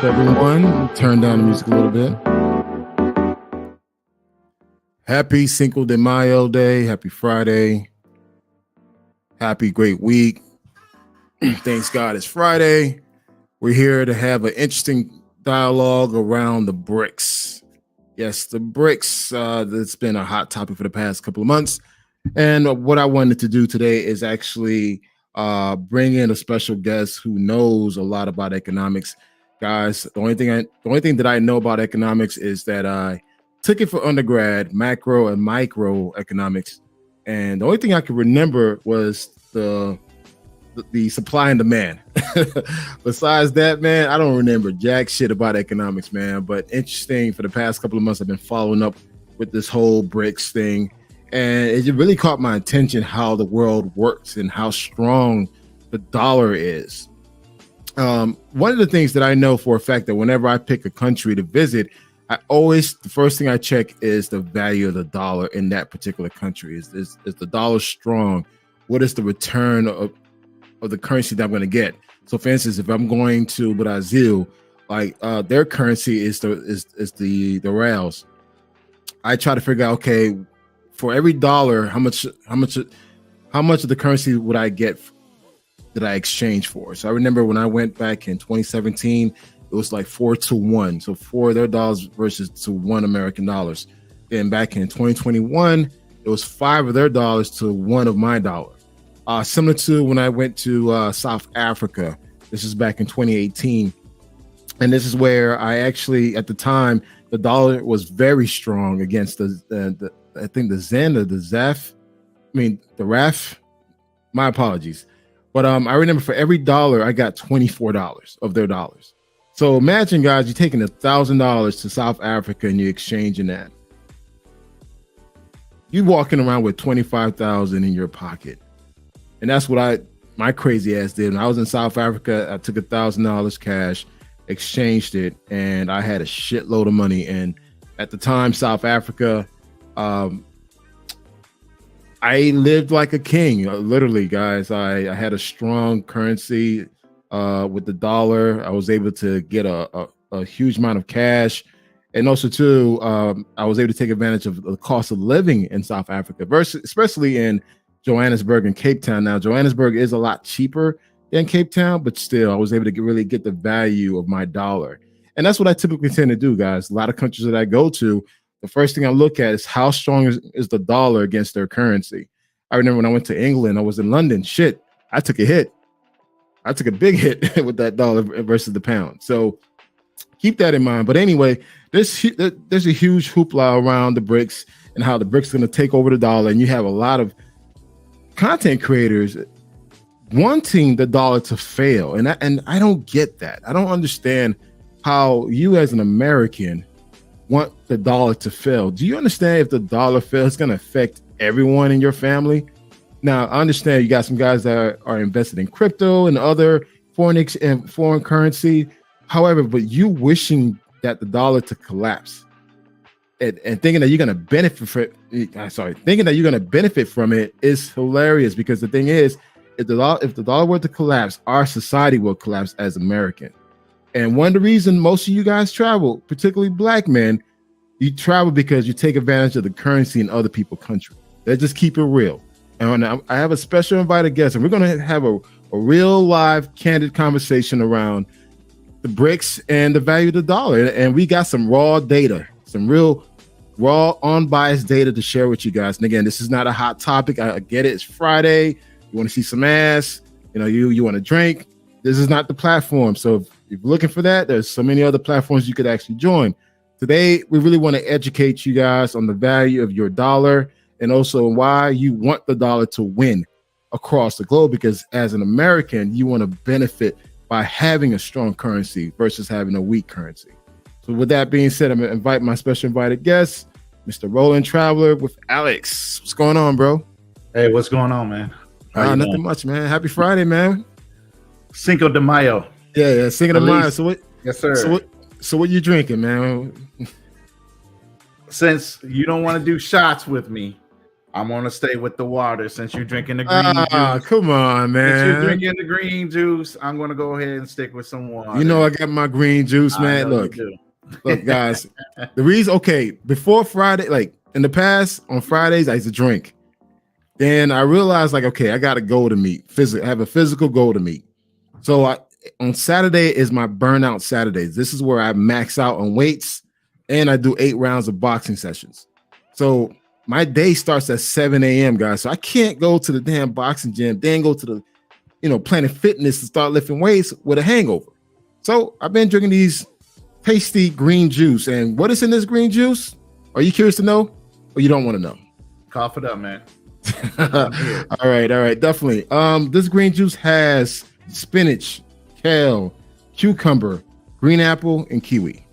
Everyone, turn down the music a little bit. Happy Cinco de Mayo Day. Happy Friday. Happy great week. Thanks God it's Friday. We're here to have an interesting dialogue around the BRICS. Yes, the BRICS. That's been a hot topic for the past couple of months. And what I wanted to do today is actually bring in a special guest who knows a lot about economics. Guys, the only thing that I know about economics is that I took it for undergrad, macro and micro economics, and the only thing I could remember was the supply and demand. Besides that, man, I don't remember jack shit about economics, man. But interesting, for the past couple of months, I've been following up with this whole BRICS thing, and it really caught my attention how the world works and how strong the dollar is. One of the things that I know for a fact that whenever I pick a country to visit, the first thing I check is the value of the dollar in that particular country. Is the dollar strong? What is the return of the currency that I'm going to get? So, for instance, if I'm going to Brazil, like their currency is the reals. I try to figure out, okay, for every dollar, how much of the currency would I get that I exchange for? So I remember when I went back in 2017, it was like 4-1. So 4 of their dollars versus to 1 American dollars. Then back in 2021, it was 5 of their dollars to 1 of my dollar. Similar to when I went to South Africa. This is back in 2018. And this is where I actually, at the time, the dollar was very strong against the I think the Zen or the Zaf. The RAF. My apologies. But I remember for every dollar, I got $24 of their dollars. So imagine, guys, you're taking $1,000 to South Africa and you're exchanging that. You walking around with $25,000 in your pocket. And that's what my crazy ass did. When I was in South Africa, I took $1,000 cash, exchanged it, and I had a shitload of money. And at the time, South Africa, I lived like a king, literally, guys. I had a strong currency with the dollar. I was able to get a huge amount of cash. And also, too, I was able to take advantage of the cost of living in South Africa, especially in Johannesburg and Cape Town. Now, Johannesburg is a lot cheaper than Cape Town, but still, I was able to really get the value of my dollar. And that's what I typically tend to do, guys. A lot of countries that I go to, the first thing I look at is how strong is the dollar against their currency. I remember when I went to England, I was in London. Shit, I took a hit. I took a big hit with that dollar versus the pound. So keep that in mind. But anyway, there's a huge hoopla around the BRICS and how the BRICS is going to take over the dollar. And you have a lot of content creators wanting the dollar to fail. And I don't get that. I don't understand how you as an American want the dollar to fail. Do you understand if the dollar fails, it's going to affect everyone in your family? Now, I understand you got some guys that are invested in crypto and other foreign currency. However, but you wishing that the dollar to collapse and thinking that you're going to benefit from it is hilarious, because the thing is, if the dollar were to collapse, our society will collapse as American. And one of the reasons most of you guys travel, particularly black men, you travel because you take advantage of the currency in other people's countries. Let's just keep it real. And I have a special invited guest, and we're going to have a real live, candid conversation around the BRICS and the value of the dollar. And we got some raw data, some real raw, unbiased data to share with you guys. And again, this is not a hot topic. I get it. It's Friday. You want to see some ass. You want to drink. This is not the platform. So if you're looking for that, there's so many other platforms you could actually join. Today, we really want to educate you guys on the value of your dollar and also why you want the dollar to win across the globe, because as an American, you want to benefit by having a strong currency versus having a weak currency. So with that being said, I'm going to invite my special invited guest, Mr. Roland Traveler with Alex. What's going on, bro? Hey, what's going on, man? Nothing much, man. Happy Friday, man. Cinco de Mayo. Yeah, Cinco de Mayo. So what? Yes, sir. So what you drinking, man? Since you don't want to do shots with me, I'm going to stay with the water. Since you're drinking the green juice. Come on, man. Since you're drinking the green juice, I'm going to go ahead and stick with some water. I got my green juice, man. Look, guys. The reason, before Friday, like in the past, on Fridays, I used to drink. Then I realized, I got to go to meet. Have a physical goal to meet. So on Saturday is my burnout Saturdays. This is where I max out on weights and I do 8 rounds of boxing sessions. So my day starts at 7 a.m., guys. So I can't go to the damn boxing gym, then go to the, Planet Fitness to start lifting weights with a hangover. So I've been drinking these tasty green juice. And what is in this green juice? Are you curious to know or you don't want to know? Cough it up, man. All right. Definitely. This green juice has spinach, kale, cucumber, green apple, and kiwi.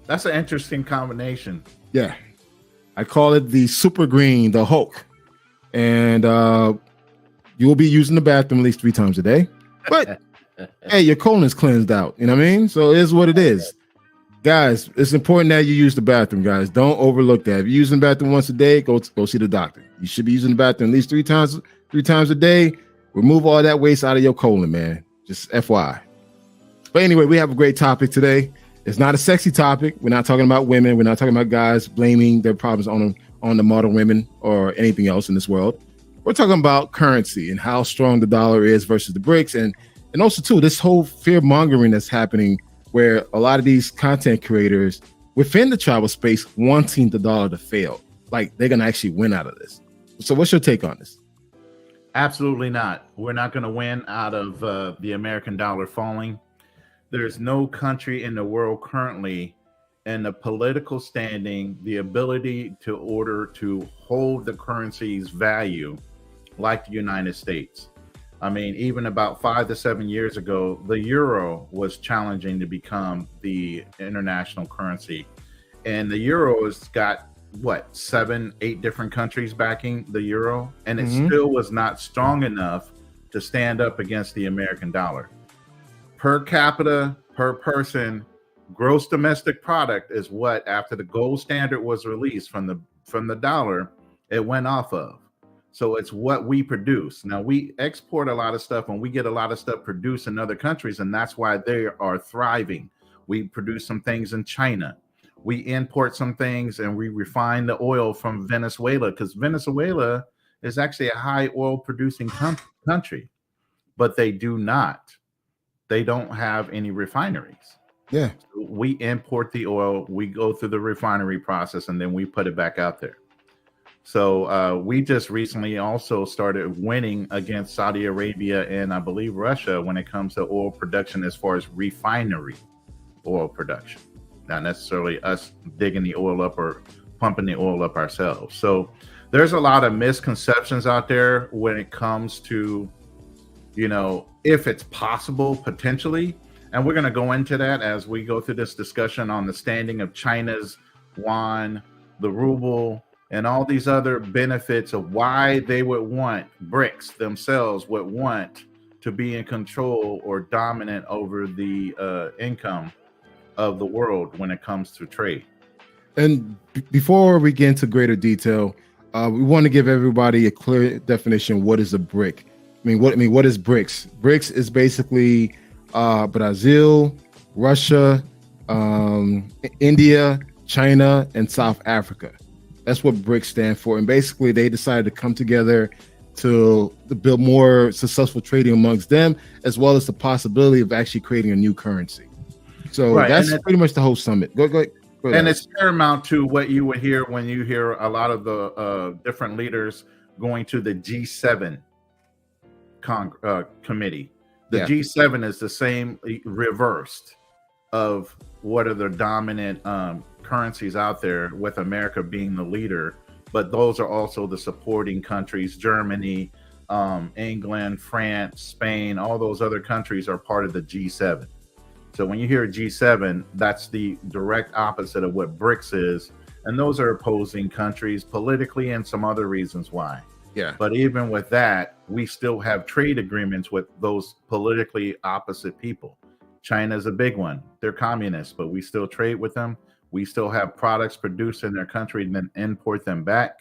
That's an interesting combination. Yeah. I call it the super green, the Hulk. And you will be using the bathroom at least 3 times a day. But hey, your colon is cleansed out. You know what I mean? So it is what it is. Guys, it's important that you use the bathroom, guys. Don't overlook that. If you're using the bathroom once a day, go see the doctor. You should be using the bathroom at least 3 times a day. Remove all that waste out of your colon, man. Just FYI. But anyway, we have a great topic today. It's not a sexy topic. We're not talking about women. We're not talking about guys blaming their problems on the modern women or anything else in this world. We're talking about currency and how strong the dollar is versus the BRICS. And also, too, this whole fear mongering that's happening where a lot of these content creators within the travel space wanting the dollar to fail. Like they're going to actually win out of this. So what's your take on this? Absolutely not. We're not going to win out of the American dollar falling. There's no country in the world currently in the political standing, the ability to hold the currency's value like the United States. I mean, even about 5 to 7 years ago, the euro was challenging to become the international currency. And the euro has got, 7, 8 different countries backing the euro. And it still was not strong enough to stand up against the American dollar. Per capita, per person, gross domestic product is what, after the gold standard was released from the dollar, it went off of. So it's what we produce. Now we export a lot of stuff and we get a lot of stuff produced in other countries, and that's why they are thriving. We produce some things in China. We import some things and we refine the oil from Venezuela, because Venezuela is actually a high oil producing country, but they don't have any refineries. Yeah. So we import the oil, we go through the refinery process, and then we put it back out there. So we just recently also started winning against Saudi Arabia and I believe Russia when it comes to oil production as far as refinery oil production. Not necessarily us digging the oil up or pumping the oil up ourselves. So there's a lot of misconceptions out there when it comes to, if it's possible, potentially. And we're going to go into that as we go through this discussion on the standing of China's Yuan, the Ruble, and all these other benefits of why they would want, BRICS themselves would want to be in control or dominant over the income of the world when it comes to trade. And before we get into greater detail, we want to give everybody a clear definition. What is a BRIC? What is BRICS? BRICS is basically Brazil, Russia, India, China, and South Africa. That's what BRICS stand for. And basically, they decided to come together to build more successful trading amongst them, as well as the possibility of actually creating a new currency. So that's pretty much the whole summit. Go ahead. And it's paramount to what you would hear when you hear a lot of the different leaders going to the G7 committee. The G7 is the same reversed of what are the dominant currencies out there, with America being the leader. But those are also the supporting countries: Germany, England, France, Spain. All those other countries are part of the G7. So when you hear G7, that's the direct opposite of what BRICS is. And those are opposing countries politically and some other reasons why. Yeah. But even with that, we still have trade agreements with those politically opposite people. China's a big one. They're communists, but we still trade with them. We still have products produced in their country and then import them back.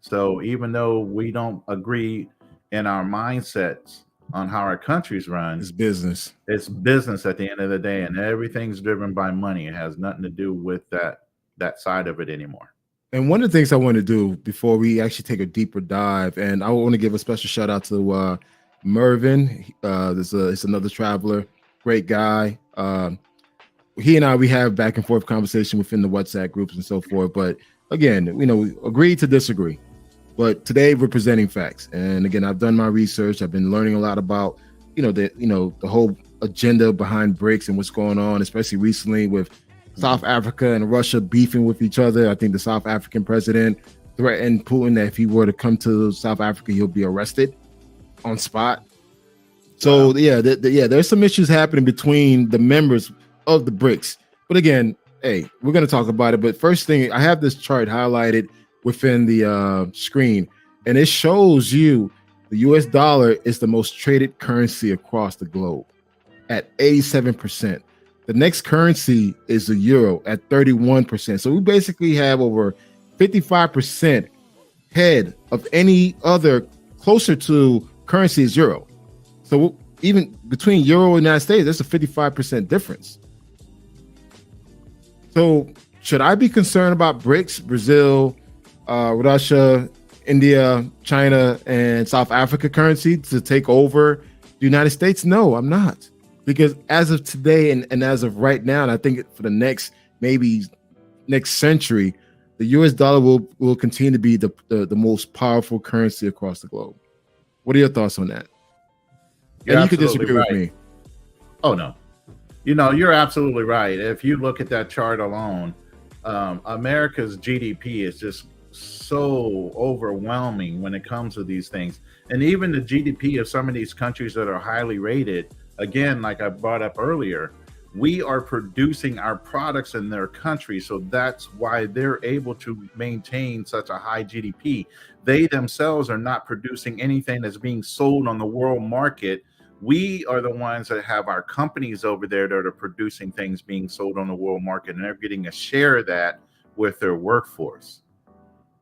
So even though we don't agree in our mindsets on how our countries run, it's business. It's business at the end of the day, and everything's driven by money. It has nothing to do with that side of it anymore. And one of the things I want to do before we actually take a deeper dive, and I want to give a special shout out to Mervin. It's another traveler, great guy. He and I, we have back and forth conversation within the WhatsApp groups and so forth. But again, we agree to disagree. But today we're presenting facts. And again, I've done my research. I've been learning a lot about, the whole agenda behind BRICS and what's going on, especially recently with South Africa and Russia beefing with each other. I think the South African president threatened Putin that if he were to come to South Africa, he'll be arrested on spot. So there's some issues happening between the members of the BRICS. But again, hey, we're going to talk about it. But first thing, I have this chart highlighted within the screen, and it shows you the US dollar is the most traded currency across the globe at 87%. The next currency is the euro at 31%. So we basically have over 55% head of any other closer to currency is euro. So even between euro and United States, there's a 55% difference. So should I be concerned about BRICS, Brazil, Russia, India, China, and South Africa currency to take over the United States? No, I'm not. Because as of today and as of right now, and I think for the next century, the US dollar will continue to be the most powerful currency across the globe. What are your thoughts on that? And you could disagree with me. Oh, no. You're absolutely right. If you look at that chart alone, America's GDP is just so overwhelming when it comes to these things. And even the GDP of some of these countries that are highly rated, again, like I brought up earlier, we are producing our products in their country. So that's why they're able to maintain such a high GDP. They themselves are not producing anything that's being sold on the world market. We are the ones that have our companies over there that are producing things being sold on the world market, and they're getting a share of that with their workforce.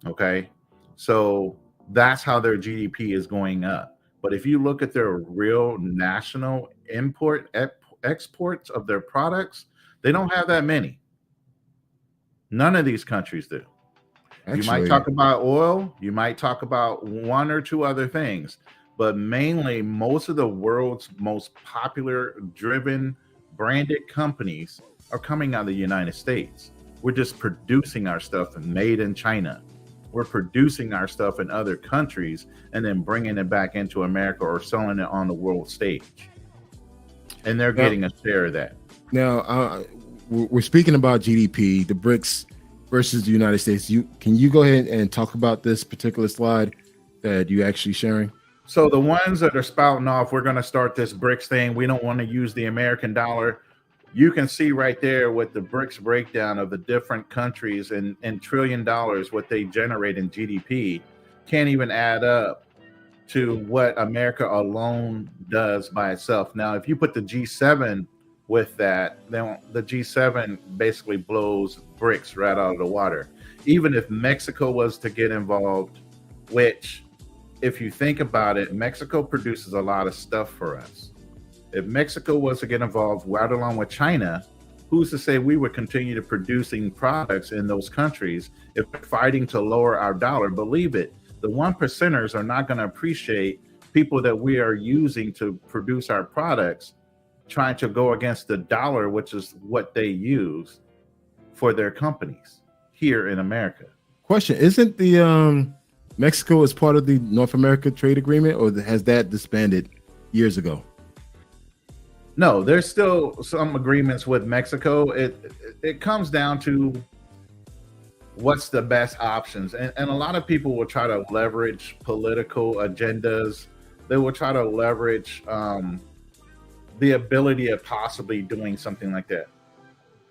Okay, so that's how their GDP is going up. But if you look at their real national exports of their products, they don't have that many. None of these countries do. Actually, you might talk about oil, you might talk about one or two other things, but mainly most of the world's most popular, driven, branded companies are coming out of the United States. We're just producing our stuff made in China. We're producing our stuff in other countries and then bringing it back into America or selling it on the world stage. And they're getting a share of that. Now, we're speaking about GDP, the BRICS versus the United States. Can you go ahead and talk about this particular slide that you actually sharing? So the ones that are spouting off, we're going to start this BRICS thing. We don't want to use the American dollar. You can see right there with the BRICS breakdown of the different countries and $1 trillion, what they generate in GDP, can't even add up to what America alone does by itself. Now, if you put the G7 with that, then the G7 basically blows BRICS right out of the water. Even if Mexico was to get involved, which, if you think about it, Mexico produces a lot of stuff for us. If Mexico was to get involved right along with China, who's to say we would continue to producing products in those countries if we're fighting to lower our dollar? Believe it, the 1%ers are not going to appreciate people that we are using to produce our products trying to go against the dollar, which is what they use for their companies here in America. Question: isn't the Mexico as part of the North America trade agreement, or has that disbanded years ago? No, there's still some agreements with Mexico. It comes down to what's the best options, and a lot of people will try to leverage political agendas. They will try to leverage the ability of possibly doing something like that.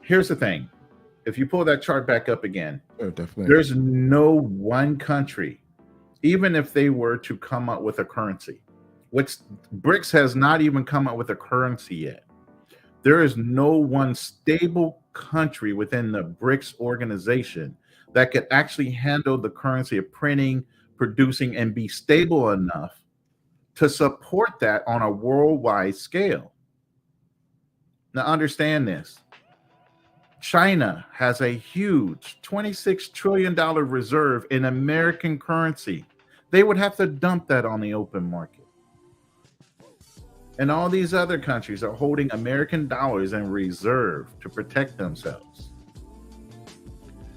Here's the thing: if you pull that chart back up again, there's no one country, even if they were to come up with a currency, which BRICS has not even come up with a currency yet. There is no one stable country within the BRICS organization that could actually handle the currency of printing, producing, and be stable enough to support that on a worldwide scale. Now understand this. China has a huge $26 trillion reserve in American currency. They would have to dump that on the open market. And all these other countries are holding American dollars in reserve to protect themselves.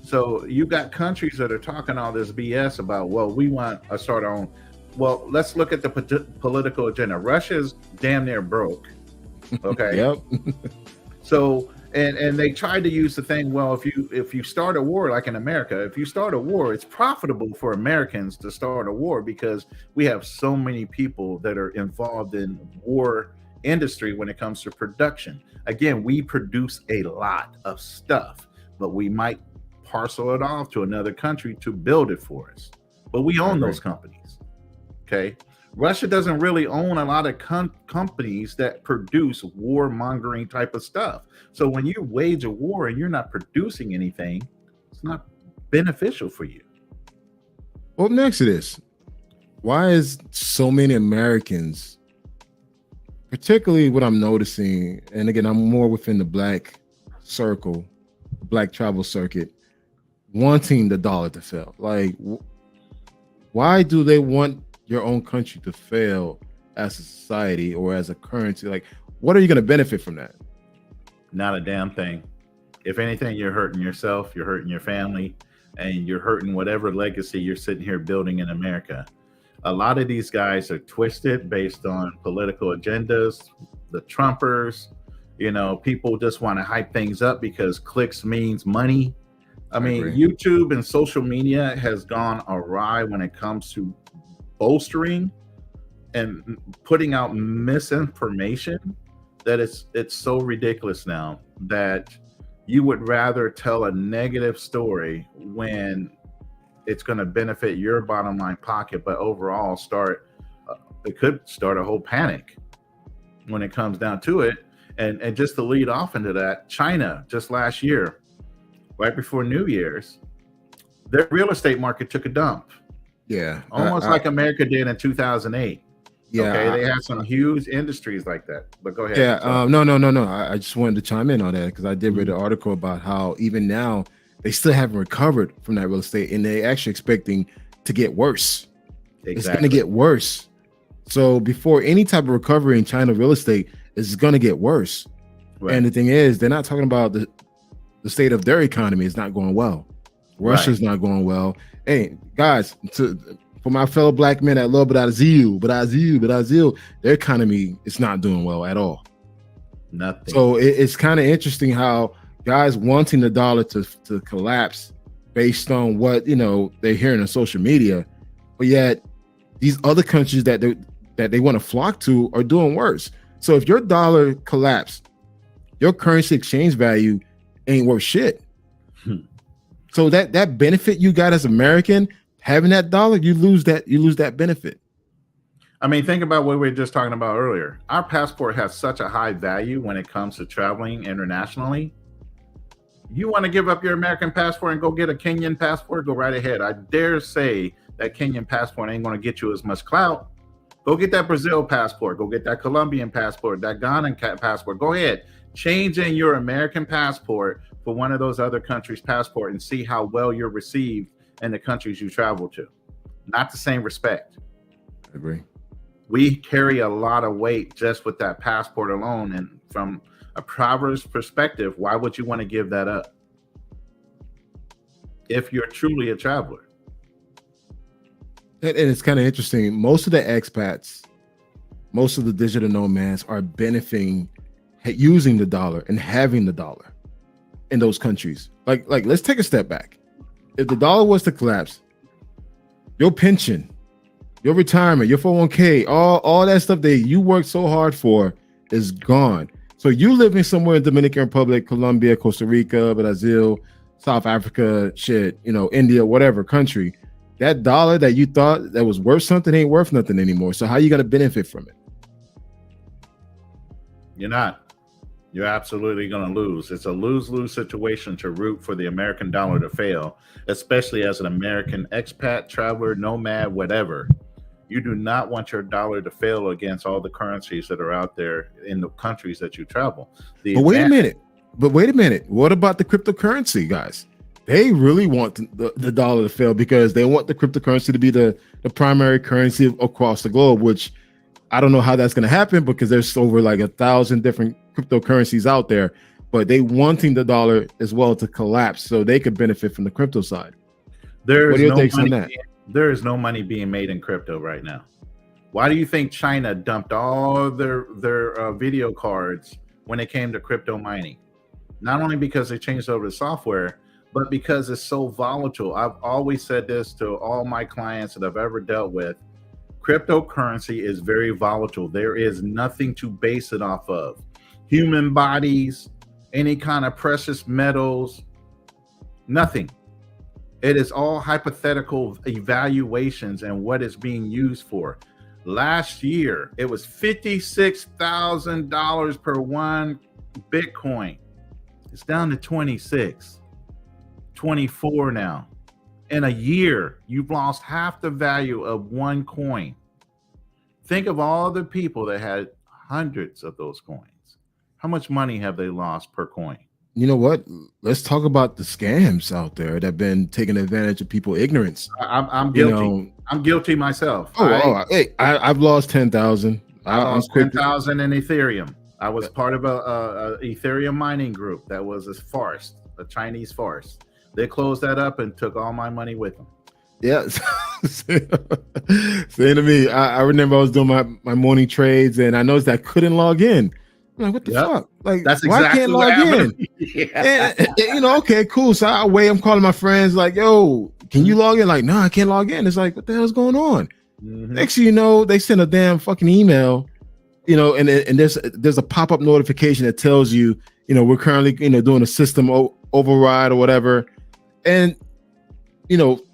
So you got countries that are talking all this BS about, well, we want to start our own. Well, let's look at the political agenda. Russia's damn near broke. Okay. Yep. So, and they tried to use the thing, well, if you start a war, like in America, if you start a war, it's profitable for Americans to start a war because we have so many people that are involved in war industry when it comes to production. Again, we produce a lot of stuff, but we might parcel it off to another country to build it for us. But we own those companies. Okay. Russia doesn't really own a lot of companies that produce warmongering type of stuff. So when you wage a war and you're not producing anything, it's not beneficial for you. Well, next to this, why is so many Americans, particularly what I'm noticing, and again, I'm more within the black circle, black travel circuit, wanting the dollar to fail? Like, why do they want your own country to fail as a society or as a currency? Like, what are you going to benefit from that? Not a damn thing. If anything, you're hurting yourself, you're hurting your family, and you're hurting whatever legacy you're sitting here building in America. A lot of these guys are twisted based on political agendas, the Trumpers, people just want to hype things up because clicks means money. I mean, YouTube and social media has gone awry when it comes to bolstering and putting out misinformation that it's so ridiculous now that you would rather tell a negative story when it's going to benefit your bottom line pocket, but overall it could start a whole panic when it comes down to it. And just to lead off into that, China just last year, right before New Year's, their real estate market took a dump. Yeah. Almost like America did in 2008. Yeah. Okay. They have some huge industries like that. But go ahead. Yeah. No. I just wanted to chime in on that because I did read an article about how even now they still haven't recovered from that real estate and they're actually expecting to get worse. Exactly. It's going to get worse. So before any type of recovery in China real estate, it's going to get worse. Right. And the thing is, they're not talking about the state of their economy is not going well. Russia's not going well. Hey, guys, for my fellow black men that love Brazil, their economy is not doing well at all. Nothing. So it's kind of interesting how guys wanting the dollar to collapse based on what they're hearing on social media, but yet these other countries that they want to flock to are doing worse. So if your dollar collapsed, your currency exchange value ain't worth shit. So that benefit you got as American having that dollar, you lose that benefit. I mean, think about what we were just talking about earlier. Our passport has such a high value when it comes to traveling internationally. You want to give up your American passport and go get a Kenyan passport, go right ahead. I dare say that Kenyan passport ain't going to get you as much clout, Go get that Brazil passport. Go get that Colombian passport, that Ghanan passport. Go ahead. Change in your American passport for one of those other countries' passport and see how well you're received in the countries you travel to. Not the same respect. I agree. We carry a lot of weight just with that passport alone. And from a traveler's perspective, why would you want to give that up if you're truly a traveler? And it's kind of interesting. Most of the expats, most of the digital nomads are benefiting using the dollar and having the dollar in those countries. Like let's take a step back. If the dollar was to collapse, your pension, your retirement, your 401k, all that stuff that you worked so hard for is gone. So you living somewhere in Dominican Republic, Colombia, Costa Rica, Brazil, South Africa, India, whatever country, that dollar that you thought that was worth something ain't worth nothing anymore. So how you going to benefit from it? You're not. You're absolutely going to lose. It's a lose-lose situation to root for the American dollar to fail, especially as an American expat, traveler, nomad, whatever. You do not want your dollar to fail against all the currencies that are out there in the countries that you travel. But wait a minute. What about the cryptocurrency guys? They really want the dollar to fail because they want the cryptocurrency to be the primary currency across the globe, which I don't know how that's going to happen because there's over like 1,000 different cryptocurrencies out there, but they wanting the dollar as well to collapse so they could benefit from the crypto side. What are your takes on that? There is no money being made in crypto right now. Why do you think China dumped all their video cards when it came to crypto mining? Not only because they changed over the software, but because it's so volatile. I've always said this to all my clients that I've ever dealt with. Cryptocurrency is very volatile. There is nothing to base it off of. Human bodies, any kind of precious metals, nothing. It is all hypothetical evaluations and what it's being used for. Last year, it was $56,000 per one Bitcoin. It's down to 26, 24 now. In a year, you've lost half the value of one coin. Think of all the people that had hundreds of those coins. How much money have they lost per coin? You know what? Let's talk about the scams out there that have been taking advantage of people's ignorance. I'm guilty. I'm guilty myself. I've lost 10,000. I lost 10,000 in Ethereum. I was part of a Ethereum mining group that was a farce, a Chinese farce. They closed that up and took all my money with them. Yeah. Same to me. I remember I was doing my morning trades and I noticed I couldn't log in. I'm like, what the fuck? Like, that's why exactly can't what log happened. in? And, okay, cool. So I wait. I'm calling my friends like, yo, can you log in? Like, no, I can't log in. It's like, what the hell's going on? Mm-hmm. Next thing you know, they send a damn fucking email, and there's a pop-up notification that tells you, we're currently, doing a system override or whatever. And,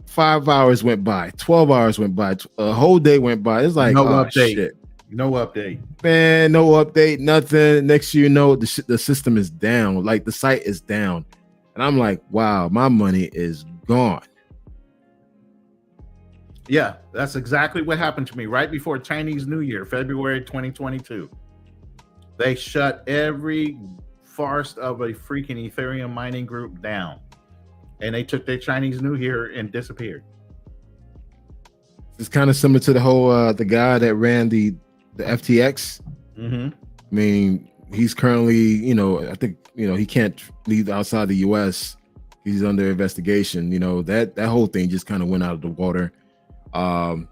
5 hours went by, 12 hours went by, a whole day went by. It's like, no update. Shit. No update. Man, no update, nothing. Next thing you know, the system is down. Like the site is down. And I'm like, wow, my money is gone. Yeah, that's exactly what happened to me right before Chinese New Year, February 2022. They shut every farce of a freaking Ethereum mining group down. And they took their Chinese New Year and disappeared. It's kind of similar to the whole the guy that ran the FTX. Mm-hmm. I mean, he's currently, I think, he can't leave outside the US. He's under investigation. That whole thing just kind of went out of the water. But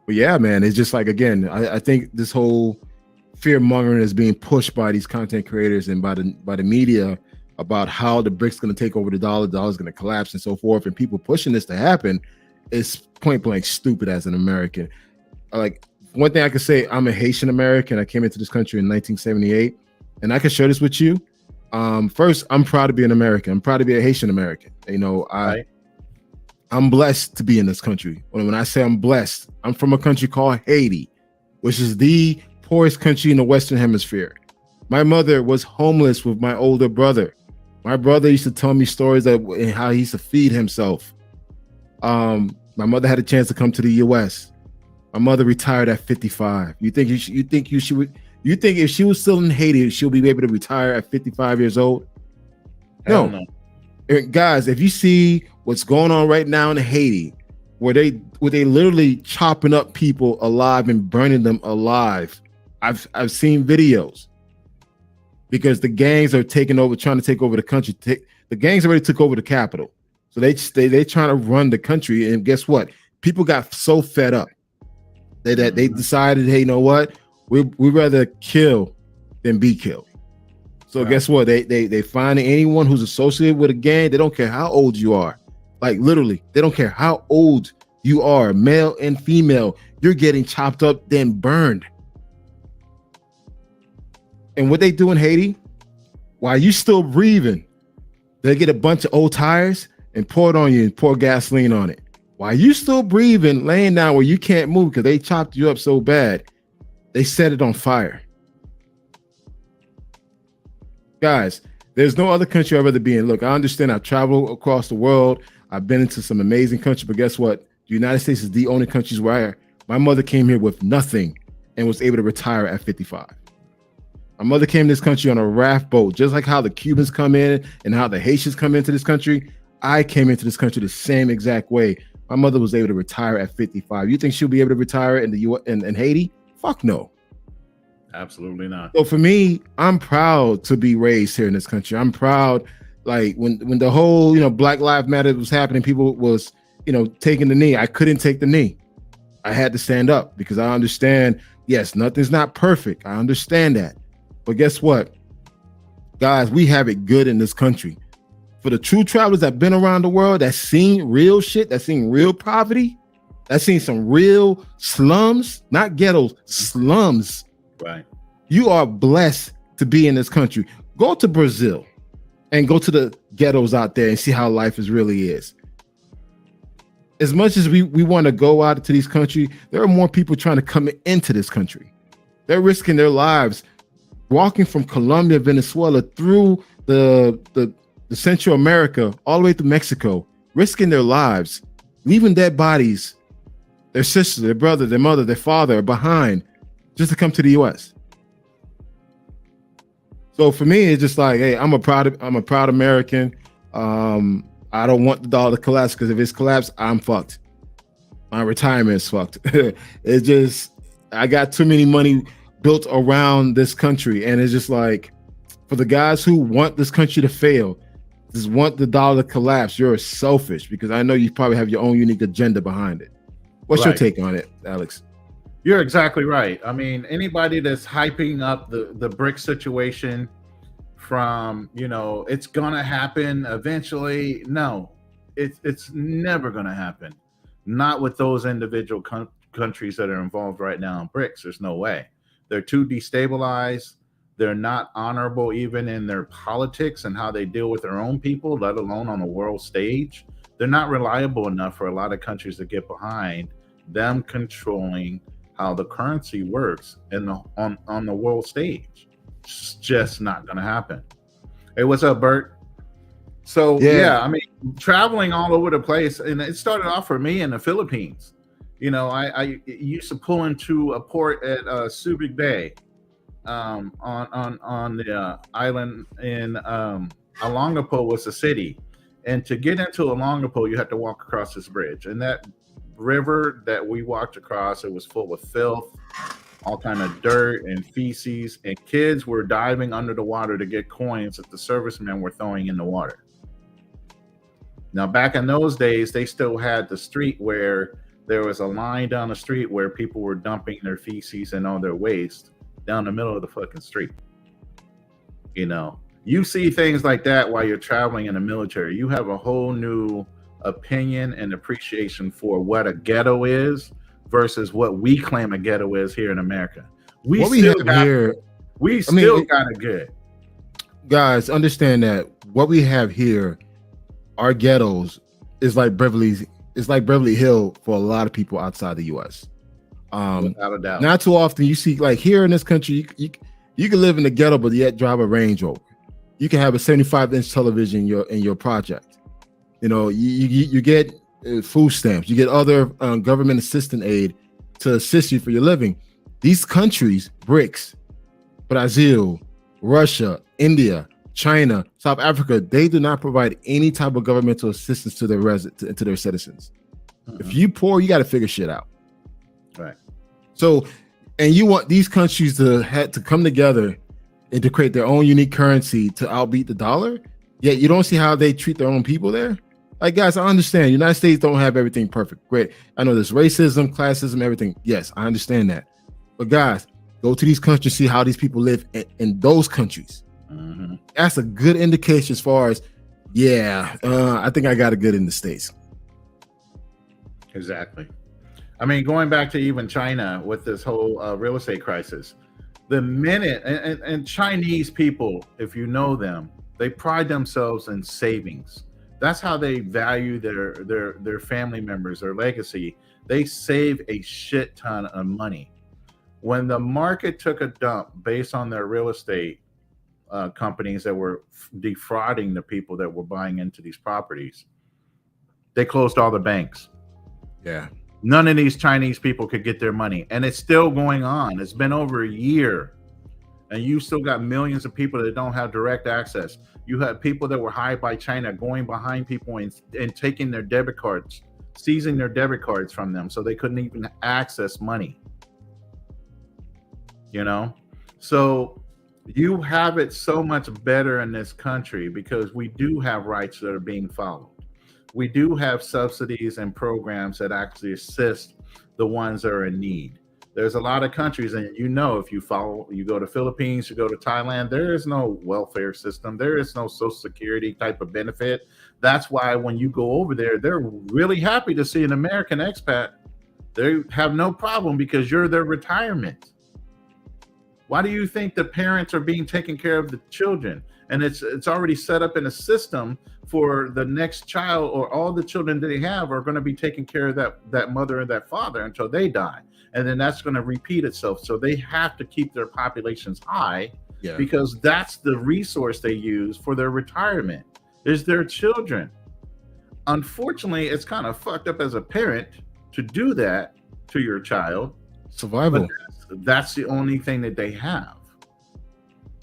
yeah, man, it's just like, again, I think this whole fear mongering is being pushed by these content creators and by the media about how the BRICS going to take over the dollar's going to collapse and so forth. And people pushing this to happen is point blank stupid as an American. Like, one thing I can say, I'm a Haitian American. I came into this country in 1978, and I can share this with you. First, I'm proud to be an American. I'm proud to be a Haitian American. I'm blessed to be in this country. When I say I'm blessed, I'm from a country called Haiti, which is the poorest country in the Western Hemisphere. My mother was homeless with my older brother. My brother used to tell me stories of how he used to feed himself. My mother had a chance to come to the U.S. My mother retired at 55. You think if she was still in Haiti, she'll be able to retire at 55 years old? No. Guys, if you see what's going on right now in Haiti, where they literally chopping up people alive and burning them alive. I've seen videos because the gangs are trying to take over the country. The gangs already took over the capital. So they trying to run the country. And guess what? People got so fed up that they decided, hey, you know what? We rather kill than be killed. So guess what? They find anyone who's associated with a gang. They don't care how old you are. Like literally, they don't care how old you are, male and female. You're getting chopped up, then burned. And what they do in Haiti, while you still breathing, they get a bunch of old tires and pour it on you and pour gasoline on it. While you still breathing, laying down where you can't move because they chopped you up so bad, they set it on fire. Guys, there's no other country I'd rather be in. Look, I understand I've traveled across the world. I've been into some amazing countries, but guess what? The United States is the only country where my mother came here with nothing and was able to retire at 55. My mother came to this country on a raft boat, just like how the Cubans come in and how the Haitians come into this country. I came into this country the same exact way. My mother was able to retire at 55. You think she'll be able to retire in in Haiti? Fuck no. Absolutely not. So for me, I'm proud to be raised here in this country. I'm proud, like when the whole, Black Lives Matter was happening, people was, taking the knee. I couldn't take the knee. I had to stand up because I understand, yes, nothing's not perfect. I understand that. But guess what? Guys, we have it good in this country. For the true travelers that have been around the world, that's seen real shit, that's seen real poverty, that's seen some real slums, not ghettos, slums. Right. You are blessed to be in this country. Go to Brazil and go to the ghettos out there and see how life really is. As much as we want to go out to these countries, there are more people trying to come into this country. They're risking their lives walking from Colombia, Venezuela, through the Central America, all the way to Mexico, risking their lives, leaving dead bodies, their sister, their brother, their mother, their father behind, just to come to the U.S. So for me, it's just like, hey, I'm a proud American. I don't want the dollar to collapse because if it's collapsed, I'm fucked. My retirement is fucked. It's just, I got too many money built around this country, and it's just like, for the guys who want this country to fail, just want the dollar to collapse, you're selfish because I know you probably have your own unique agenda behind it. What's your take on it, Alex? You're exactly right. I mean, anybody that's hyping up the BRICS situation from, it's gonna happen eventually. No, it's never gonna happen. Not with those individual countries that are involved right now in BRICS. There's no way. They're too destabilized. They're not honorable even in their politics and how they deal with their own people, let alone on a world stage. They're not reliable enough for a lot of countries to get behind them controlling how the currency works on the world stage. It's just not going to happen. Hey, what's up, Bert? So yeah, I mean, traveling all over the place, and it started off for me in the Philippines. I used to pull into a port at Subic Bay on the island in Olongapo was the city. And to get into Olongapo, you had to walk across this bridge. And that river that we walked across, it was full of filth, all kind of dirt and feces, and kids were diving under the water to get coins that the servicemen were throwing in the water. Now, back in those days, they still had the street where there was a line down the street where people were dumping their feces and all their waste down the middle of the fucking street. You see things like that while you're traveling in the military. You have a whole new opinion and appreciation for what a ghetto is versus what we claim a ghetto is here in America. We still got it good. Guys, understand that what we have here, our ghettos, is like Beverly Hill for a lot of people outside the U.S. Without a doubt. Not too often you see, like here in this country, you can live in the ghetto but yet drive a Range Rover. You can have a 75-inch television in your project. You get food stamps. You get other government assistance aid to assist you for your living. These countries, BRICS, Brazil, Russia, India, China, South Africa, they do not provide any type of governmental assistance to their citizens. If you poor, you got to figure shit out. Right. So, and you want these countries to come together and to create their own unique currency to outbeat the dollar, yet you don't see how they treat their own people there. Like, guys, I understand United States don't have everything perfect. Great. I know there's racism, classism, everything. Yes, I understand that. But guys, go to these countries, see how these people live in those countries. That's a good indication as far as, I think I got it good in the States. Exactly. I mean, going back to even China with this whole real estate crisis, the minute and Chinese people, if you know them, they pride themselves in savings. That's how they value their family members, their legacy. They save a shit ton of money. When the market took a dump based on their real estate companies that were defrauding the people that were buying into these properties, they closed all the banks. Yeah. None of these Chinese people could get their money. And it's still going on. It's been over a year. And you still got millions of people that don't have direct access. You have people that were hired by China going behind people and taking their debit cards, seizing their debit cards from them so they couldn't even access money. You know? So you have it so much better in this country because we do have rights that are being followed. We do have subsidies and programs that actually assist the ones that are in need. There's a lot of countries, and you go to Philippines, you go to Thailand, there is no welfare system. There is no social security type of benefit. That's why when you go over there, they're really happy to see an American expat. They have no problem because you're their retirement. Why do you think the parents are being taken care of the children? And it's already set up in a system for the next child, or all the children that they have are going to be taking care of that mother and that father until they die. And then that's going to repeat itself. So they have to keep their populations high because that's the resource they use for their retirement is their children. Unfortunately, it's kind of fucked up as a parent to do that to your child. Survival. But that's the only thing that they have,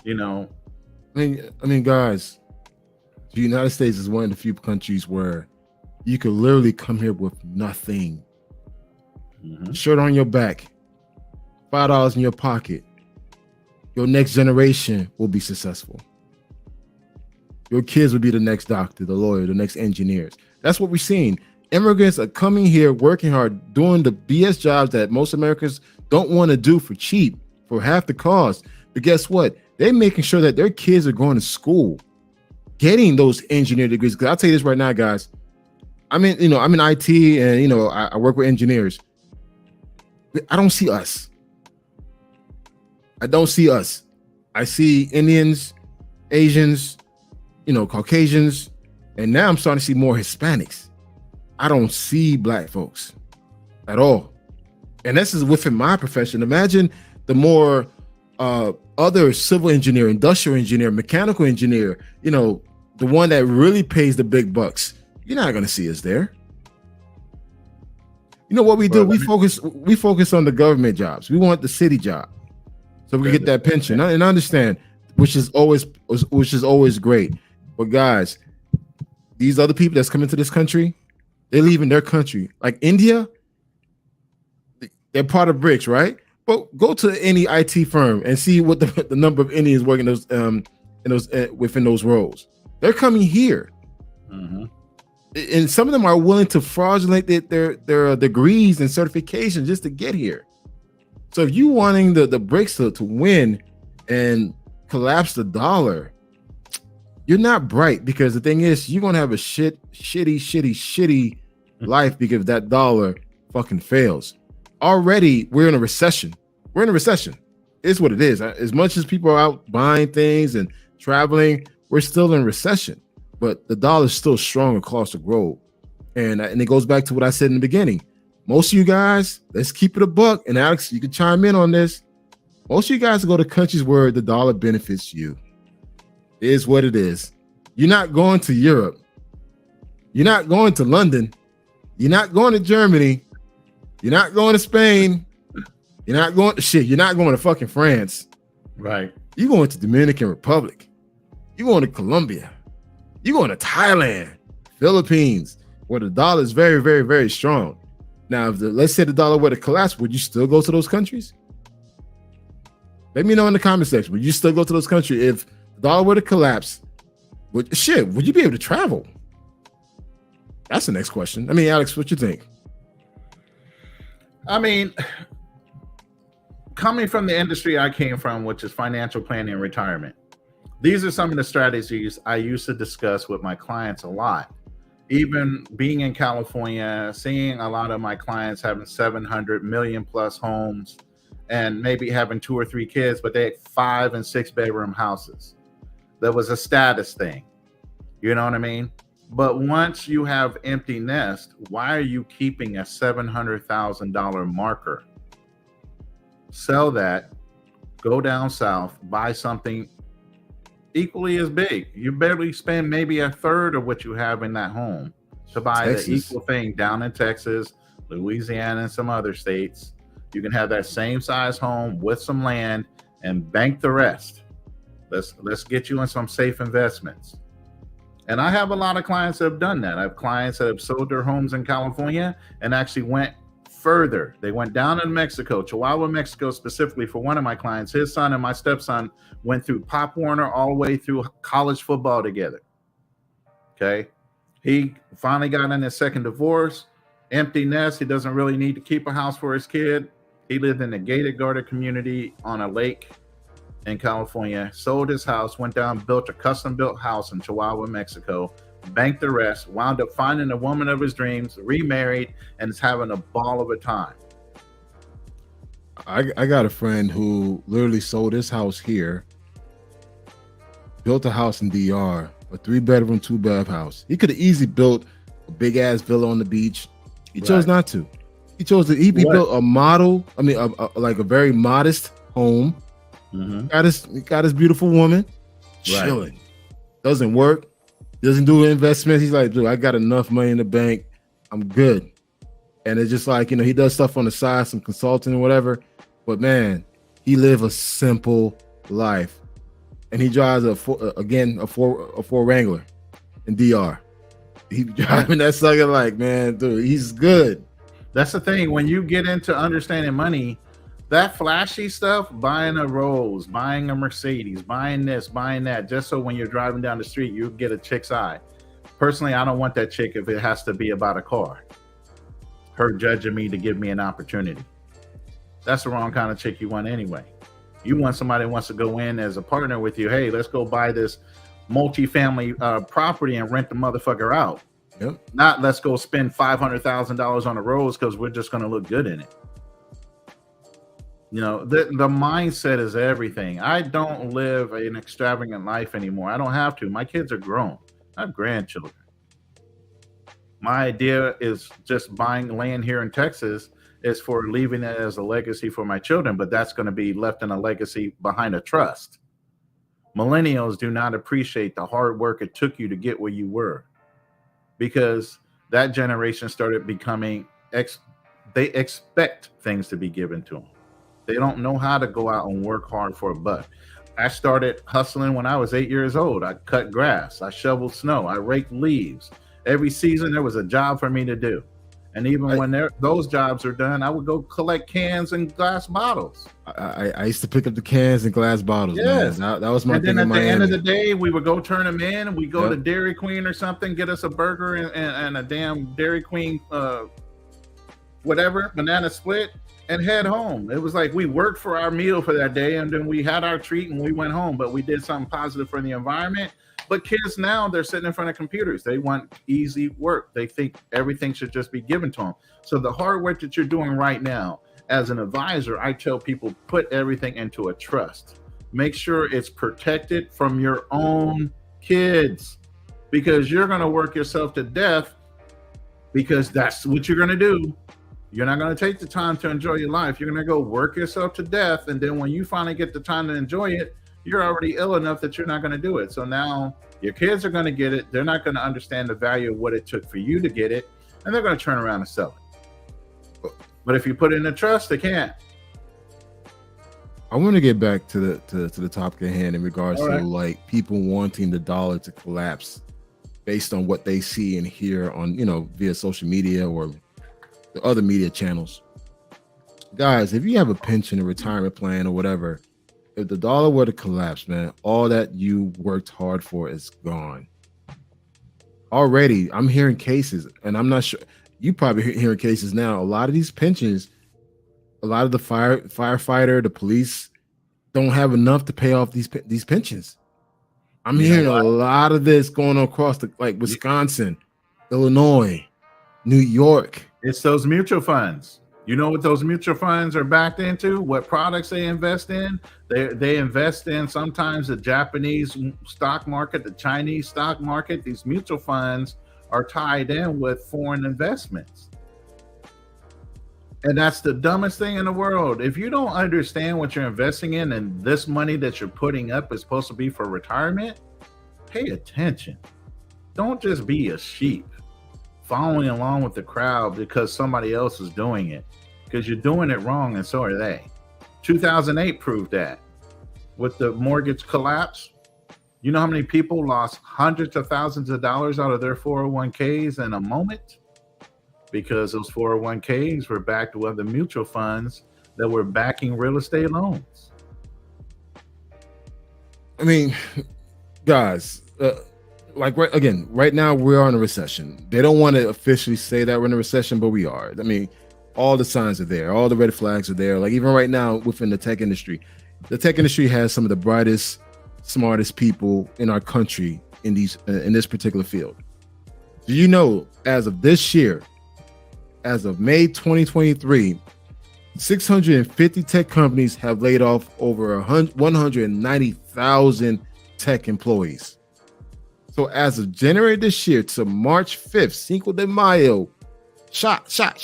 you know. I mean, guys, the United States is one of the few countries where you could literally come here with nothing. Shirt on your back, $5 in your pocket. Your next generation will be successful. Your kids will be the next doctor, the lawyer, the next engineers. That's what we're seeing. Immigrants are coming here, working hard, doing the BS jobs that most Americans don't want to do for cheap, for half the cost. But guess what? They're making sure that their kids are going to school, getting those engineer degrees. Because I'll tell you this right now, guys. I'm in IT, and I work with engineers. I don't see us. I see Indians, Asians, Caucasians, and now I'm starting to see more Hispanics. I don't see black folks at all. And this is within my profession. Imagine the more other civil engineer, industrial engineer, mechanical engineer, the one that really pays the big bucks. You're not going to see us there. You know what we do? We focus on the government jobs. We want the city job, so we get that pension. And I understand, which is always great. But guys, these other people that's coming to this country, they're leaving their country. Like India, they're part of BRICS, right? But go to any IT firm and see what the number of Indians working within those roles. They're coming here. And some of them are willing to fraudulate their degrees and certifications just to get here. So if you wanting the BRICS to win and collapse the dollar, you're not bright, because the thing is, you're gonna have a shitty life because that dollar fucking fails. Already, we're in a recession. It's what it is. As much as people are out buying things and traveling, we're still in recession. But the dollar is still strong across the globe. And it goes back to what I said in the beginning. Most of you guys, let's keep it a buck. And Alex, you can chime in on this. Most of you guys go to countries where the dollar benefits you. It is what it is. You're not going to Europe. You're not going to London. You're not going to Germany. You're not going to Spain. You're not going to shit. You're not going to fucking France. Right. You're going to Dominican Republic. You're going to Colombia. You're going to Thailand, Philippines, where the dollar is very, very, very strong. Now, if let's say the dollar were to collapse, would you still go to those countries? Let me know in the comment section. Would you still go to those countries if the dollar were to collapse? Would you be able to travel? That's the next question. I mean, Alex, what you think? I mean, coming from the industry I came from, which is financial planning and retirement, these are some of the strategies I used to discuss with my clients a lot. Even being in California, seeing a lot of my clients having 700 million plus homes and maybe having 2 or 3 kids, but they had 5 and 6 bedroom houses. That was a status thing. You know what I mean? But once you have empty nest, why are you keeping a $700,000 marker? Sell that, go down south, buy something equally as big. You barely spend maybe a third of what you have in that home to buy the equal thing down in Texas, Louisiana, and some other states. You can have that same size home with some land and bank the rest. Let's get you in some safe investments. And I have a lot of clients that have done that. I have clients that have sold their homes in California and actually went further. They went down in Mexico, Chihuahua, Mexico, specifically for one of my clients. His son and my stepson went through Pop Warner all the way through college football together. Okay. He finally got in his second divorce, empty nest. He doesn't really need to keep a house for his kid. He lived in a gated guarded community on a lake in California, sold his house, went down, built a custom built house in Chihuahua, Mexico, banked the rest, wound up finding the woman of his dreams, remarried, and is having a ball of a time. I got a friend who literally sold his house here, built a house in DR, a 3-bedroom, 2-bath house. He could have easily built a big ass villa on the beach. He chose not to. He chose to. He built a model. I mean, like a very modest home. Mm-hmm. Got his beautiful woman, chilling. Doesn't work. Doesn't do investments. He's like, dude, I got enough money in the bank. I'm good. And it's just like, he does stuff on the side, some consulting or whatever. But man, he live a simple life. And he drives a Ford Wrangler in DR. He driving that sucker like, man, dude, he's good. That's the thing. When you get into understanding money, that flashy stuff, buying a Rolls, buying a Mercedes, buying this, buying that, just so when you're driving down the street, you get a chick's eye. Personally, I don't want that chick if it has to be about a car. Her judging me to give me an opportunity. That's the wrong kind of chick you want anyway. You want somebody who wants to go in as a partner with you. Hey, let's go buy this multi-family property and rent the motherfucker out. Yep. Not let's go spend $500,000 on a Rolls because we're just going to look good in it. The mindset is everything. I don't live an extravagant life anymore. I don't have to. My kids are grown. I have grandchildren. My idea is just buying land here in Texas is for leaving it as a legacy for my children, but that's going to be left in a legacy behind a trust. Millennials do not appreciate the hard work it took you to get where you were, because that generation started becoming they expect things to be given to them. They don't know how to go out and work hard for a buck. I started hustling when I was 8 years old. I cut grass, I shoveled snow, I raked leaves. Every season there was a job for me to do. And even when those jobs are done, I would go collect cans and glass bottles. I used to pick up the cans and glass bottles. Yes. Man. That was my thing in Miami. At the end of the day, we would go turn them in. We go to Dairy Queen or something, get us a burger and a damn Dairy Queen, whatever, banana split, and head home. It was like we worked for our meal for that day, and then we had our treat and we went home. But we did something positive for the environment. But kids now, they're sitting in front of computers. They want easy work. They think everything should just be given to them. So the hard work that you're doing right now, as an advisor, I tell people, put everything into a trust. Make sure it's protected from your own kids, because you're going to work yourself to death, because that's what you're going to do. You're not going to take the time to enjoy your life. You're going to go work yourself to death. And then when you finally get the time to enjoy it, you're already ill enough that you're not going to do it. So now your kids are going to get it. They're not going to understand the value of what it took for you to get it, and they're going to turn around and sell it. But if you put it in a trust, they can't. I want to get back to the topic at hand in regards All to right. like people wanting the dollar to collapse based on what they see and hear on, via social media or the other media channels. Guys, if you have a pension, a retirement plan, or whatever, if the dollar were to collapse, man, all that you worked hard for is gone. Already, I'm hearing cases, and I'm not sure you probably hearing cases now. A lot of these pensions, a lot of the firefighter, the police don't have enough to pay off these pensions. I'm You know hearing a what? lot of this going on across like Wisconsin, Illinois, New York. It's those mutual funds. You know what those mutual funds are backed into? What products they invest in? They invest in sometimes the Japanese stock market, the Chinese stock market. These mutual funds are tied in with foreign investments. And that's the dumbest thing in the world. If you don't understand what you're investing in and this money that you're putting up is supposed to be for retirement, pay attention. Don't just be a sheep following along with the crowd because somebody else is doing it, because you're doing it wrong and so are they. 2008 proved that with the mortgage collapse. You know how many people lost hundreds of thousands of dollars out of their 401ks in a moment? Because those 401ks were backed with other mutual funds that were backing real estate loans. I mean, guys, right now we are in a recession. They don't want to officially say that we're in a recession, but we are. I mean, all the signs are there. All the red flags are there. Like even right now within the tech industry has some of the brightest, smartest people in our country in this particular field. Do you know, as of this year, as of May 2023, 650 tech companies have laid off over 190,000 tech employees. So as of January this year to March 5th, Cinco de Mayo, shot. Got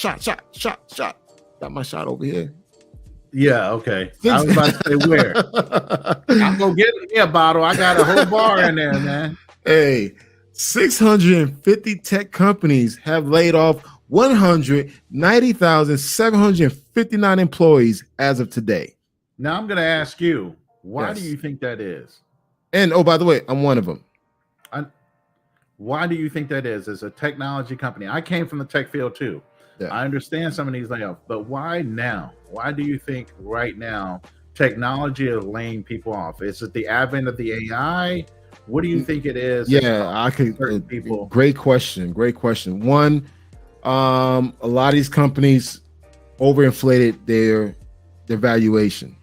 my shot over here. Yeah, okay. I was about to say where. I'm gonna get me a bottle. I got a whole bar in there, man. Hey, 650 tech companies have laid off 190,759 employees as of today. Now I'm gonna ask you, why do you think that is? And oh, by the way, I'm one of them. Why do you think that is? As a technology company, I came from the tech field too. Yeah. I understand some of these layoffs, but why now? Why do you think right now technology is laying people off? Is it the advent of the AI? What do you think it is? Yeah, I could. People. Great question. One, a lot of these companies overinflated their valuation.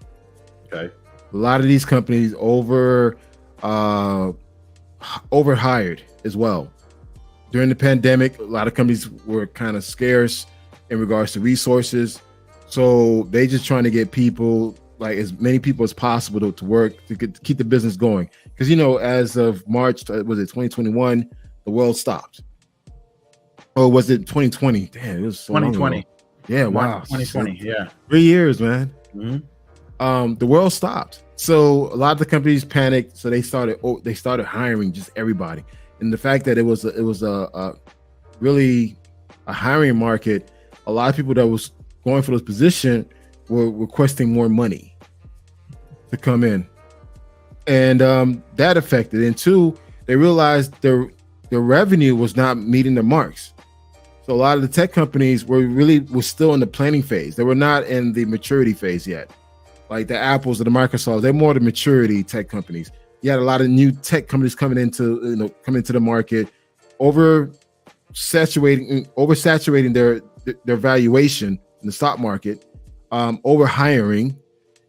Okay. A lot of these companies overhired as well. During the pandemic, a lot of companies were kind of scarce in regards to resources. So they just trying to get people, like as many people as possible to work to keep the business going. Because, as of March, was it 2021, the world stopped. Or was it 2020? Damn, it was so 2020. Yeah, wow. 2020, yeah. 3 years, man. Mm-hmm. The world stopped. So a lot of the companies panicked. So they started hiring just everybody. And the fact that it was a really a hiring market, a lot of people that was going for those positions were requesting more money to come in, and that affected. And two, they realized their revenue was not meeting the marks. So a lot of the tech companies were still in the planning phase. They were not in the maturity phase yet. Like the Apples or the Microsofts, they're more the maturity tech companies. You had a lot of new tech companies coming into the market, oversaturating their valuation in the stock market, over hiring,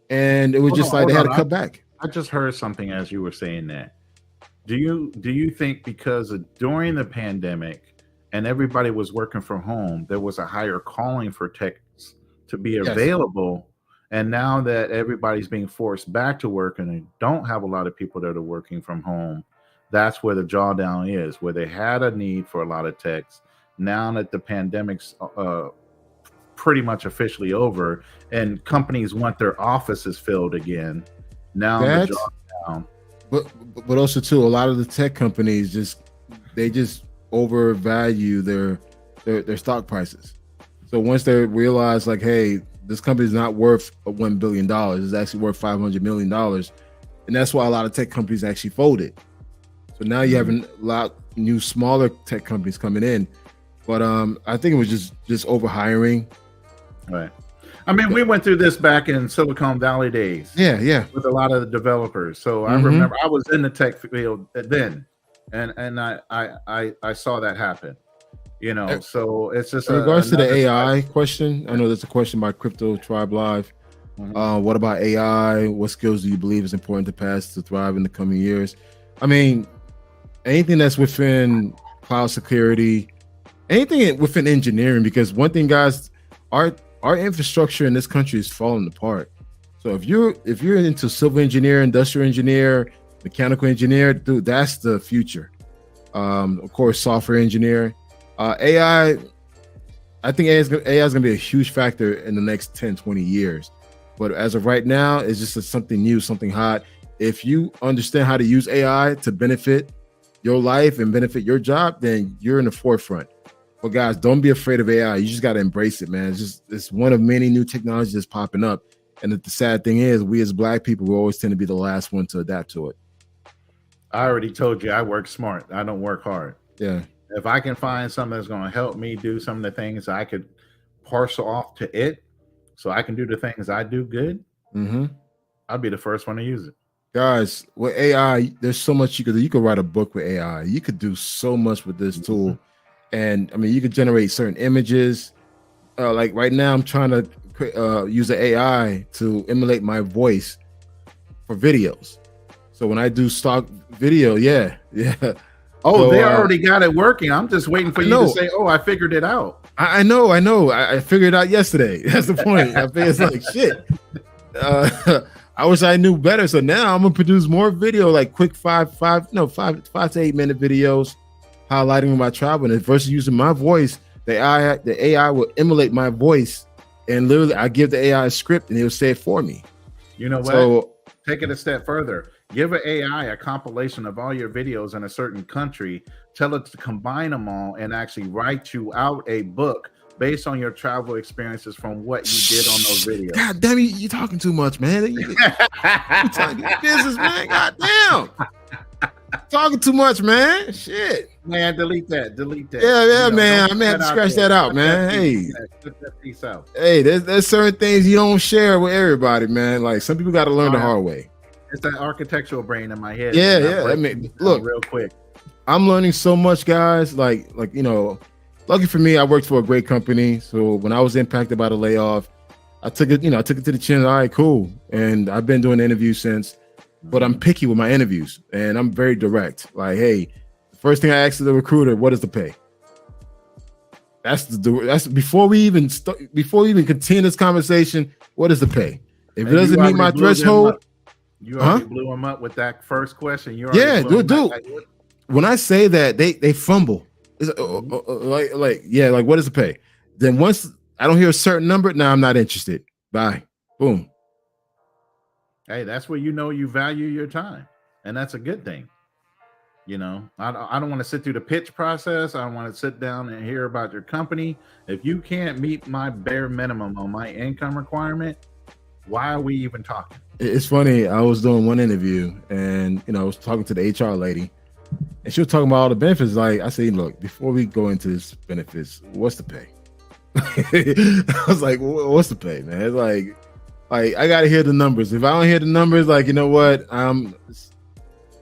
and it was they had to cut back. I just heard something as you were saying that. Do you think because during the pandemic and everybody was working from home, there was a higher calling for techs to be available? And now that everybody's being forced back to work and they don't have a lot of people that are working from home, that's where the drawdown is, where they had a need for a lot of techs. Now that the pandemic's pretty much officially over and companies want their offices filled again, now the drawdown. But also too, a lot of the tech companies just overvalue their stock prices. So once they realize like, hey, This company is not worth $1 billion. It's actually worth $500 million. And that's why a lot of tech companies actually folded. So now you have a lot new smaller tech companies coming in. But I think it was just over hiring. Right. I mean, we went through this back in Silicon Valley days. Yeah. With a lot of the developers. So I remember I was in the tech field then, and I saw that happen. You know, so it's just in regards to the AI question. I know there's a question by Crypto Tribe Live. What about AI? What skills do you believe is important to pass to thrive in the coming years? I mean, anything that's within cloud security, anything within engineering, because one thing, guys, our infrastructure in this country is falling apart. So if you're into civil engineer, industrial engineer, mechanical engineer, dude, that's the future. Of course, software engineer. AI, I think AI is going to be a huge factor in the next 10, 20 years. But as of right now, it's just something new, something hot. If you understand how to use AI to benefit your life and benefit your job, then you're in the forefront. But guys, don't be afraid of AI. You just got to embrace it, man. It's one of many new technologies that's popping up. And the sad thing is, we as Black people, we always tend to be the last one to adapt to it. I already told you I work smart. I don't work hard. Yeah. If I can find something that's going to help me do some of the things I could parcel off to it so I can do the things I do good, I'll be the first one to use it. Guys, with AI, there's so much you could do. You could write a book with AI. You could do so much with this tool. And I mean, you could generate certain images. Like right now, I'm trying to use the AI to emulate my voice for videos. So when I do stock video, yeah. Oh, so, they already got it working. I'm just waiting for you to say, "Oh, I figured it out." I know. I figured it out yesterday. That's the point. I think it's like shit. I wish I knew better. So now I'm gonna produce more video, like quick 5 to 8 minute videos, highlighting my travel. And versus using my voice, the AI will emulate my voice, and literally I give the AI a script, and it'll say it for me. You know what? So, take it a step further. Give an AI a compilation of all your videos in a certain country. Tell it to combine them all and actually write you out a book based on your travel experiences from what you did on those videos. God damn it, you talking too much, man. You talking business, man. God damn. Talking too much, man. Shit. Man, delete that. Yeah, man. I may have to scratch that out, man. Hey. Put that piece out. Hey, there's certain things you don't share with everybody, man. Like some people got to learn the hard way. It's that architectural brain in my head. Yeah. I mean, look, real quick. I'm learning so much, guys. Like, you know, lucky for me, I worked for a great company. So when I was impacted by the layoff, I took it to the chin. All right, cool. And I've been doing interviews since, but I'm picky with my interviews and I'm very direct. Like, hey, the first thing I asked the recruiter, what is the pay? That's before we even continue this conversation. What is the pay? If it doesn't meet my threshold, you already blew them up with that first question. Dude. When I say that, they fumble. It's like what is the pay? Then once I don't hear a certain number, now I'm not interested. Bye. Boom. Hey, that's where you know you value your time, and that's a good thing. You know, I don't want to sit through the pitch process. I don't want to sit down and hear about your company. If you can't meet my bare minimum on my income requirement, why are we even talking? It's funny. I was doing one interview, and I was talking to the HR lady, and she was talking about all the benefits. Like I said, look, before we go into this benefits, what's the pay? I was like, what's the pay, man? It's like I gotta hear the numbers. If I don't hear the numbers, like you know what, I'm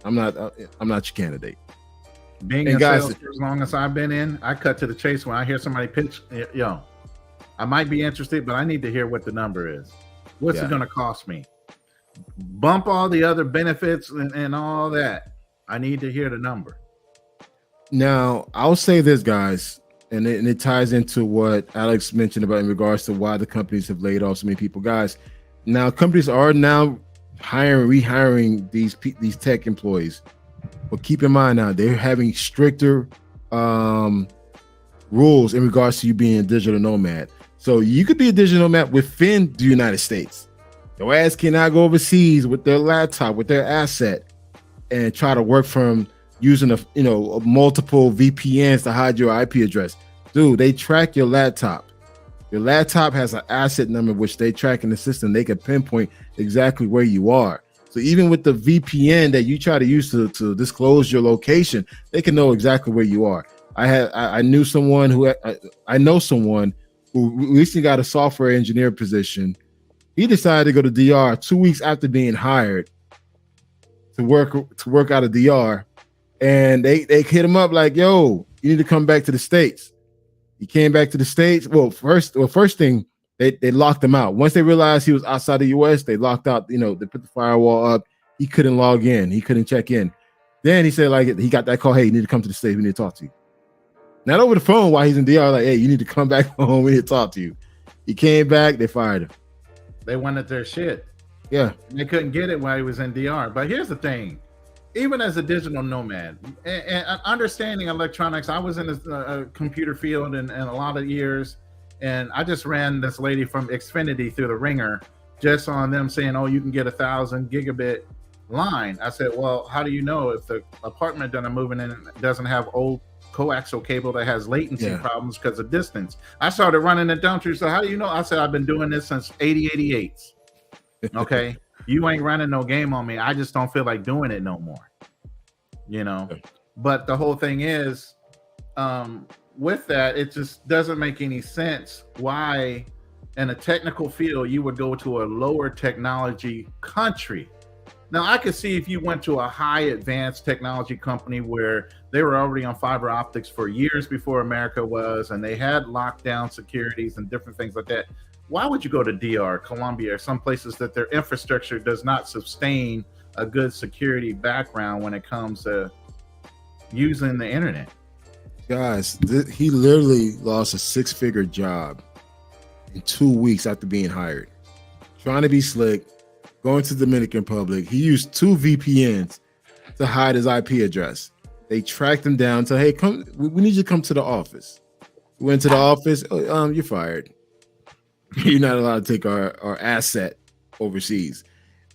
not your candidate. Being in sales for as long as I've been in, I cut to the chase when I hear somebody pitch. I might be interested, but I need to hear what the number is. What's it going to cost me? Bump all the other benefits and all that. I need to hear the number. Now, I'll say this, guys, and it ties into what Alex mentioned about in regards to why the companies have laid off so many people. Guys, now companies are now rehiring these tech employees. But keep in mind now, they're having stricter rules in regards to you being a digital nomad. So you could be a digital nomad within the United States. Your ass cannot go overseas with their laptop, with their asset, and try to work from using multiple VPNs to hide your IP address. Dude, they track your laptop. Your laptop has an asset number which they track in the system. They can pinpoint exactly where you are. So even with the VPN that you try to use to disclose your location, they can know exactly where you are. I know someone who recently got a software engineer position. He decided to go to DR 2 weeks after being hired to work out of DR, and they hit him up like, "Yo, you need to come back to the States." He came back to the States. First thing, they locked him out. Once they realized he was outside the US, they locked out, they put the firewall up. He couldn't log in. He couldn't check in. Then he said, like, he got that call, "Hey, you need to come to the States. We need to talk to you." Not over the phone while he's in DR, like, "Hey, you need to come back home. We need to talk to you." He came back, they fired him. They wanted their shit. Yeah. They couldn't get it while he was in DR. But here's the thing. Even as a digital nomad and understanding electronics, I was in the computer field in a lot of years, and I just ran this lady from Xfinity through the ringer just on them saying, "Oh, you can get 1,000 gigabit line." I said, "Well, how do you know if the apartment that I'm moving in doesn't have old coaxial cable that has latency problems because of distance?" I started running it down to her. So how do you know? I said, "I've been doing this since 8088. Okay. You ain't running no game on me. I just don't feel like doing it no more." But the whole thing is, with that, it just doesn't make any sense why in a technical field you would go to a lower technology country. Now, I could see if you went to a high advanced technology company where they were already on fiber optics for years before America was, and they had lockdown securities and different things like that. Why would you go to DR, Colombia, or some places that their infrastructure does not sustain a good security background when it comes to using the internet? Guys, he literally lost a 6-figure job in 2 weeks after being hired. Trying to be slick, going to the Dominican Republic. He used 2 VPNs to hide his IP address. They tracked him down, said, "Hey, come, we need you to come to the office." We went to the office. "Oh, you're fired. You're not allowed to take our asset overseas."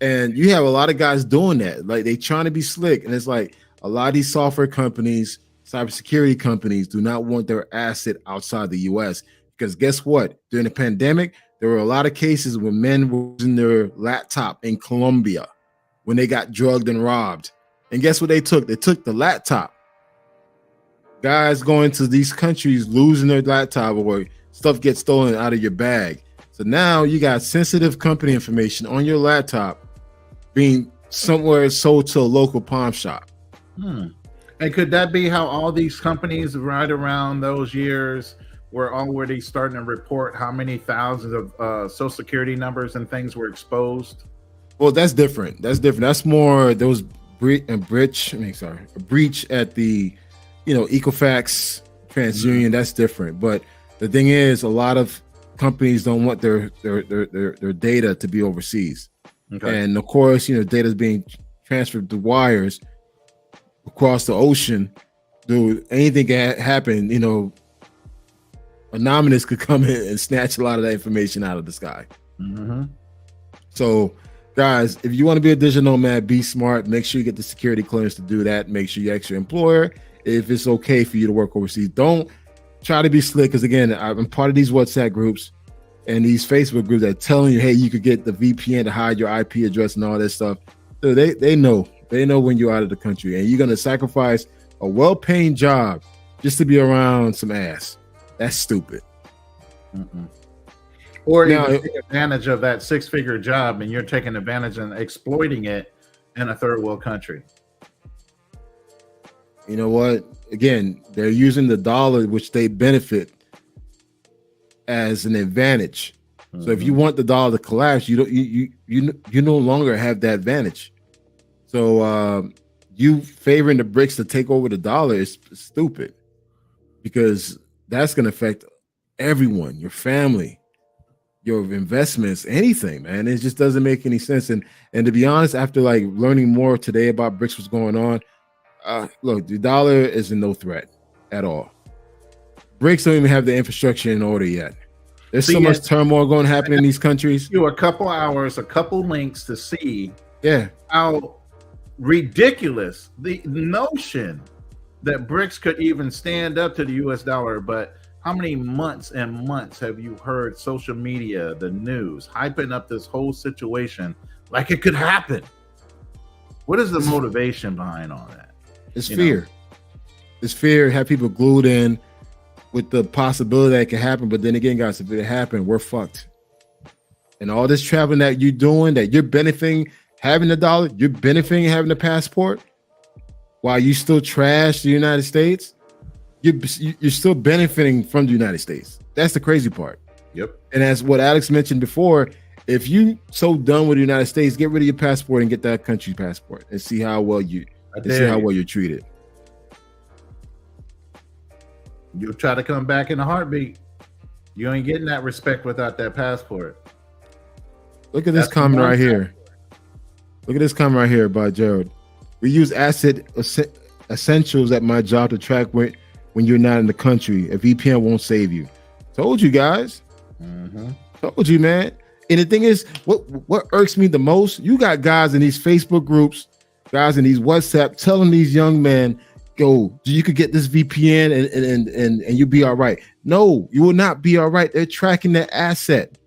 And you have a lot of guys doing that. Like, they trying to be slick. And it's like a lot of these software companies, cybersecurity companies do not want their asset outside the US. Because guess what? During the pandemic, there were a lot of cases where men were using their laptop in Colombia when they got drugged and robbed. And guess what they took? They took the laptop. Guys going to these countries losing their laptop, or stuff gets stolen out of your bag. So now you got sensitive company information on your laptop being somewhere sold to a local pawn shop. And could that be how all these companies right around those years were already starting to report how many thousands of social security numbers and things were exposed? Well, that's different. That's more those breach at the, Equifax, TransUnion. That's different. But the thing is, a lot of companies don't want their data to be overseas. Okay. And of course, data is being transferred to wires across the ocean. Dude, anything can happen. Anonymous could come in and snatch a lot of that information out of the sky. So, guys, if you want to be a digital nomad, be smart. Make sure you get the security clearance to do that. Make sure you ask your employer if it's okay for you to work overseas. Don't try to be slick, because again, I'm part of these WhatsApp groups and these Facebook groups that are telling you, hey, you could get the VPN to hide your IP address and all that stuff. So they know when you're out of the country, and you're going to sacrifice a well-paying job just to be around some ass. That's stupid. Or now, you take advantage of that 6-figure job, and you're taking advantage and exploiting it in a third world country. You know what? Again, they're using the dollar, which they benefit, as an advantage. So if you want the dollar to collapse, you no longer have that advantage. So you favoring the BRICS to take over the dollar is stupid, because that's going to affect everyone, your family, your investments, anything, man. It just doesn't make any sense. And to be honest, after like learning more today about BRICS, what's going on, look, the dollar is no threat at all. BRICS don't even have the infrastructure in order yet. There's so much turmoil going to happen in these countries. You a couple hours, a couple links to see how ridiculous the notion that BRICS could even stand up to the US dollar. But How many months and months have you heard social media, the news, hyping up this whole situation like it could happen? What is the motivation behind all that? It's fear. It's fear. Have people glued in with the possibility that it can happen. But then again, guys, if it happened, we're fucked. And all this traveling that you're doing, that you're benefiting, having the dollar, you're benefiting having the passport, while you still trash the United States, you're still benefiting from the United States. That's the crazy part. Yep. And as what Alex mentioned before, if you so done with the United States, get rid of your passport and get that country's passport and see how well you're treated. You'll try to come back in a heartbeat. You ain't getting that respect without that passport. Look at this comment right here. Look at this comment right here by Gerald. We use asset essentials at my job to track when you're not in the country. A VPN won't save you. Told you guys. Told you, man. And the thing is, what irks me the most, you got guys in these Facebook groups, guys in these WhatsApp telling these young men, go, you could get this VPN and you'll be all right. No, you will not be all right. They're tracking that asset.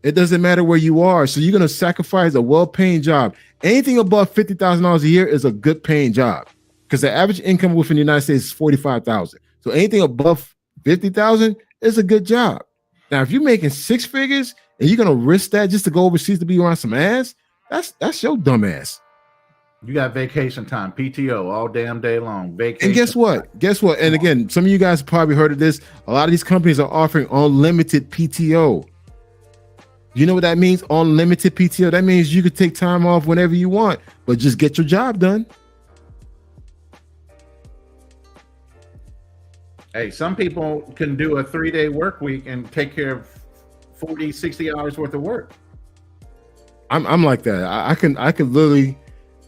It doesn't matter where you are. So you're going to sacrifice a well-paying job. Anything above $50,000 a year is a good paying job, because the average income within the United States is $45,000. So anything above $50,000 is a good job. Now, if you're making six figures and you're going to risk that just to go overseas to be around some ass, that's your dumb ass. You got vacation time, PTO all damn day long. Vacation. And guess what? Guess what? And again, some of you guys probably heard of this. A lot of these companies are offering unlimited PTO. You know what that means? Unlimited PTO. That means you could take time off whenever you want, but just get your job done. Hey, some people can do a 3-day work week and take care of 40, 60 hours worth of work. I'm like that. I could literally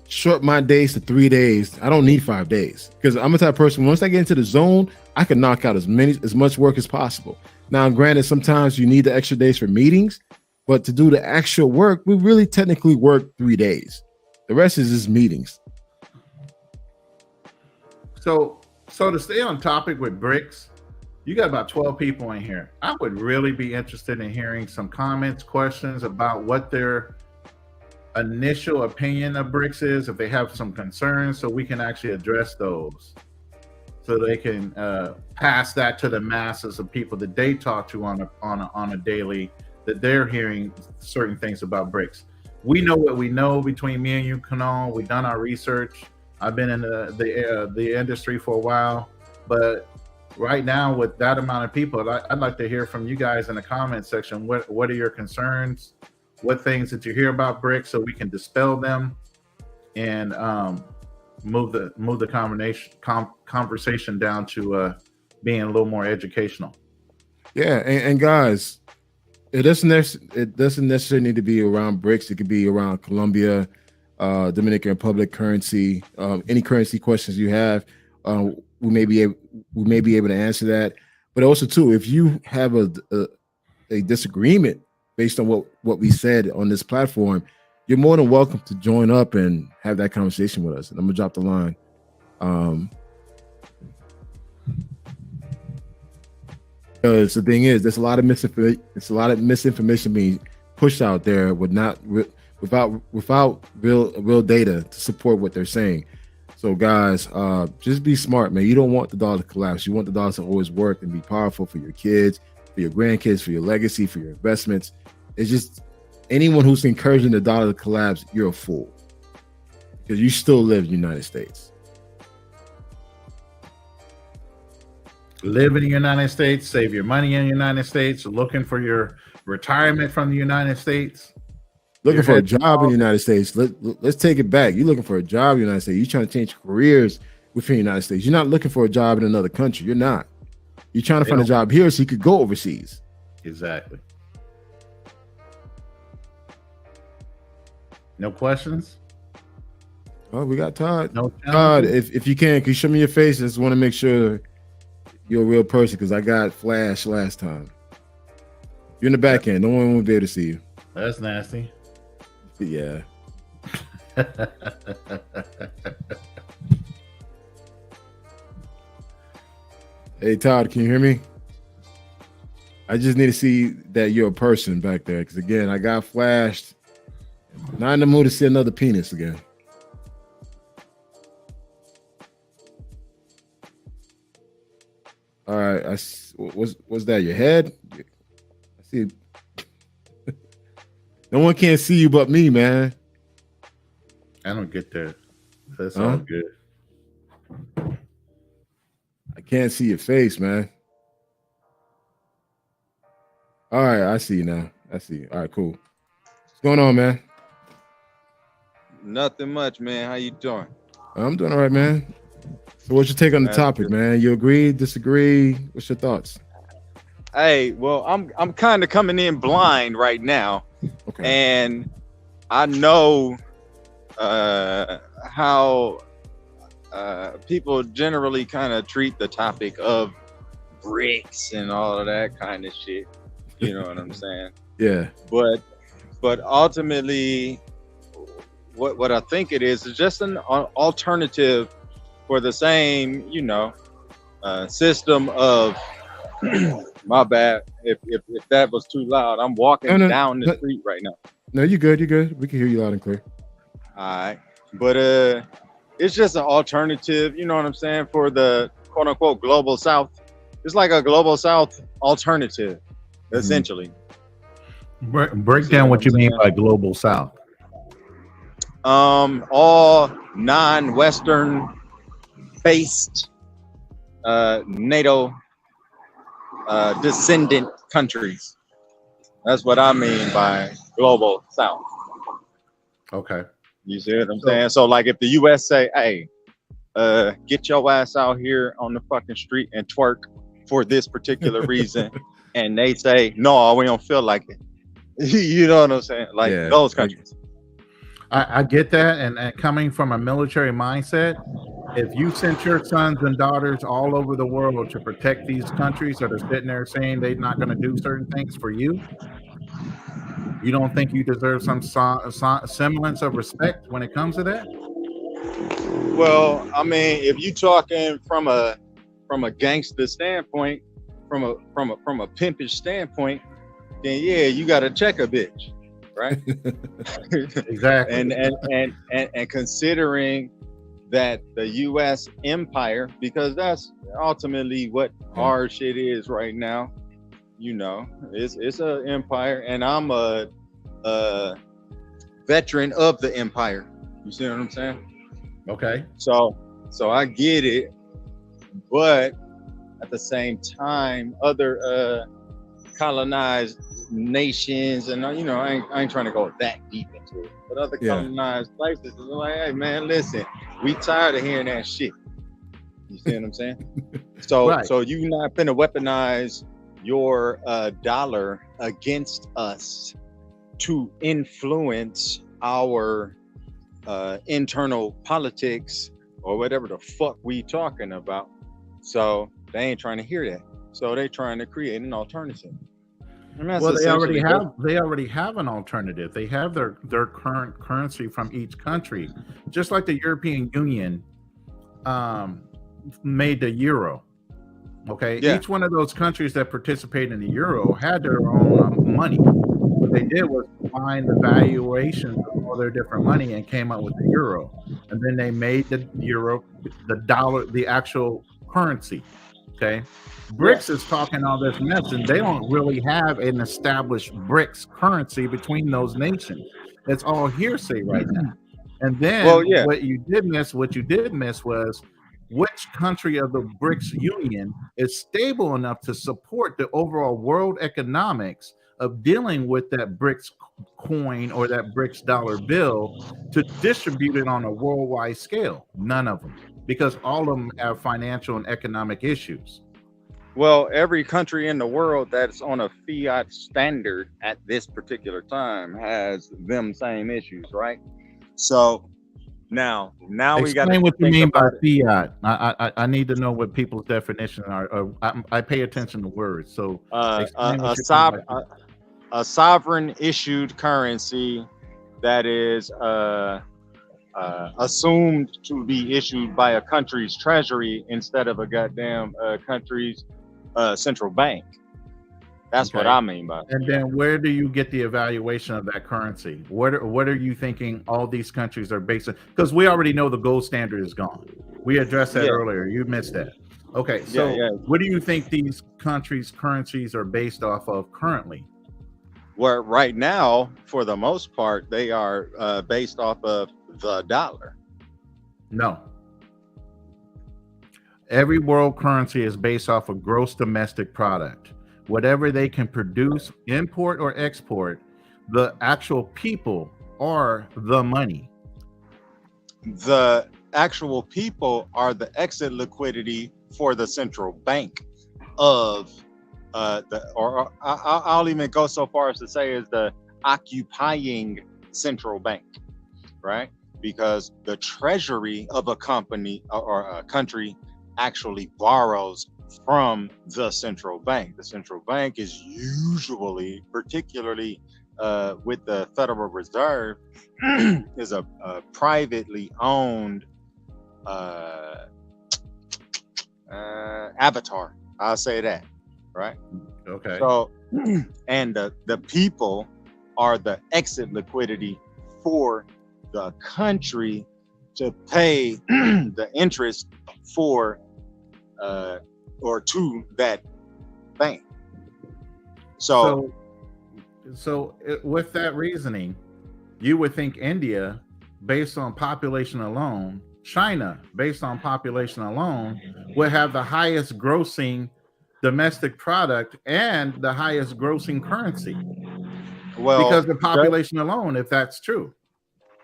short my days to 3 days. I don't need 5 days, because I'm the type of person, once I get into the zone, I can knock out as much work as possible. Now, granted, sometimes you need the extra days for meetings, but to do the actual work, we really technically work 3 days. The rest is just meetings. So to stay on topic with BRICS, you got about 12 people in here. I would really be interested in hearing some comments, questions about what their initial opinion of BRICS is, if they have some concerns, so we can actually address those, so they can pass that to the masses of people that they talk to on a daily, that they're hearing certain things about BRICS. We know what we know between me and you, Kunal. We've done our research. I've been in the industry for a while, but right now with that amount of people, I'd like to hear from you guys in the comment section. What are your concerns? What things that you hear about BRICS, so we can dispel them and move the conversation down to being a little more educational. Yeah, and guys, it doesn't necessarily need to be around BRICS. It could be around Colombia, Dominican Republic currency. Any currency questions you have, we may be able to answer that. But also too, if you have a disagreement based on what we said on this platform, you're more than welcome to join up and have that conversation with us. And I'm gonna drop the line. Because the thing is, there's a lot of misinformation being pushed out there without real data to support what they're saying. So guys, just be smart, man. You don't want the dollar to collapse. You want the dollar to always work and be powerful for your kids, for your grandkids, for your legacy, for your investments. It's just anyone who's encouraging the dollar to collapse, you're a fool, because you still live in the United States. Live in the United States, save your money in the United States, looking for your retirement from the United States. Looking for a job in the United States. Let's take it back. You're looking for a job in the United States. You're trying to change careers within the United States. You're not looking for a job in another country. You're not. You're trying to find a job here so you could go overseas. Exactly. No questions? Oh, we got Todd. No Todd, if you can you show me your face? I just want to make sure you're a real person, because I got flashed last time. You're in the back end. No one will be able to see you. That's nasty. Yeah. Hey, Todd, can you hear me? I just need to see that you're a person back there. Because, again, I got flashed. Not in the mood to see another penis again. All right. Was that your head? I see. No one can see you but me, man. I don't get that. That's all good. I can't see your face, man. All right, I see you now. I see you. All right, cool. What's going on, man? Nothing much, man. How you doing? I'm doing all right, man. So what's your take on the topic, man? You agree, disagree? What's your thoughts? Hey, well, I'm kind of coming in blind right now. Okay. And I know how people generally kind of treat the topic of BRICS and all of that kind of shit. You know what I'm saying? Yeah. But ultimately, what I think it is just an alternative for the same, system of. My bad. If that was too loud, I'm walking down the street right now. No, you're good. You're good. We can hear you loud and clear. All right, but it's just an alternative. You know what I'm saying, for the quote unquote global South. It's like a global South alternative, essentially. Break down what you mean by global South. All non-Western based NATO descendant countries. That's what I mean by global South. Okay. You see what I'm saying? So like if the US say, hey, get your ass out here on the fucking street and twerk for this particular reason, and they say, no, we don't feel like it. You know what I'm saying? Like those countries. I get that, and coming from a military mindset, if you sent your sons and daughters all over the world to protect these countries that are sitting there saying they're not going to do certain things for you, you don't think you deserve some semblance of respect when it comes to that? Well, I mean, if you talking from a gangster standpoint, from a pimpish standpoint, then yeah, you got to check a bitch, right? Exactly. And considering that the U.S. empire, because that's ultimately what our shit is right now. It's an empire, and I'm a veteran of the empire. You see what I'm saying? Okay. So I get it, but at the same time, other colonized nations, and I ain't trying to go that deep into it, but other colonized places are like, hey man, listen, we tired of hearing that shit. You see what I'm saying? So you not finna weaponize your dollar against us to influence our internal politics or whatever the fuck we talking about. So they ain't trying to hear that. So they trying to create an alternative. Well, they already have an alternative. They have their current currency from each country, just like the European Union made the euro. Okay, each one of those countries that participate in the euro had their own money. What they did was combine the valuations of all their different money and came up with the euro, and then they made the euro, the dollar, the actual currency. Okay. BRICS is talking all this mess, and they don't really have an established BRICS currency between those nations. It's all hearsay right now. And then what you did miss was which country of the BRICS union is stable enough to support the overall world economics of dealing with that BRICS coin or that BRICS dollar bill to distribute it on a worldwide scale. None of them, because all of them have financial and economic issues. Well, every country in the world that's on a fiat standard at this particular time has them same issues, right? So now we got to explain what you mean by fiat. I need to know what people's definition are. I pay attention to words. So a sovereign issued currency that is assumed to be issued by a country's treasury instead of a goddamn country's central bank. That's what I mean by. And then where do you get the evaluation of that currency? What are you thinking all these countries are based on? Because we already know the gold standard is gone. We addressed that earlier. You missed that. Okay, so what do you think these countries' currencies are based off of currently? Where right now, for the most part, they are based off of the dollar. No. Every world currency is based off of gross domestic product. Whatever they can produce, import or export, the actual people are the money. The actual people are the exit liquidity for the central bank of I'll even go so far as to say is the occupying central bank, right? Because the treasury of a company or a country actually borrows from the central bank. The central bank is usually, particularly with the Federal Reserve, is a privately owned avatar. I'll say that, right? Okay. So, and the people are the exit liquidity for the country to pay the interest for or to that bank. So with that reasoning, you would think India, based on population alone, China, based on population alone, would have the highest grossing domestic product and the highest grossing currency. Well, because the population alone, if that's true.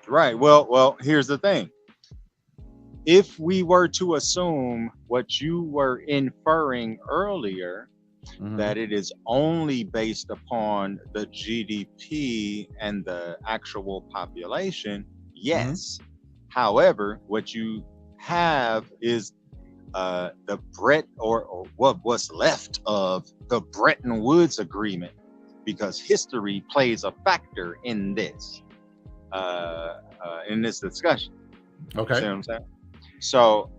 Right. Well, here's the thing. If we were to assume what you were inferring earlier, that it is only based upon the GDP and the actual population, yes. However, what you have is the what was left of the Bretton Woods Agreement, because history plays a factor in this discussion. Okay. See what I'm saying? So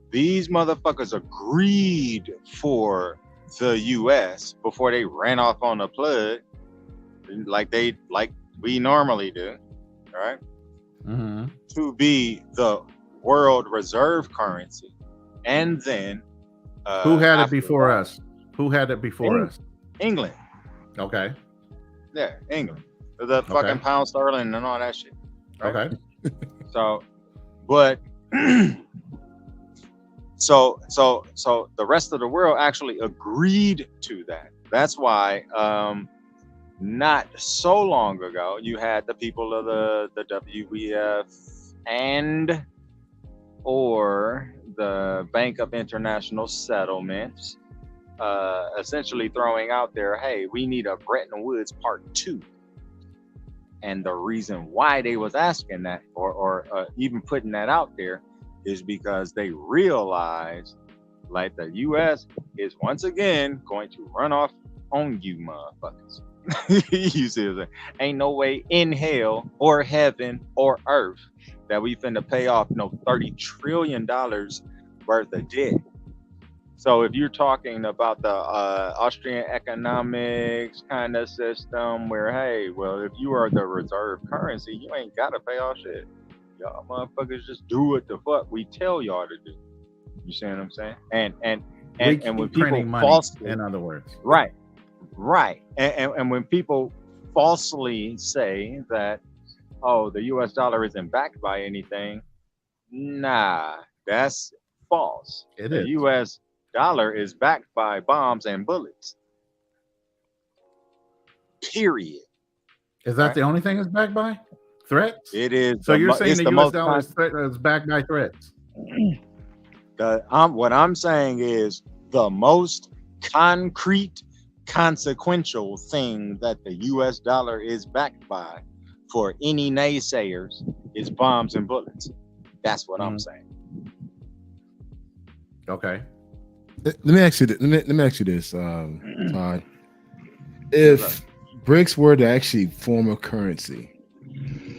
these motherfuckers agreed for the US before they ran off on the plug, like we normally do, right? To be the world reserve currency. And then who had it before us? Who had it before us? England. Okay. Yeah, England. The fucking pound sterling and all that shit. Right? Okay. So, but so the rest of the world actually agreed to that. That's why not so long ago you had the people of the WEF and or the Bank of International Settlements essentially throwing out there, hey, we need a Bretton Woods Part 2. And the reason why they was asking that or even putting that out there is because they realized like the US is once again going to run off on you motherfuckers. You see what I'm saying? Ain't no way in hell or heaven or earth that we finna pay off no $30 trillion worth of debt. So if you're talking about the Austrian economics kind of system where, hey, well, if you are the reserve currency, you ain't got to pay off shit. Y'all motherfuckers just do what the fuck we tell y'all to do. You see what I'm saying? And when people falsely, in other words. Right. And when people falsely say that, oh, the US dollar isn't backed by anything, nah, that's false. The US dollar is backed by bombs and bullets. Period. Is that the only thing it's backed by? Threats? It is. So you're saying the US dollar is backed by threats? What I'm saying is the most concrete, consequential thing that the US dollar is backed by for any naysayers is bombs and bullets. That's what I'm saying. Okay. Let me ask you this, Todd. If BRICS were to actually form a currency,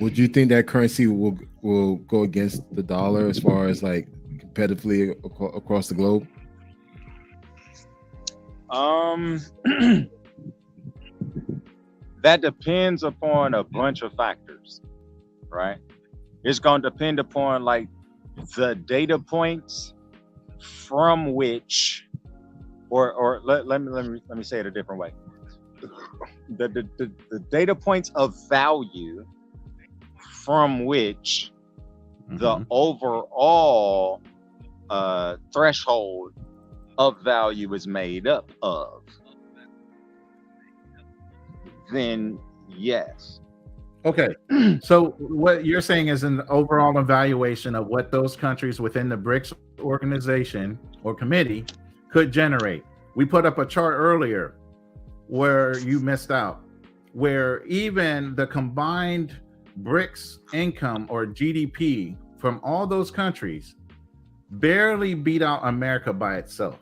Would you think that currency will go against the dollar as far as like competitively across the globe? That depends upon a bunch of factors, right? It's going to depend upon like the data points from which, or let me say it a different way. The data points of value from which the overall threshold of value is made up of, then yes. Okay, so what you're saying is an overall evaluation of what those countries within the BRICS organization or committee could generate. We put up a chart earlier where you missed out, where even the combined BRICS income or GDP from all those countries barely beat out America by itself.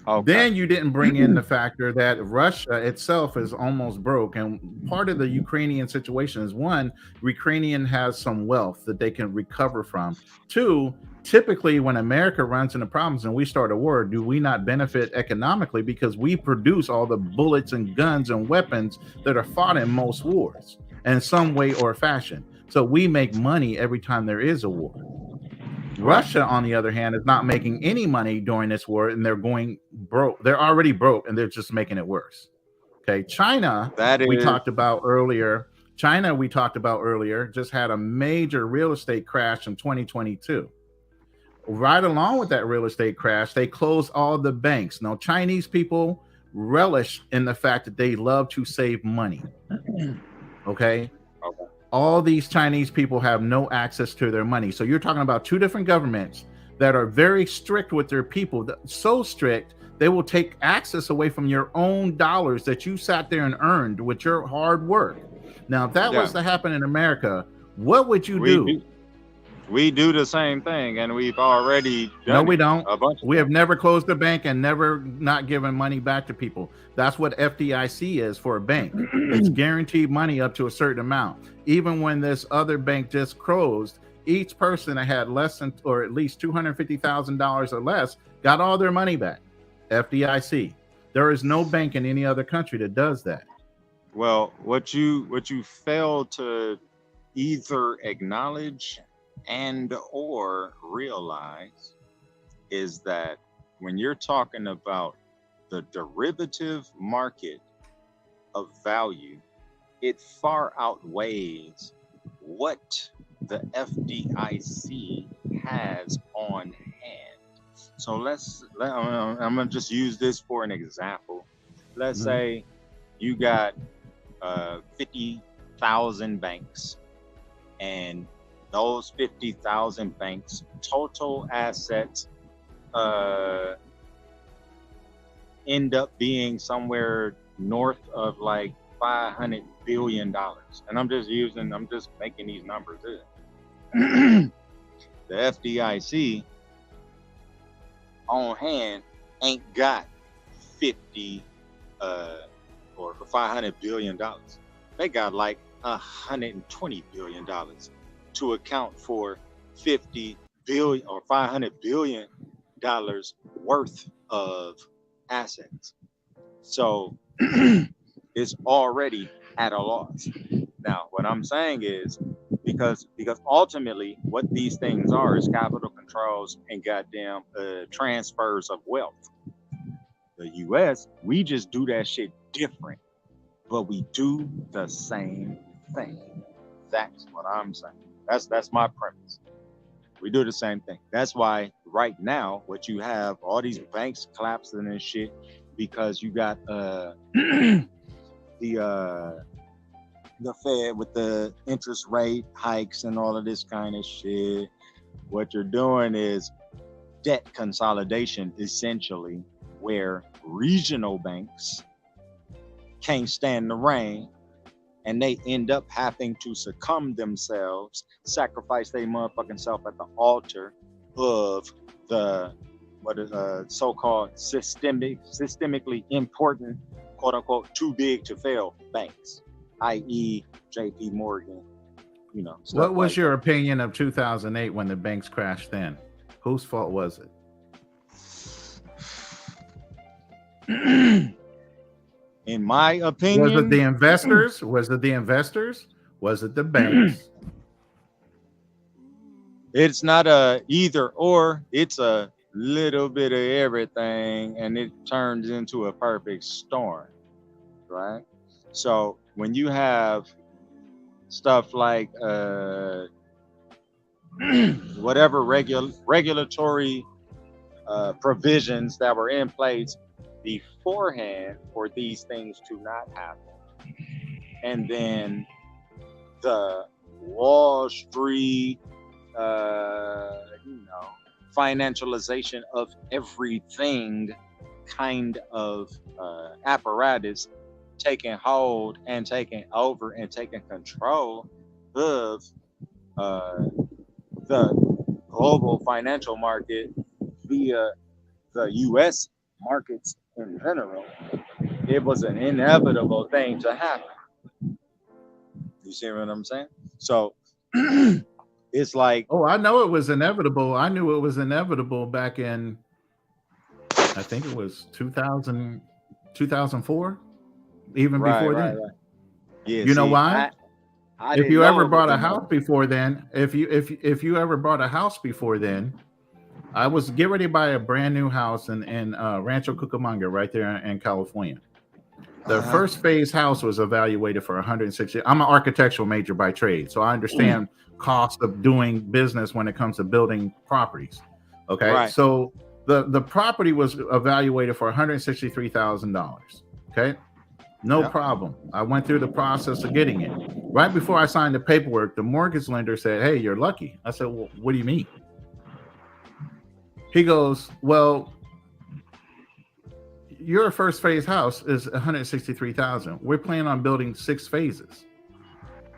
Okay. Then you didn't bring in the factor that Russia itself is almost broke. And part of the Ukrainian situation is, one, Ukrainian has some wealth that they can recover from. Two, typically when America runs into problems and we start a war, do we not benefit economically because we produce all the bullets and guns and weapons that are fought in most wars in some way or fashion? So we make money every time there is a war. Russia, on the other hand, is not making any money during this war, and they're going broke. They're already broke, and they're just making it worse. Okay, China, we talked about earlier, just had a major real estate crash in 2022. Right along with that real estate crash, they closed all the banks. Now, Chinese people relish in the fact that they love to save money. Okay. All these Chinese people have no access to their money. So you're talking about two different governments that are very strict with their people, so strict they will take access away from your own dollars that you sat there and earned with your hard work. Now, if that was to happen in America, what would you do? We do the same thing, and we've already done No, we don't. We have never closed a bank and never not given money back to people. That's what FDIC is for a bank. It's guaranteed money up to a certain amount. Even when this other bank just closed, each person that had less than, or at least $250,000 or less, got all their money back. FDIC. There is no bank in any other country that does that. Well, what you fail to either acknowledge and or realize is that when you're talking about the derivative market of value, it far outweighs what the FDIC has on hand. So I'm gonna just use this for an example. Let's say you got 50,000 banks, and those 50,000 banks total assets end up being somewhere north of like $500 billion. And I'm just making these numbers in. The FDIC on hand ain't got 50 or $500 billion. They got like $120 billion to account for 50 billion or $500 billion worth of assets. So it's already at a loss. Now, what I'm saying is because ultimately what these things are is capital controls and goddamn transfers of wealth. The US, we just do that shit different, but we do the same thing. That's what I'm saying. That's my premise. We do the same thing. That's why right now, what you have, all these banks collapsing and shit, because you got the Fed with the interest rate hikes and all of this kind of shit. What you're doing is debt consolidation, essentially, where regional banks can't stand the rain and they end up having to succumb themselves, sacrifice their motherfucking self at the altar of the so-called systemically important, quote unquote, too big to fail banks, i.e. JP Morgan stuff What was like your opinion of 2008 when the banks crashed then? Whose fault was it? In my Was opinion, it the investors? Was it the investors? Was it the banks? it's not a either or, it's a little bit of everything, and it turns into a perfect storm, right? So when you have stuff like whatever regulatory provisions that were in place beforehand for these things to not happen, and then the Wall Street financialization of everything kind of apparatus taking hold and taking over and taking control of the global financial market via the U.S. markets in general, it was an inevitable thing to happen. You see what I'm saying? So it's like, Oh, I know it was inevitable. I knew it was inevitable back in, I think it was 2000, 2004, even before then. right. Yeah, You know why? I If didn't you know ever it was bought a inevitable. house before then, if you ever bought a house before then, I was getting ready to buy a brand new house in Rancho Cucamonga right there in California. The first phase house was evaluated for 160. I'm an architectural major by trade, so I understand cost of doing business when it comes to building properties. Okay, Right. so the property was evaluated for $163,000. Okay, no Yep. problem. I went through the process of getting it. Right before I signed the paperwork, the mortgage lender said, "Hey, you're lucky." I said, "Well, what do you mean?" He goes, "Well, your first phase house is 163,000. We're planning on building 6 phases.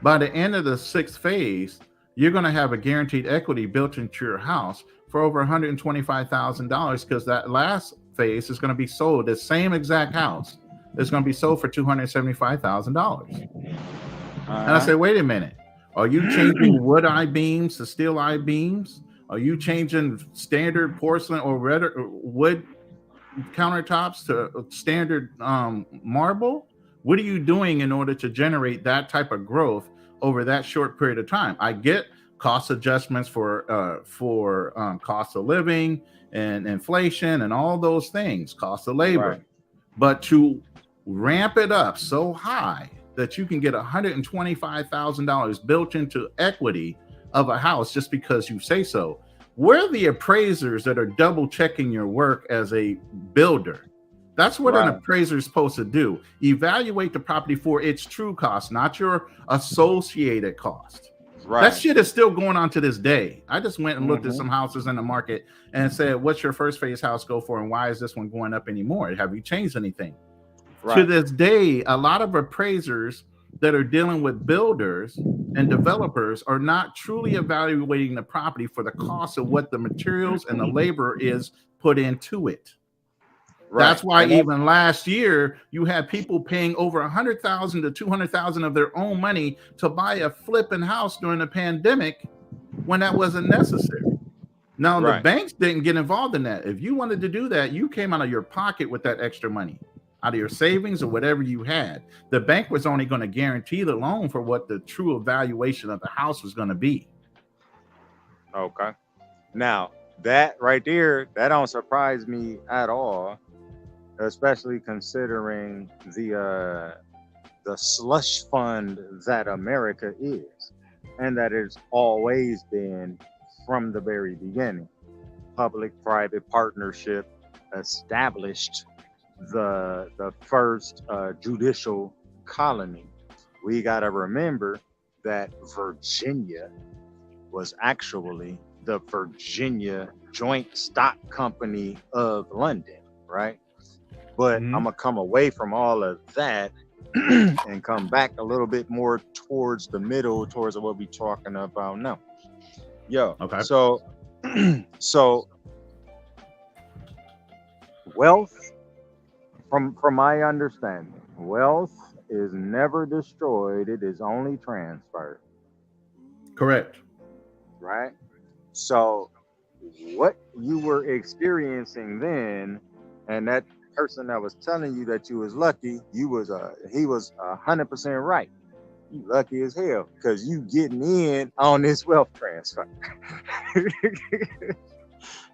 By the end of the 6th phase, you're going to have a guaranteed equity built into your house for over $125,000 because that last phase is going to be sold. The same exact house is going to be sold for $275,000." And I said, "Wait a minute. Are you changing wood I-beams to steel I-beams? Are you changing standard porcelain or wood countertops to standard marble? What are you doing in order to generate that type of growth over that short period of time?" I get cost adjustments for cost of living and inflation and all those things, cost of labor, Right. but to ramp it up so high that you can get $125,000 built into equity of a house just because you say so. We're the appraisers that are double checking your work as a builder. That's what an Right. appraiser is supposed to do. Evaluate the property for its true cost, not your associated cost. Right. That shit is still going on to this day. I just went and looked at some houses in the market and said, "What's your first phase house go for? And why is this one going up anymore? Have you changed anything?" Right. To this day, a lot of appraisers that are dealing with builders and developers are not truly evaluating the property for the cost of what the materials and the labor is put into it. Right. That's why And that's- even last year you had people paying over $100,000 to $200,000 of their own money to buy a flipping house during the pandemic when that wasn't necessary. Now the Right. banks didn't get involved in that. If you wanted to do that, you came out of your pocket with that extra money, out of your savings or whatever you had. The bank was only going to guarantee the loan for what the true evaluation of the house was going to be. Okay. Now that right there, that don't surprise me at all, especially considering the slush fund that America is, and that it's always been from the very beginning. Public-private partnership established the first judicial colony. We got to remember that Virginia was actually the Virginia Joint Stock Company of London, right? But I'm gonna come away from all of that and come back a little bit more towards the middle, towards what we're talking about now. Yo, Okay. so wealth, from my understanding, wealth is never destroyed, it is only transferred. Correct. right? So what you were experiencing then, and that person that was telling you that you was lucky, he was 100% right. You lucky as hell because you getting in on this wealth transfer.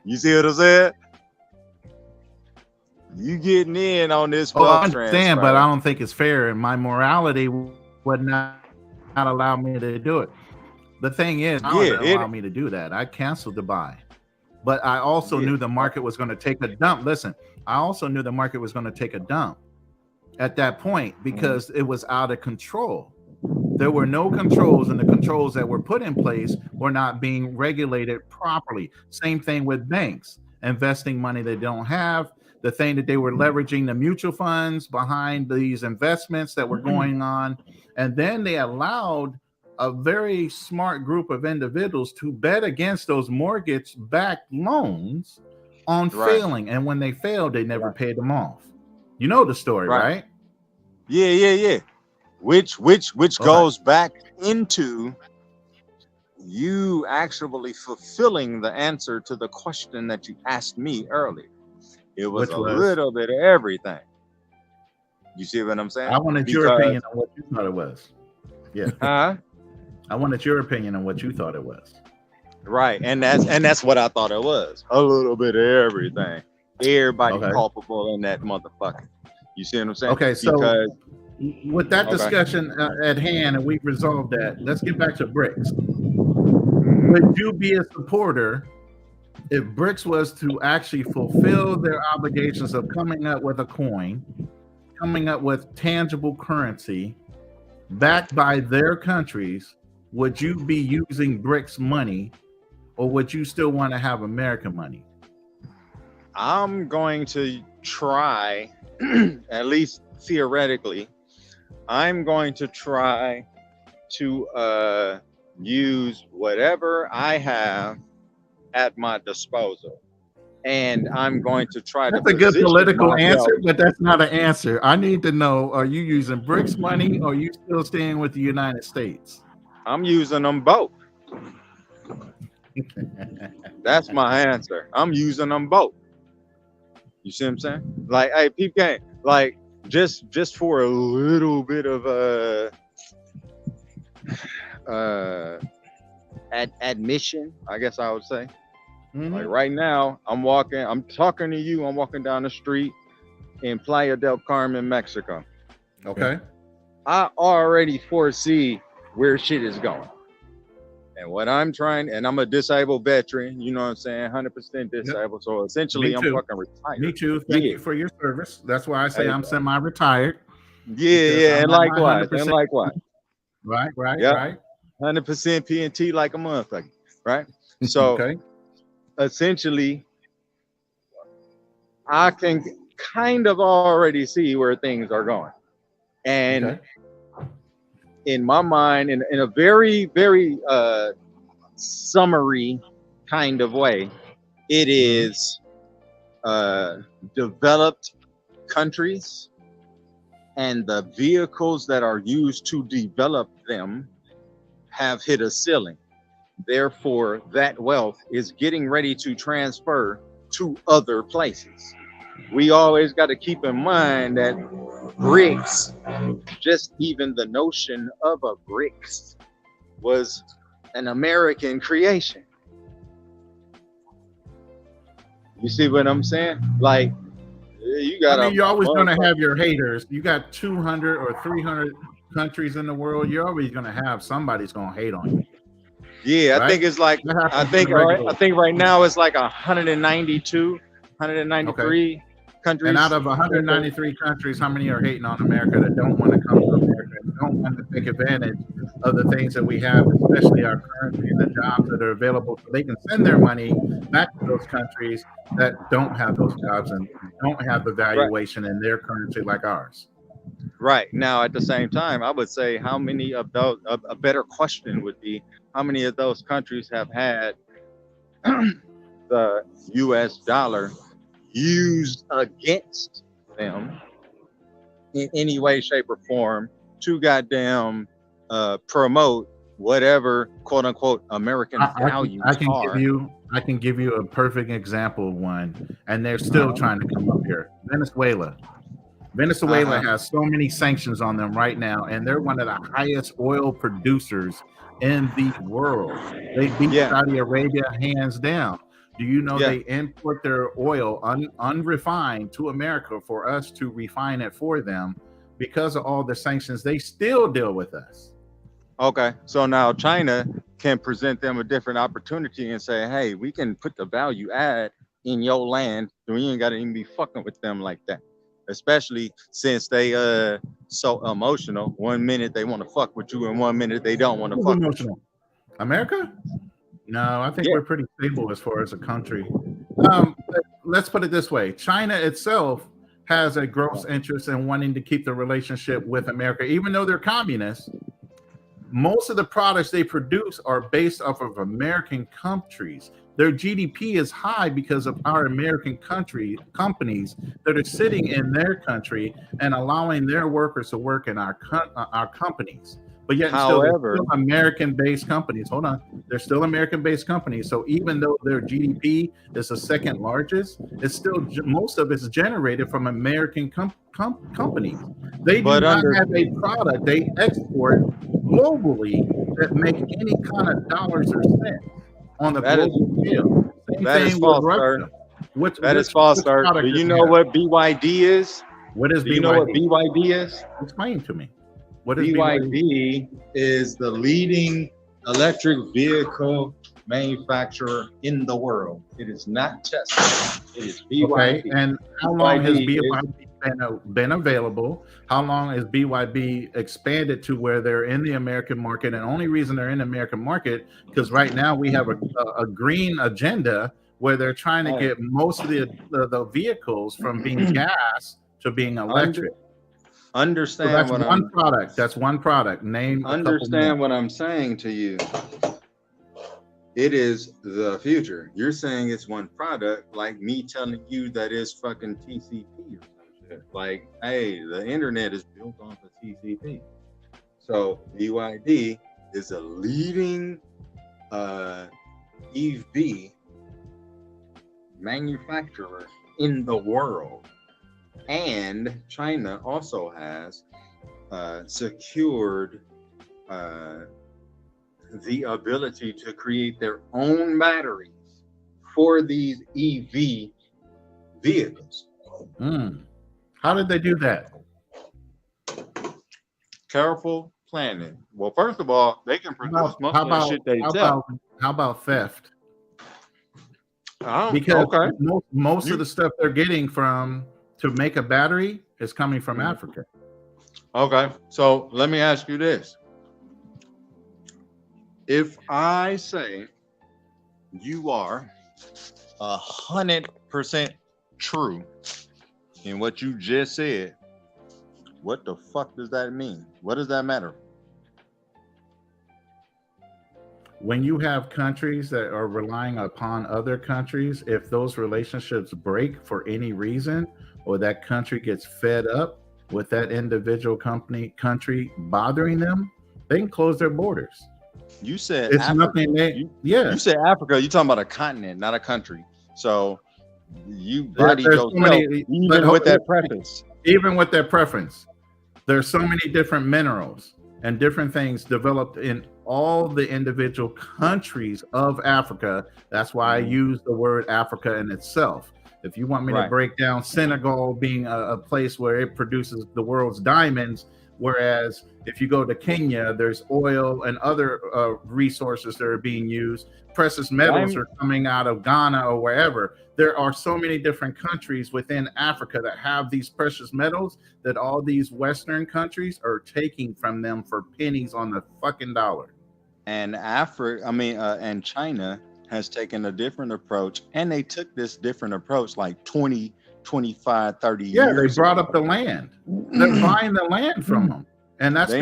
You see what I'm saying? You getting in on this Oh, I wealth understand, transfer. but I don't think it's fair, and my morality would not allow me to do it. The thing is, I didn't allow me to do that. I canceled the buy, but I also knew the market was going to take a dump. Listen, I also knew the market was going to take a dump at that point because it was out of control. There were no controls, and the controls that were put in place were not being regulated properly. Same thing with banks, investing money they don't have. The thing that they were leveraging the mutual funds behind these investments that were going on. And then they allowed a very smart group of individuals to bet against those mortgage-backed loans on failing. And when they failed, they never paid them off. You know the story, right? Yeah. Which goes back into you actually fulfilling the answer to the question that you asked me earlier. It was a little bit of everything. You see what I'm saying? I wanted your opinion on what you thought it was. Yeah. I wanted your opinion on what you thought it was. Right, and that's what I thought it was. A little bit of everything. Everybody culpable in that motherfucker. You see what I'm saying? Okay, so with that discussion at hand, and we've resolved that, let's get back to BRICS. Would you be a supporter if BRICS was to actually fulfill their obligations of coming up with a coin, coming up with tangible currency backed by their countries? Would you be using BRICS money, or would you still want to have American money? I'm going to try, at least theoretically, I'm going to try to use whatever I have at my disposal, and I'm going to try to. That's a good political answer, but that's not an answer. I need to know: are you using BRICS money, or are you still staying with the United States? I'm using them both. That's my answer. I'm using them both. You see what I'm saying? Like, hey, peep game. Like, just for a little bit of admission, I guess I would say. Like right now, I'm talking to you, I'm walking down the street in Playa del Carmen, Mexico. Okay. I already foresee where shit is going. And what I'm trying, and I'm a disabled veteran, you know what I'm saying? 100% disabled. So essentially, I'm fucking retired. Me too. Thank you for your service. That's why I say I'm semi-retired. Yeah, and likewise. Right. 100% PNT like a motherfucker, right? So essentially, I can kind of already see where things are going. And in my mind, in a very, very summary kind of way, it is developed countries and the vehicles that are used to develop them have hit a ceiling. Therefore, that wealth is getting ready to transfer to other places. We always got to keep in mind that BRICS, just even the notion of a BRICS, was an American creation. You see what I'm saying? Like, you got. I mean, you're always going to have your haters. You got 200 or 300 countries in the world. You're always going to have somebody's going to hate on you. Yeah, right? I think it's like I think right now it's like 192, 193 countries. And out of 193 countries, how many are hating on America that don't want to come to America and don't want to take advantage of the things that we have, especially our currency and the jobs that are available, so they can send their money back to those countries that don't have those jobs and don't have the valuation in their currency like ours. Right. Now, at the same time, I would say how many of those, a better question would be, how many of those countries have had the US dollar used against them in any way, shape, or form to goddamn promote whatever quote unquote American values I can are. give you a perfect example of one, and they're still trying to come up here. Venezuela. Venezuela has so many sanctions on them right now, and they're one of the highest oil producers in the world. They beat Saudi Arabia hands down. Do you know they import their oil unrefined to America for us to refine it for them? Because of all the sanctions, they still deal with us. Okay, so now China can present them a different opportunity and say, hey, we can put the value add in your land, and we ain't got to even be fucking with them like that. Especially since they so emotional. 1 minute they want to fuck with you, and 1 minute they don't want to fuck with you. America? No, I think we're pretty stable as far as a country. Let's put it this way. China itself has a gross interest in wanting to keep the relationship with America, even though they're communists. Most of the products they produce are based off of American countries. Their GDP is high because of our American companies that are sitting in their country and allowing their workers to work in our companies. But yet, however, they're still American-based companies. Hold on, they're still American-based companies. So even though their GDP is the second largest, it's still most of it's generated from American companies. They do not have a product they export globally that make any kind of dollars or cents on the global scale. That is false, sir. That is false, sir. Do you know what BYD is? What is BYD? Do you know what BYD is? Explain to me. What is BYD is the leading electric vehicle manufacturer in the world. It is not Tesla. It is BYD. Okay, and how long has BYD been available? How long has BYD expanded to where they're in the American market? And the only reason they're in the American market because right now we have a green agenda where they're trying to get most of the vehicles from being gas to being electric. Understand so that's one product. That's one product. Name. Understand what I'm saying to you. It is the future. You're saying it's one product, like me telling you that it's fucking TCP or some shit. Like, hey, the internet is built off of TCP. So BYD is a leading EV manufacturer in the world. And China also has secured the ability to create their own batteries for these EV vehicles. How did they do that? Careful planning. Well, first of all, they can produce most of the shit they sell. How about theft? Because most of the stuff they're getting to make a battery is coming from Africa. Okay, so let me ask you this. If I say you are 100% true in what you just said, what the fuck does that mean? What does that matter? When you have countries that are relying upon other countries, if those relationships break for any reason, or that country gets fed up with that individual country bothering them, they can close their borders. You said it's Africa. nothing. You said Africa. You're talking about a continent, not a country. So you body yourself, even with that preference. Even with that preference, there's so many different minerals and different things developed in all the individual countries of Africa. That's why I use the word Africa in itself. If you want me to break down Senegal being a place where it produces the world's diamonds, whereas if you go to Kenya, there's oil and other resources that are being used. Precious metals are coming out of Ghana or wherever. There are so many different countries within Africa that have these precious metals that all these Western countries are taking from them for pennies on the fucking dollar. And and China has taken a different approach, and they took this different approach like 20, 25, 30 years ago. Yeah, they brought up the land. They're buying the land from them. And that's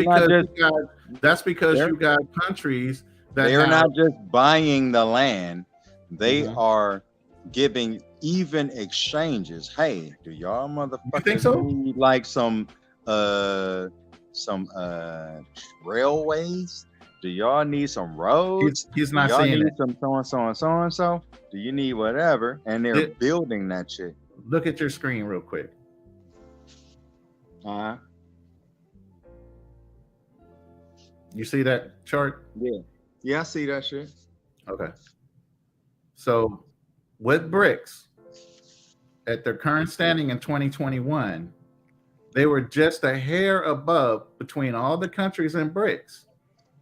because you got countries that they're not just buying the land, they are giving even exchanges. Hey, do y'all motherfuckers need like some railways? Do y'all need some roads? He's Do not y'all saying need it. some so and so and so and so? Do you need whatever? And they're It- building that shit. Look at your screen real quick. Uh-huh. You see that chart? Yeah. Yeah, I see that shit. Okay. So with BRICS, at their current standing in 2021, they were just a hair above between all the countries in BRICS,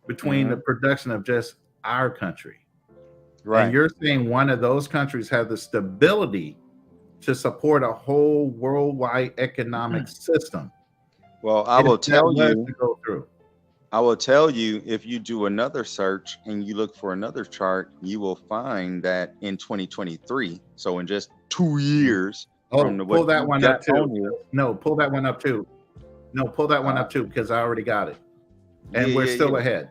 between the production of just our country. Right. And you're saying one of those countries have the stability to support a whole worldwide economic system. Well, I will If that tell was you. to go through. I will tell you, if you do another search and you look for another chart, you will find that in 2023, so in just 2 years, Oh, from the pull what that you one got up too. on here. No, pull that one up too. No, pull that one up too, because I already got it. And Yeah, we're yeah, still yeah. ahead.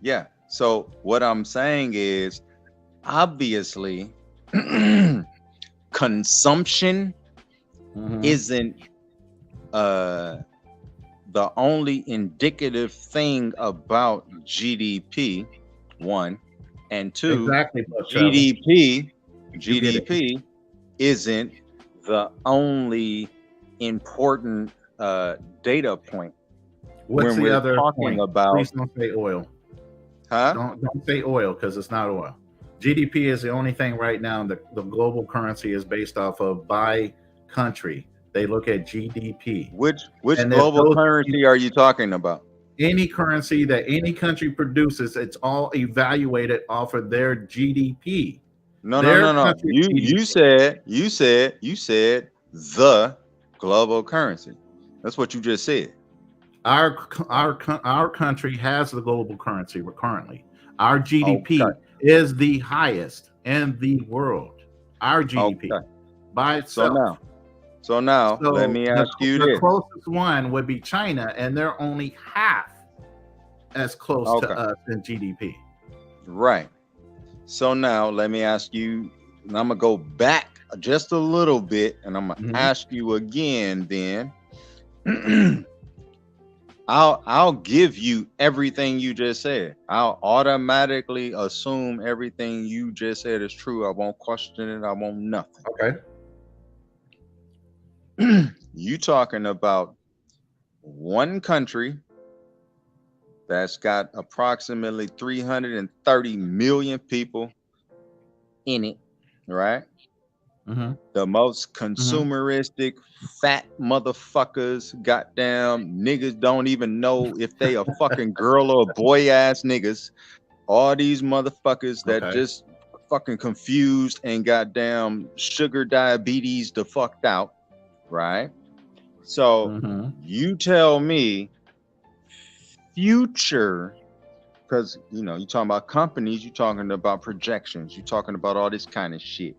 Yeah. So what I'm saying is, obviously, consumption isn't the only indicative thing about GDP, one, and two, Exactly. Trevor. GDP isn't the only important data point What's when the we're other talking point? about, Please don't say oil. huh? Don't say oil, because it's not oil. GDP is the only thing right now. The global currency is based off of by country. They look at GDP. Which And if global those- currency are you talking about? Any currency that any country produces, it's all evaluated off of their GDP. No. Their country's You said the global currency. That's what you just said. Our country has the global currency currently. Our GDP Okay. is the highest in the world. Our GDP Okay. by itself. So now let me ask you the this. closest one would be China, and they're only half as close to us in GDP. Right. So now let me ask you, and I'm gonna go back just a little bit, and I'm gonna ask you again. Then I'll give you everything you just said. I'll automatically assume everything you just said is true. I won't question it. I won't nothing. Okay. You talking about one country that's got approximately 330 million people in it, right? The most consumeristic, fat motherfuckers, goddamn niggas don't even know if they a fucking girl or a boy ass niggas. All these motherfuckers that just fucking confused and goddamn sugar diabetes the fucked out, right? So you tell me future, because you know, you're talking about companies, you're talking about projections, you're talking about all this kind of shit.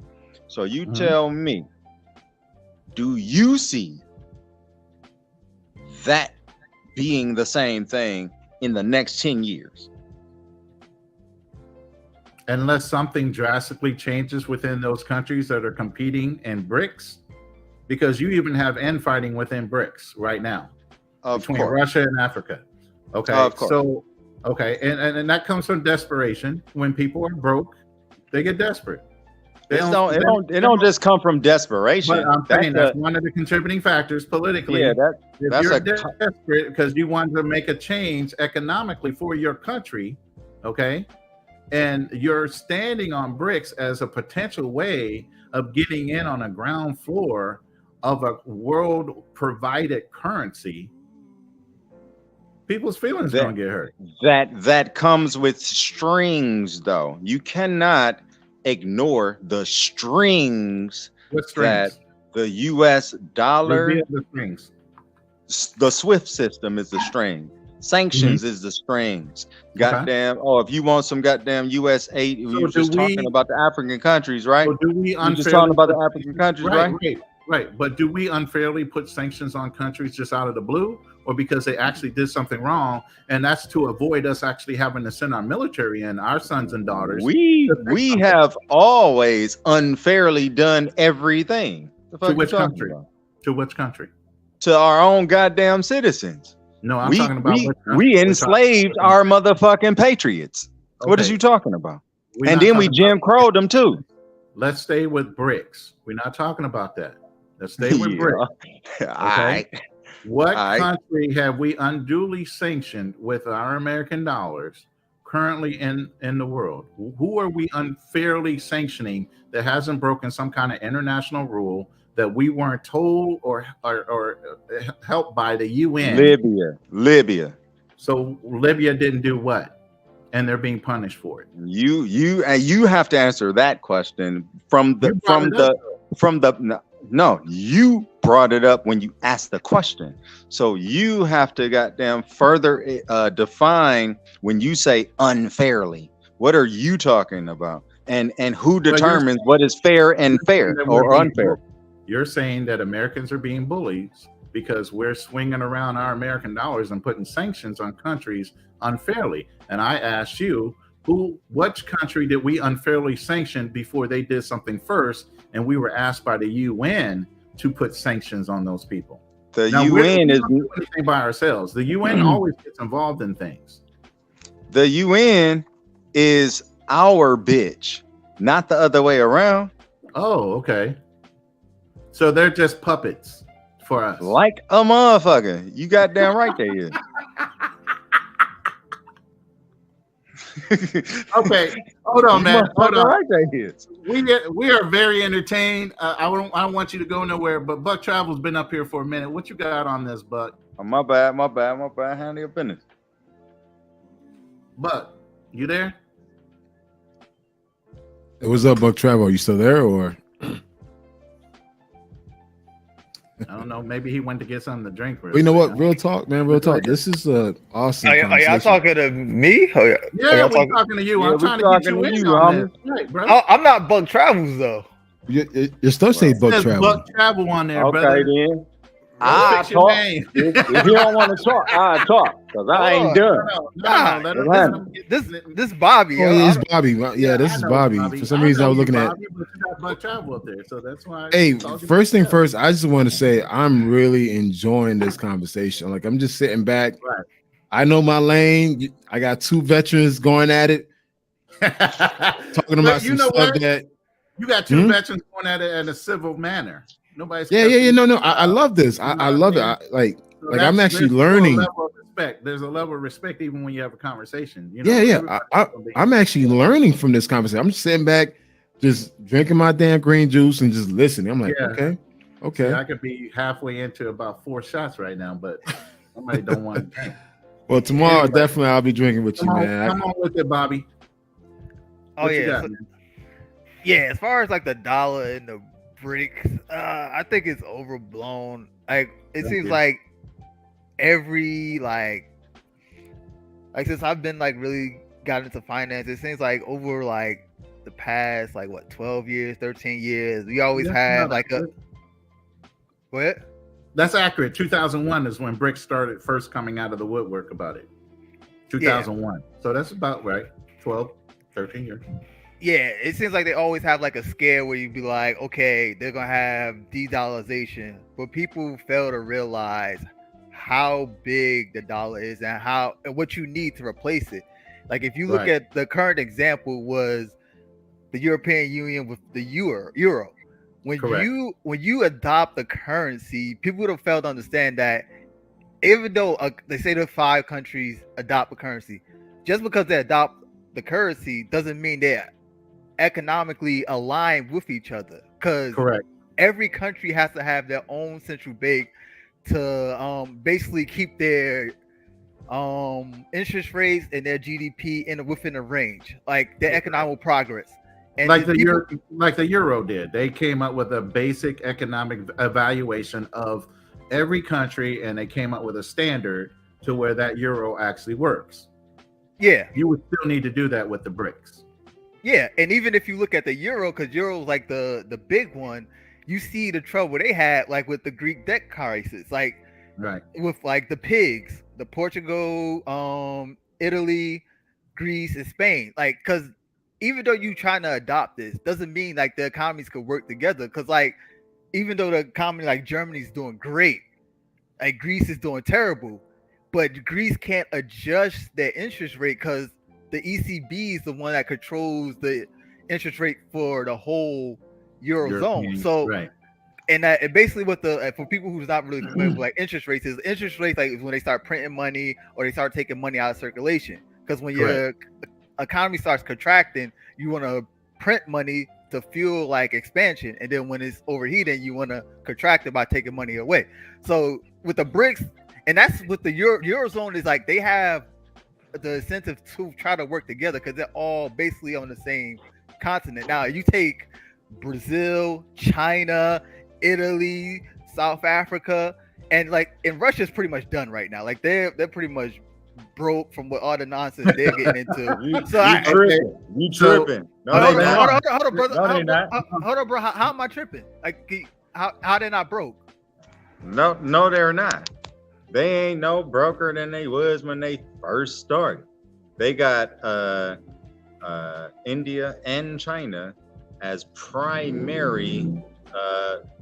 So you tell me, do you see that being the same thing in the next 10 years? Unless something drastically changes within those countries that are competing in BRICS, because you even have infighting within BRICS right now between Russia and Africa. Okay, so and that comes from desperation. When people are broke, they get desperate. It don't just come from desperation. But I'm saying that's one of the contributing factors politically. Yeah, if you're desperate because you want to make a change economically for your country, okay, and you're standing on BRICS as a potential way of getting in on a ground floor of a world provided currency, people's feelings are gonna get hurt. That comes with strings, though. You cannot ignore the strings. What strings? That the US dollar, the strings. The SWIFT system is the string. Sanctions is the strings. Goddamn. Oh, if you want some goddamn US aid, we were just talking about the African countries, right? So do we unfairly just talking about the African countries, right? Right. But do we unfairly put sanctions on countries just out of the blue, or because they actually did something wrong? And that's to avoid us actually having to send our military in, our sons and daughters. We have always unfairly done everything. To which country? To which country? To our own goddamn citizens. No, I'm We talking about we enslaved our motherfucking patriots. What is you talking about? And then we Jim Crowed them too. Let's stay with BRICS. We're not talking about that. Let's stay with BRICS. Okay. What country have we unduly sanctioned with our American dollars currently in the world? Who are we unfairly sanctioning that hasn't broken some kind of international rule that we weren't told or helped by the UN? Libya. So Libya didn't do what? And they're being punished for it. You have to answer that question no, you brought it up when you asked the question. So you have to goddamn further define when you say unfairly. What are you talking about? And who determines what is fair and fair or unfair? You're saying that Americans are being bullied because we're swinging around our American dollars and putting sanctions on countries unfairly. And I asked you, which country did we unfairly sanction before they did something first? And we were asked by the UN to put sanctions on those people. The UN is not anything by ourselves. The UN always gets involved in things. The UN is our bitch, not the other way around. Oh, okay. So they're just puppets for us. Like a motherfucker. You goddamn right they is. Okay, hold on, man. Hold on. Right there is. We are very entertained. I don't want you to go nowhere, but Buck Travel's been up here for a minute. What you got on this, Buck? Oh, my bad. Handle your business. Buck, you there? Hey, what's up, Buck Travel? Are you still there, or? I don't know. Maybe he went to get something to drink. You know what? Real talk, man. Real talk. This is awesome. Are y'all talking to me? Yeah, we're talking to you. I'm trying to get you in on this. Right, bro. I'm not Buck Travels though. Your stuff say Buck Travel. Buck Travel on there, brother. Okay, then. I talk. If you don't want to talk, I talk because I ain't done. This Bobby. Oh, it's Bobby. Yeah, this is Bobby. For some reason, I was looking at. But you got Buck Travel up there, so that's why. Hey, first thing first, I just want to say I'm really enjoying this conversation. Like I'm just sitting back. Right. I know my lane. I got two veterans going at it, talking about some stuff that you got two veterans going at it in a civil manner. Nobody's No. I love this. I love it. Like I'm actually learning. There's a level of respect even when you have a conversation. You know, I'm actually learning from this conversation. I'm just sitting back, just drinking my damn green juice and just listening. I'm like, okay. I could be halfway into about 4 shots right now, but somebody don't want to drink. Well, tomorrow definitely I'll be drinking with you, man. Come on with it, Bobby. What as far as like the dollar and the BRICS, I think it's overblown. Like it seems like every like since I've been like really got into finance, it seems like over like the past like 12 years, 13 years, we always have like a what? That's accurate. 2001 is when BRICS started first coming out of the woodwork about it. 2001. So that's about right. 12, 13 years. Yeah, it seems like they always have like a scare where you'd be like, okay, they're gonna have de-dollarization, but people fail to realize how big the dollar is and what you need to replace it. Like if you look at the current example was the European Union with the euro. When you adopt the currency, people would have failed to understand that even though they say the 5 countries adopt the currency, just because they adopt the currency doesn't mean they're economically aligned with each other, because every country has to have their own central bank to basically keep their interest rates and their GDP within a range, like their economic progress. And like the euro did. They came up with a basic economic evaluation of every country, and they came up with a standard to where that euro actually works. Yeah, you would still need to do that with the BRICS. Yeah, and even if you look at the euro, because euro is like the big one, you see the trouble they had like with the Greek debt crisis, like with like the pigs, the Portugal, Italy, Greece, and Spain. Like, because even though you trying to adopt this, doesn't mean like the economies could work together. Because like even though the economy like Germany's doing great, like Greece is doing terrible, but Greece can't adjust their interest rate because the ECB is the one that controls the interest rate for the whole eurozone. European, So, right. and that and basically what the for people who's not really familiar with like interest rates is when they start printing money or they start taking money out of circulation. Because when your economy starts contracting, you want to print money to fuel like expansion, and then when it's overheating, you want to contract it by taking money away. So with the BRICS, and that's what the eurozone is like. They have the incentive to try to work together because they're all basically on the same continent. Now you take Brazil, China, Italy, South Africa, and Russia's pretty much done right now. Like they're pretty much broke from what all the nonsense they're getting into. You tripping. Hold on, brother. Hold on, bro. How am I tripping? Like how they not broke? No, they're not. They ain't no broker than they was when they first started. They got India and China as primary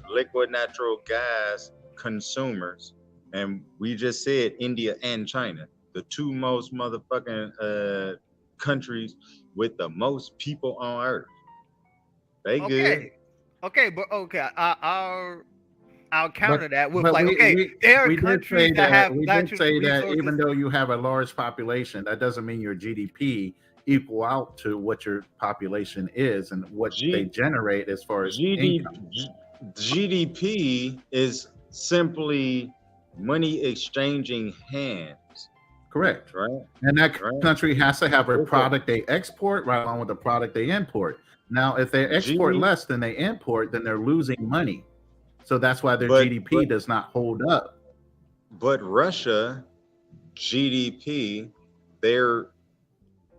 liquid natural gas consumers, and we just said India and China, the two most motherfucking countries with the most people on earth. They good. I'll counter that with there are countries that have we did say that resources. even though you have a large population, that doesn't mean your GDP equal out to what your population is and what they generate as far as income. GDP is simply money exchanging hands. Correct. Right. And that country has to have a product they export right along with the product they import. Now, if they export less than they import, then they're losing money. So that's why their GDP does not hold up. But Russia, GDP, they're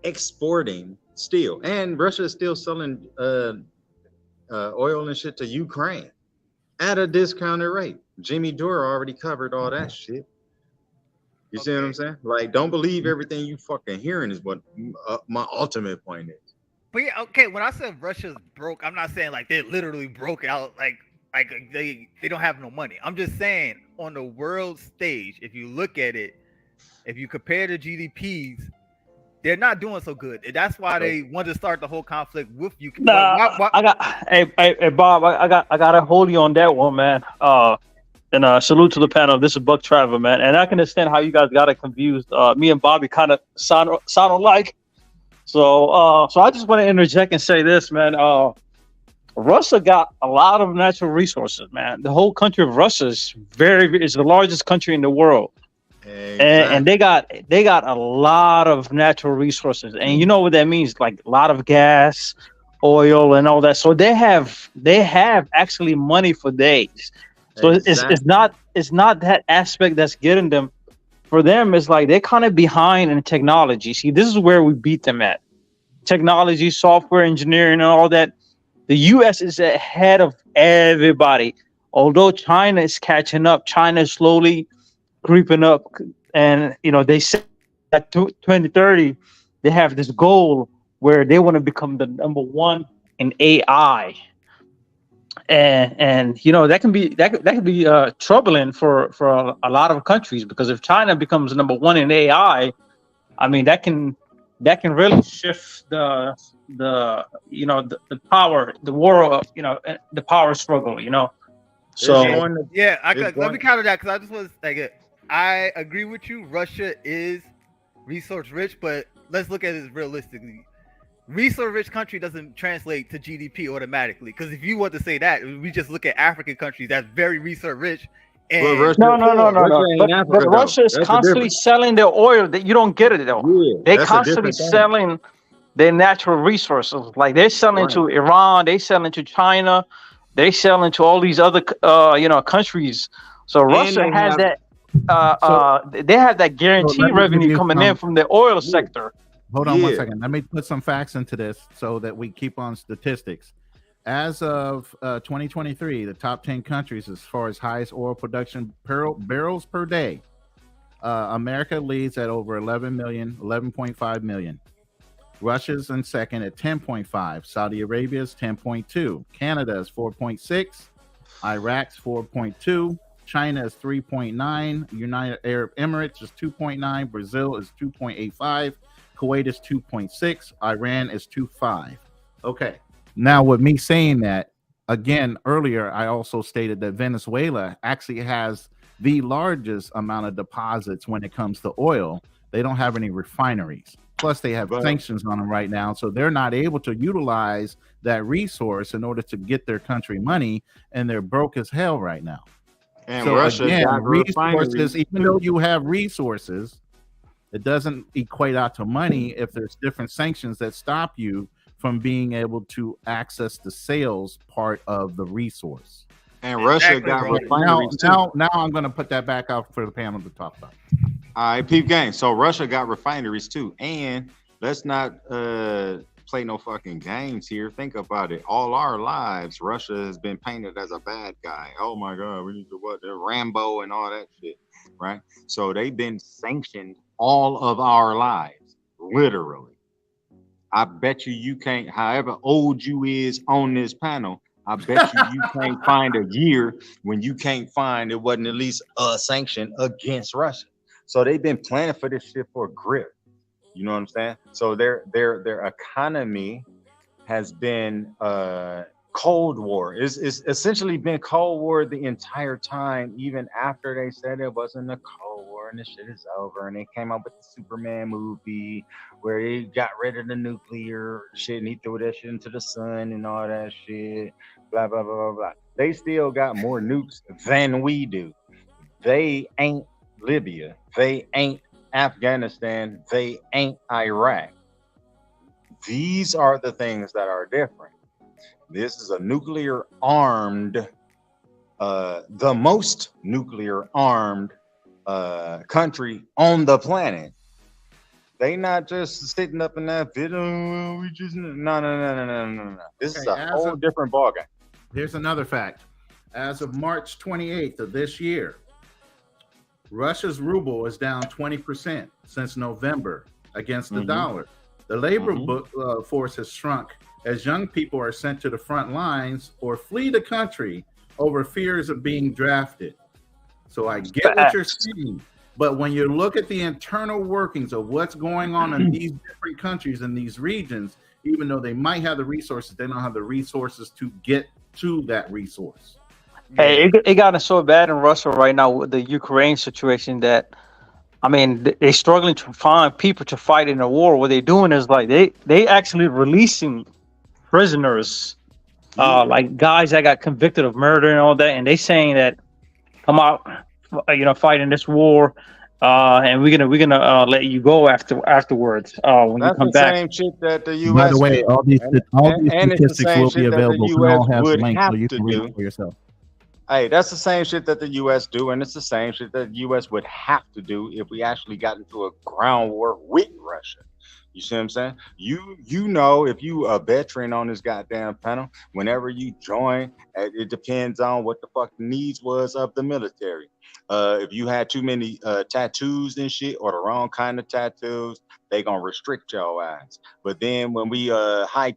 exporting steel, and Russia is still selling oil and shit to Ukraine at a discounted rate. Jimmy Dore already covered all that shit. You see what I'm saying? Like, don't believe everything you fucking hearing is what my ultimate point is. But yeah, okay. When I said Russia's broke, I'm not saying like they literally broke out like they don't have no money. I'm just saying on the world stage, if you look at it, if you compare the GDPs, they're not doing so good. And that's why they wanted to start the whole conflict with you. Hey Bob, I got to hold you on that one, man. And salute to the panel. This is Buck Traver, man. And I can understand how you guys got it confused. Me and Bobby kind of sound alike. So I just want to interject and say this, man. Russia got a lot of natural resources, man. The whole country of Russia is the largest country in the world. Exactly. And they got a lot of natural resources. And you know what that means? Like a lot of gas, oil, and all that. So they have actually money for days. So it's not that aspect that's getting them. For them, it's like they're kind of behind in technology. See, this is where we beat them at. Technology, software engineering, and all that. The U.S. is ahead of everybody. Although China is catching up, China is slowly creeping up. And, they say that 2030, they have this goal where they want to become the number one in AI. And that can be troubling for a lot of countries, because if China becomes number one in AI, I mean that can really shift the power, the war, the power struggle, So let me counter that, because I just was like, I agree with you. Russia is resource rich, but let's look at it realistically. Resource rich country doesn't translate to GDP automatically, because if you want to say that, we just look at African countries that's very resource rich. And no. But Russia is constantly selling their oil. That you don't get it though. Yeah, they constantly selling their natural resources. Like they're selling to Iran, they selling to China, they selling to all these other countries. So Russia has that. They have that guaranteed revenue coming in from the oil sector. Hold on 1 second. Let me put some facts into this so that we keep on statistics. As of 2023, the top 10 countries as far as highest oil production barrels per day, America leads at over 11.5 million. Russia's in second at 10.5. Saudi Arabia is 10.2. Canada is 4.6. Iraq's 4.2. China is 3.9. United Arab Emirates is 2.9. Brazil is 2.85. Kuwait is 2.6. Iran is 2.5. Okay. Now, with me saying that, again, earlier, I also stated that Venezuela actually has the largest amount of deposits when it comes to oil. They don't have any refineries. Plus, they have sanctions on them right now, so they're not able to utilize that resource in order to get their country money, and they're broke as hell right now. And so Russia again, got resources, even though you have resources, it doesn't equate out to money if there's different sanctions that stop you from being able to access the sales part of the resource. And Russia got refineries now I'm going to put that back out for the panel to talk about. All right, peep gang. So Russia got refineries too. And let's not play no fucking games here. Think about it. All our lives, Russia has been painted as a bad guy. Oh my God, we need to what? Rambo and all that shit, right? So they've been sanctioned all of our lives, literally. I bet you can't, however old you is on this panel, I bet you can't find a year when you can't find it wasn't at least a sanction against Russia. So they've been planning for this shit for a grip. You know what I'm saying? So their economy has been Cold War. It's essentially been Cold War the entire time, even after they said it wasn't a Cold War and this shit is over. And they came up with the Superman movie where they got rid of the nuclear shit and he threw that shit into the sun and all that shit. Blah, blah, blah, blah, blah. They still got more nukes than we do. They ain't Libya. They ain't Afghanistan. They ain't Iraq. These are the things that are different. This is a nuclear armed, the most nuclear armed country on the planet. They not just sitting up in that video. We just no. This is a whole different ballgame. Here's another fact. As of March 28th of this year, Russia's ruble is down 20% since November against the dollar. The labor force has shrunk as young people are sent to the front lines or flee the country over fears of being drafted. So I get what you're saying, but when you look at the internal workings of what's going on in these different countries and these regions, even though they might have the resources, they don't have the resources to get to that resource. Hey, it got so bad in Russia right now with the Ukraine situation that, I mean, they're struggling to find people to fight in a war. What they're doing is like they actually releasing prisoners, like guys that got convicted of murder and all that, and they saying that come out, fight in this war, and we're gonna let you go afterwards when you come back. That's the same shit that the U.S. By the way, all these statistics will be available. So I'll have the link so you can read it for yourself. Hey, that's the same shit that the U.S. do, and it's the same shit that the U.S. would have to do if we actually got into a ground war with Russia. You see what I'm saying? You know, if you a veteran on this goddamn panel, whenever you join, it depends on what the fuck the needs was of the military. If you had too many tattoos and shit, or the wrong kind of tattoos, they gonna restrict your ass. But then when we high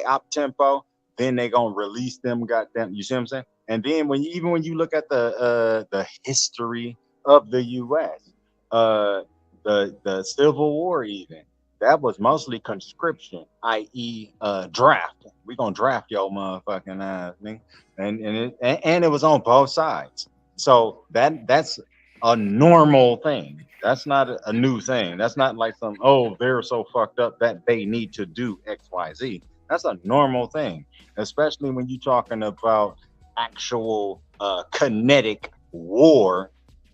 op tempo, then they gonna release them goddamn. You see what I'm saying? And then when you look at the history of the U.S., the Civil War, even that was mostly conscription, i.e., draft. We gonna draft your motherfucking ass, nigga. And it was on both sides. So that's a normal thing. That's not a new thing. That's not like some they're so fucked up that they need to do X, Y, Z. That's a normal thing, especially when you're talking about actual kinetic war,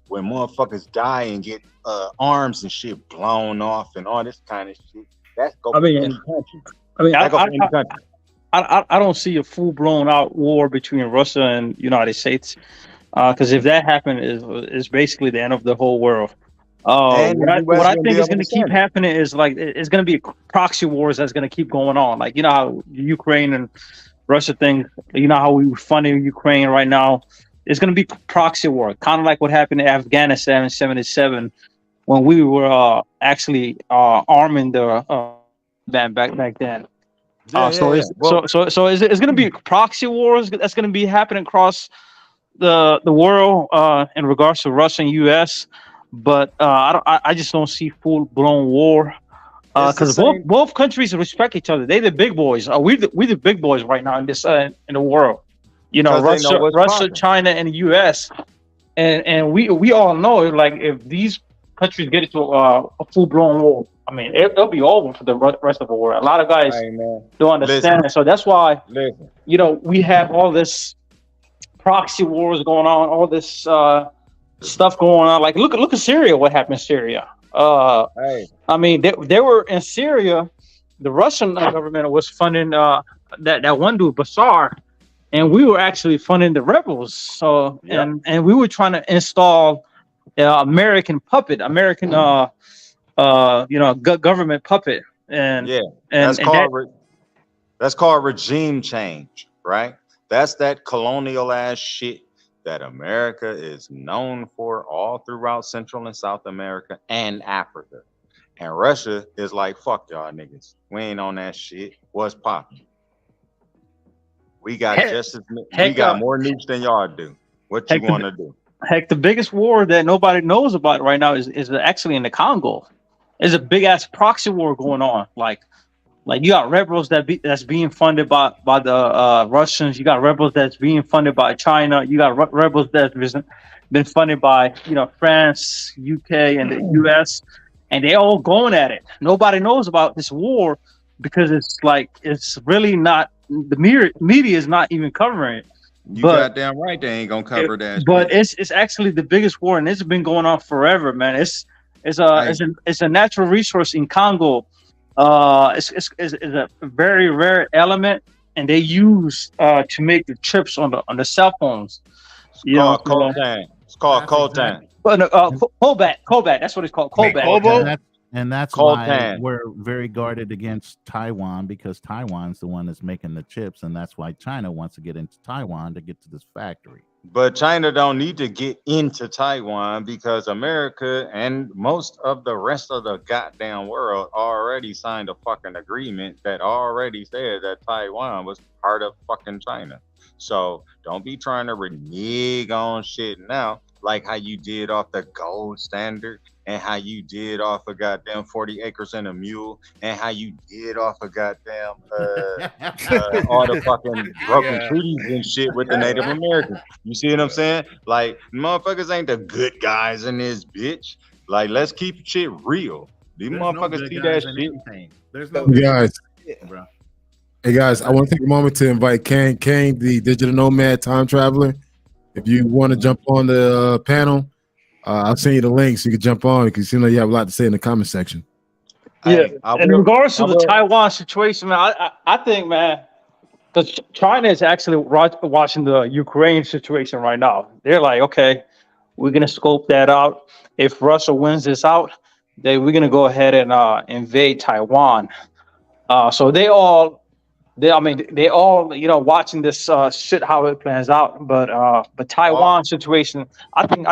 when motherfuckers die and get arms and shit blown off and all this kind of shit. That's go for any country. I don't see a full blown out war between Russia and United States, because if that happened, is basically the end of the whole world. What I think is going to keep happening is like it's going to be proxy wars that's going to keep going on. Like, you know how Ukraine and Russia thing, you know how we funding Ukraine right now. It's going to be proxy war, kind of like what happened in Afghanistan in '77 when we were actually arming the band back then. So it's going to be proxy wars that's going to be happening across the world in regards to Russia and U.S., but I just don't see full blown war It's the because same. both countries respect each other. They the big boys. We the big boys right now in this in the world. You know, Because they know what's Russia, popping. China, and the U.S. And we all know, like, if these countries get into a full blown war, I mean, it'll be over for the rest of the world. A lot of guys Hey man, don't understand it, so that's why listen. we have all this proxy wars going on, all this stuff going on. Like, look at Syria. What happened in Syria? Hey, I mean, they were in Syria. The Russian government was funding that one dude, Bashar, and we were actually funding the rebels. So Yep. and we were trying to install American puppet, American government puppet, and yeah, and that's and that that's called regime change, right? That's that colonial ass shit that America is known for all throughout Central and South America and Africa. And Russia is like, fuck y'all niggas. We ain't on that shit. What's popping? We got heck, just as we heck, got more nukes than y'all do. What you heck, the, want to do? heck, the biggest war that nobody knows about right now is actually in the Congo. There's a big ass proxy war going on. Like you got rebels that's being funded by the Russians. You got rebels that's being funded by China. You got rebels that's been funded by France, UK, and the US, and they all going at it. Nobody knows about this war because it's really not, the media is not even covering it. You But goddamn right they ain't gonna cover that but shit. it's actually the biggest war, and it's been going on forever, man. It's Hey, it's a natural resource in Congo. It's a very rare element, and they use to make the chips on the cell phones. it's You know, called so, coltan. It's called That's coltan. exactly. but cobalt. That's what it's called, Hey, cobalt. Kobo? And that's why Coltan. we're very guarded against Taiwan, because Taiwan's the one that's making the chips, and that's why China wants to get into Taiwan to get to this factory. But China don't need to get into Taiwan because America and most of the rest of the goddamn world already signed a fucking agreement that already said that Taiwan was part of fucking China. So don't be trying to renege on shit now, like how you did off the gold standard and how you did off of goddamn 40 acres and a mule and how you did off of goddamn all the fucking broken Yeah. treaties and shit with the Native Americans. You see what I'm saying? Like, motherfuckers ain't the good guys in this bitch. Like, let's keep shit real. These There's no motherfuckers good see guys that in shit. anything. There's no You good guys, bro. hey guys, I want to take a moment to invite Kane, the digital nomad time traveler. If you want to jump on the panel, I'll send you the link so you can jump on because you know you have a lot to say in the comment section. Yeah, Hey, I in will. regards I to the will. Taiwan situation, man, I think, man, because China is actually watching the Ukraine situation right now. They're like, okay, we're gonna scope that out. If Russia wins this out, then we're gonna go ahead and invade Taiwan. So I mean, they all, watching this shit how it plans out. But All, Taiwan situation, I think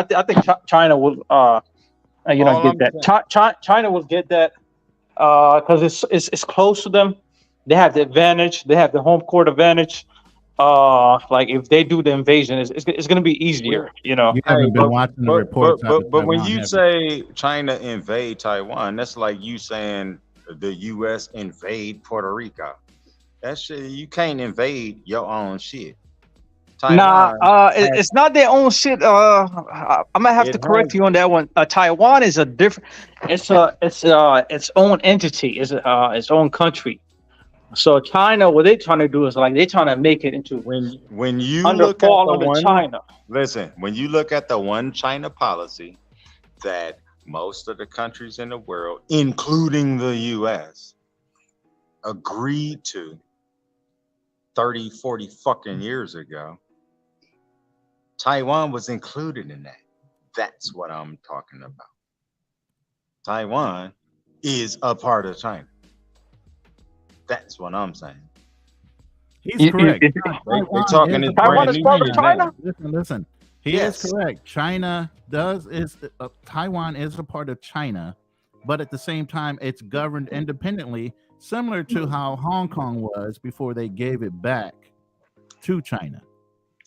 China will, all get I'm that. saying. China will get that because it's close to them. They have the advantage. They have the home court advantage. Like if they do the invasion, it's going to be We, easier. You hey, haven't been watching the reports out of but when Taiwan, you have you? say China invade Taiwan, that's like you saying the U.S. invade Puerto Rico. That shit, you can't invade your own shit. Nah, Taiwan has it's not their own shit. I might have it to has correct you on that one. Taiwan is a different. It's its own entity. It's its own country. So China, what they're trying to do is like they're trying to make it into when you look at fall the under one China. listen, when you look at the one China policy that most of the countries in the world, including the US, agreed to 30, 40 fucking years ago, Taiwan was included in that. That's what I'm talking about. Taiwan is a part of China. That's what I'm saying. He's You- correct. you- They talking this Taiwan brand is new part of shit China? now. Listen. He Yes. is correct. Taiwan is a part of China, but at the same time, it's governed independently, similar to how Hong Kong was before they gave it back to China.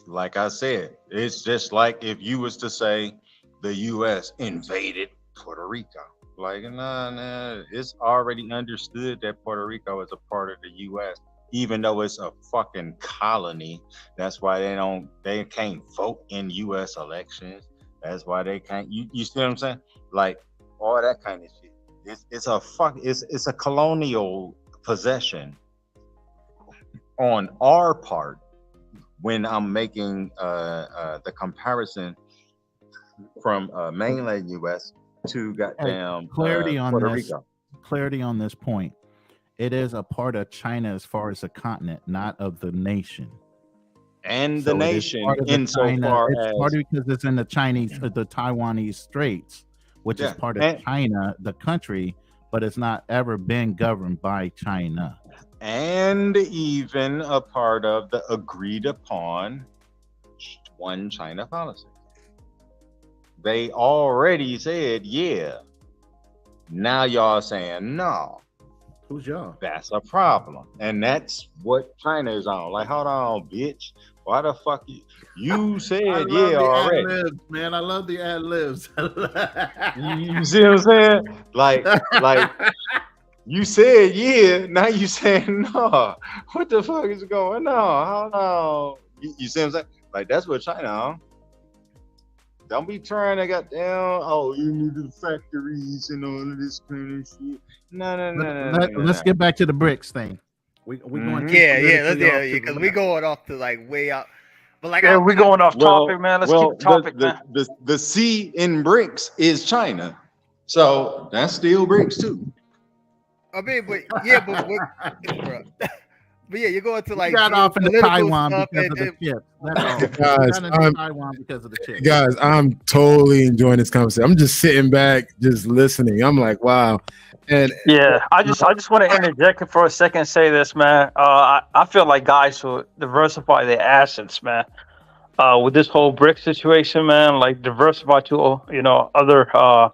Like I said, it's just like if you was to say the U.S. invaded Puerto Rico. Like, nah, it's already understood that Puerto Rico is a part of the U.S. Even though it's a fucking colony. That's why they can't vote in U.S. elections. That's why they can't. You see what I'm saying? Like all that kind of shit. It's a colonial possession on our part when I'm making the comparison from mainland U.S. to goddamn clarity on Puerto this. Rico. Clarity on this point. It is a part of China as far as a continent, not of the nation. And So the nation, insofar it's as part of because it's in the Taiwanese Straits, which is part of China, the country, but it's not ever been governed by China. And even a part of the agreed upon one China policy. They already said, yeah. Now y'all saying no. Who's y'all? That's a problem. And that's what China is on. Like, hold on, bitch. Why the fuck you said yeah already? Ad-libs, man. I love the ad libs. You see what I'm saying? Like you said yeah, now you saying no. What the fuck is going on? Hold on. You see what I'm saying? Like that's what China on. Don't be trying to get down. Oh, you need the factories and all of this kind of shit. No. Let's get back to the BRICS thing. We going because we going off to like way out. But like, yeah, we're going off topic, man. Let's keep the topic, man. The C in BRICS is China, so that's still BRICS too. I mean, but but yeah, you're going to like got off into Taiwan stuff because of the chips. Taiwan because of the chips. Guys, I'm totally enjoying this conversation. I'm just sitting back, just listening. I'm like, wow. And yeah, I just want to interject for a second and say this, man. I feel like guys should diversify their assets, man. With this whole BRICS situation, man, like diversify to other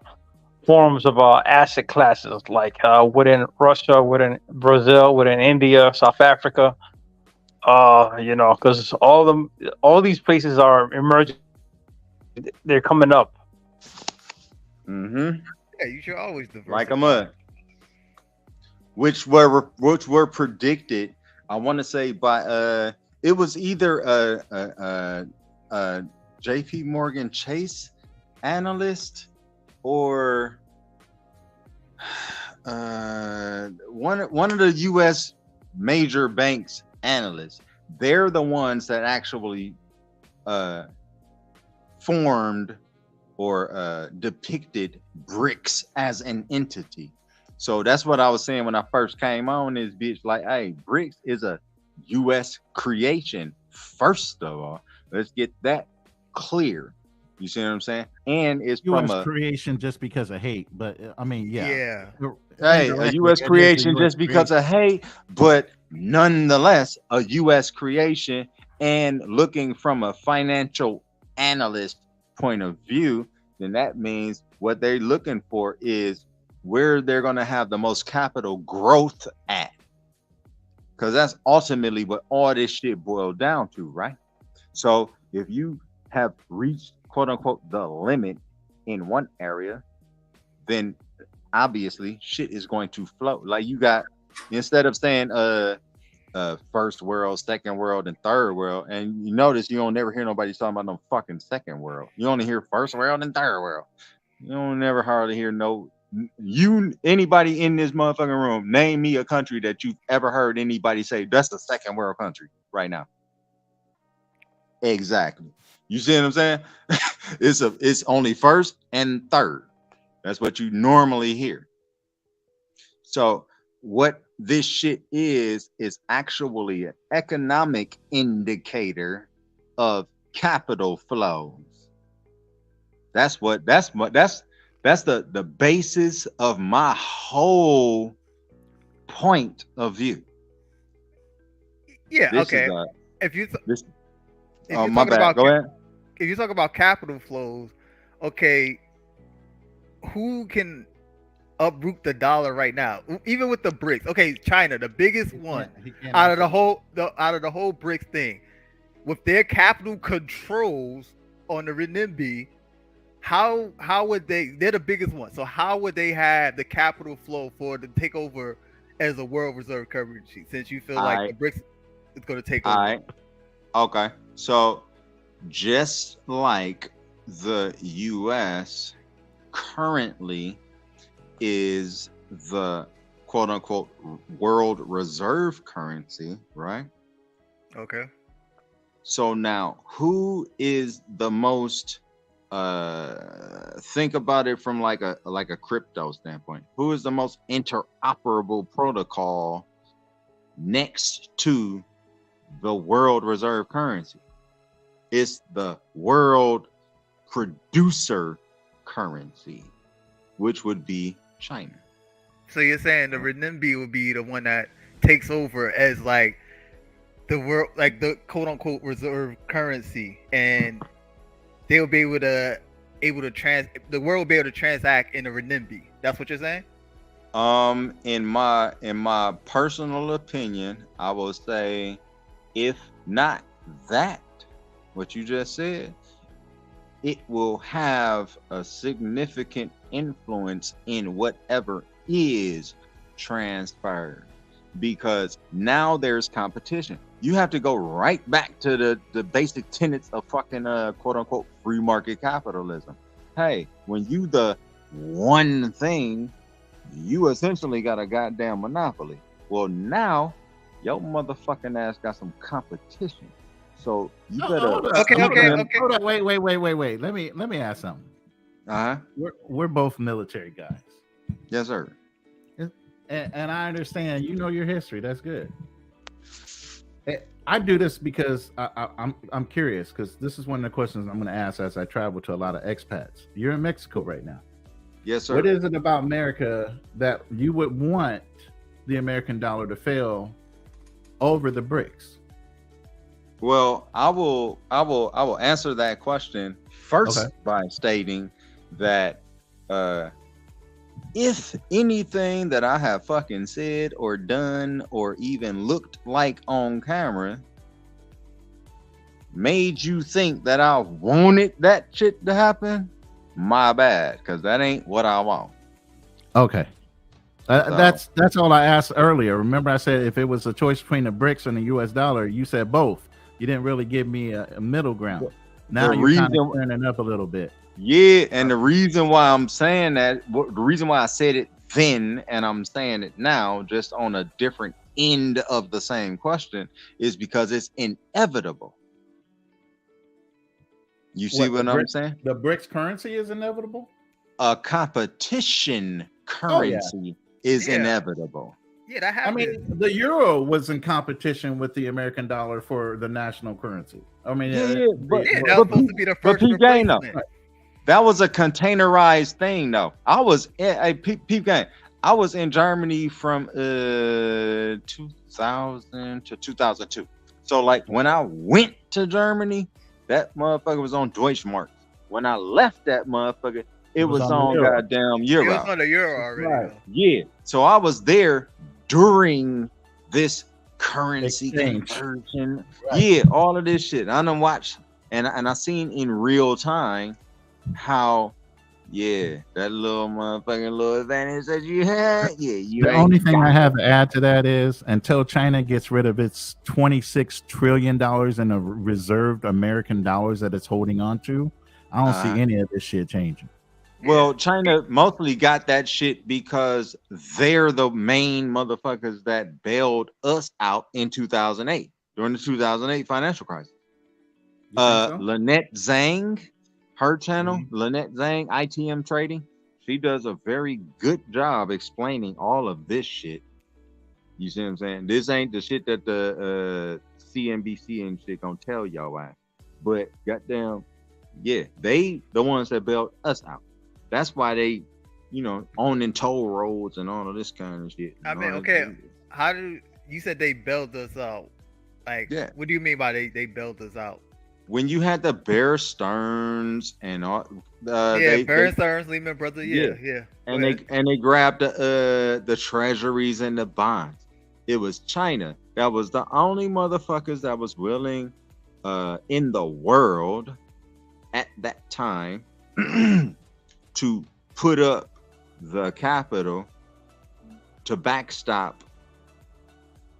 forms of asset classes, like within Russia, within Brazil, within India, South Africa. Because all these places are emerging. They're coming up. Mm-hmm. Yeah, you should always diversify. Like a mud. Which were predicted. I want to say by it was either J.P. Morgan Chase analyst or one of the U.S. major banks analysts. They're the ones that actually formed or depicted BRICS as an entity. So that's what I was saying when I first came on this bitch. Like, hey, BRICS is a U.S. creation. First of all, let's get that clear. You see what I'm saying? And it's U.S. from a creation just because of hate. But I mean, yeah. Hey, a U.S. creation just because of hate, but nonetheless, a U.S. creation. And looking from a financial analyst point of view, then that means what they're looking for is where they're going to have the most capital growth at. Because that's ultimately what all this shit boiled down to, right? So if you have reached, quote unquote, the limit in one area, then obviously shit is going to flow. Like you got, instead of saying first world, second world, and third world, and you notice you don't never hear nobody talking about no fucking second world. You only hear first world and third world. You don't never hardly hear anybody in this motherfucking room, name me a country that you've ever heard anybody say that's the second world country right now. Exactly. You see what I'm saying? It's only first and third. That's what you normally hear. So what this shit is actually an economic indicator of capital flows. That's the basis of my whole point of view. Yeah, okay. If you my bad. Go ahead. If you talk about capital flows, okay, who can uproot the dollar right now? Even with the BRICS. Okay, China, the biggest one out of the whole BRICS thing. with their capital controls on the renminbi, how would they're the biggest one. So how would they have the capital flow for to take over as a world reserve currency, since you feel like the BRICS is going to take over? All right. Okay. So just like the US currently is the quote unquote world reserve currency, right? Okay. So now who is the most think about it from like a crypto standpoint. Who is the most interoperable protocol next to the world reserve currency? It's the world producer currency, which would be China. So you're saying the renminbi would be the one that takes over as like the world, like the quote unquote reserve currency, and they'll be able to the world will be able to transact in the renminbi. That's what you're saying? In my personal opinion, I will say, if not that, what you just said, it will have a significant influence in whatever is transferred, because now there's competition. You have to go right back to the basic tenets of fucking quote unquote free market capitalism. Hey, when you the one thing, you essentially got a goddamn monopoly. Well, now your motherfucking ass got some competition. So you better Hold on. Wait. Let me ask something. We're both military guys. Yes, sir. And I understand, you know, your history. That's good. I do this because I'm curious, because this is one of the questions I'm going to ask as I travel to a lot of expats. You're in Mexico right now. Yes, sir. What is it about America that you would want the American dollar to fail over the BRICS? Well, I will answer that question first by stating that if anything that I have fucking said or done or even looked like on camera made you think that I wanted that shit to happen, my bad, because that ain't what I want. Okay. That's all I asked earlier. Remember I said if it was a choice between the BRICS and the US dollar, you said both. You didn't really give me a middle ground. Now you're kind of turning up a little bit. Yeah, and the reason why I'm saying that, the reason why I said it then and I'm saying it now, just on a different end of the same question, is because it's inevitable. You see what I'm saying? The BRICS currency is inevitable? A competition currency is inevitable. Yeah, that happened. I mean, the euro was in competition with the American dollar for the national currency. I mean, but that was supposed to be the first replacement. That was a containerized thing, though. I was peep game. I was in Germany from 2000 to 2002. So, like, when I went to Germany, that motherfucker was on Deutschmark. When I left that motherfucker, it was on goddamn euro. It was on the euro already. Right. Yeah. So I was there during this currency conversion. Right. Yeah, all of this shit. I done watched and I seen in real time how that little motherfucking little advantage that you had. Yeah, the only thing I have to add to that is until China gets rid of its $26 trillion in the reserved American dollars that it's holding on to, I don't see any of this shit changing. Well, China mostly got that shit because they're the main motherfuckers that bailed us out in 2008 during the 2008 financial crisis. So? Lynette Zhang, her channel, Lynette Zhang, ITM Trading, she does a very good job explaining all of this shit. You see what I'm saying? This ain't the shit that the CNBC and shit gonna tell y'all why. But goddamn, they the ones that bailed us out. That's why they, owning toll roads and all of this kind of shit. I mean, okay, how do you said they bailed us out? Like, what do you mean by they bailed us out? When you had the Bear Stearns and all, Bear Stearns, Lehman Brothers, and they grabbed the treasuries and the bonds. It was China that was the only motherfuckers that was willing in the world at that time to put up the capital to backstop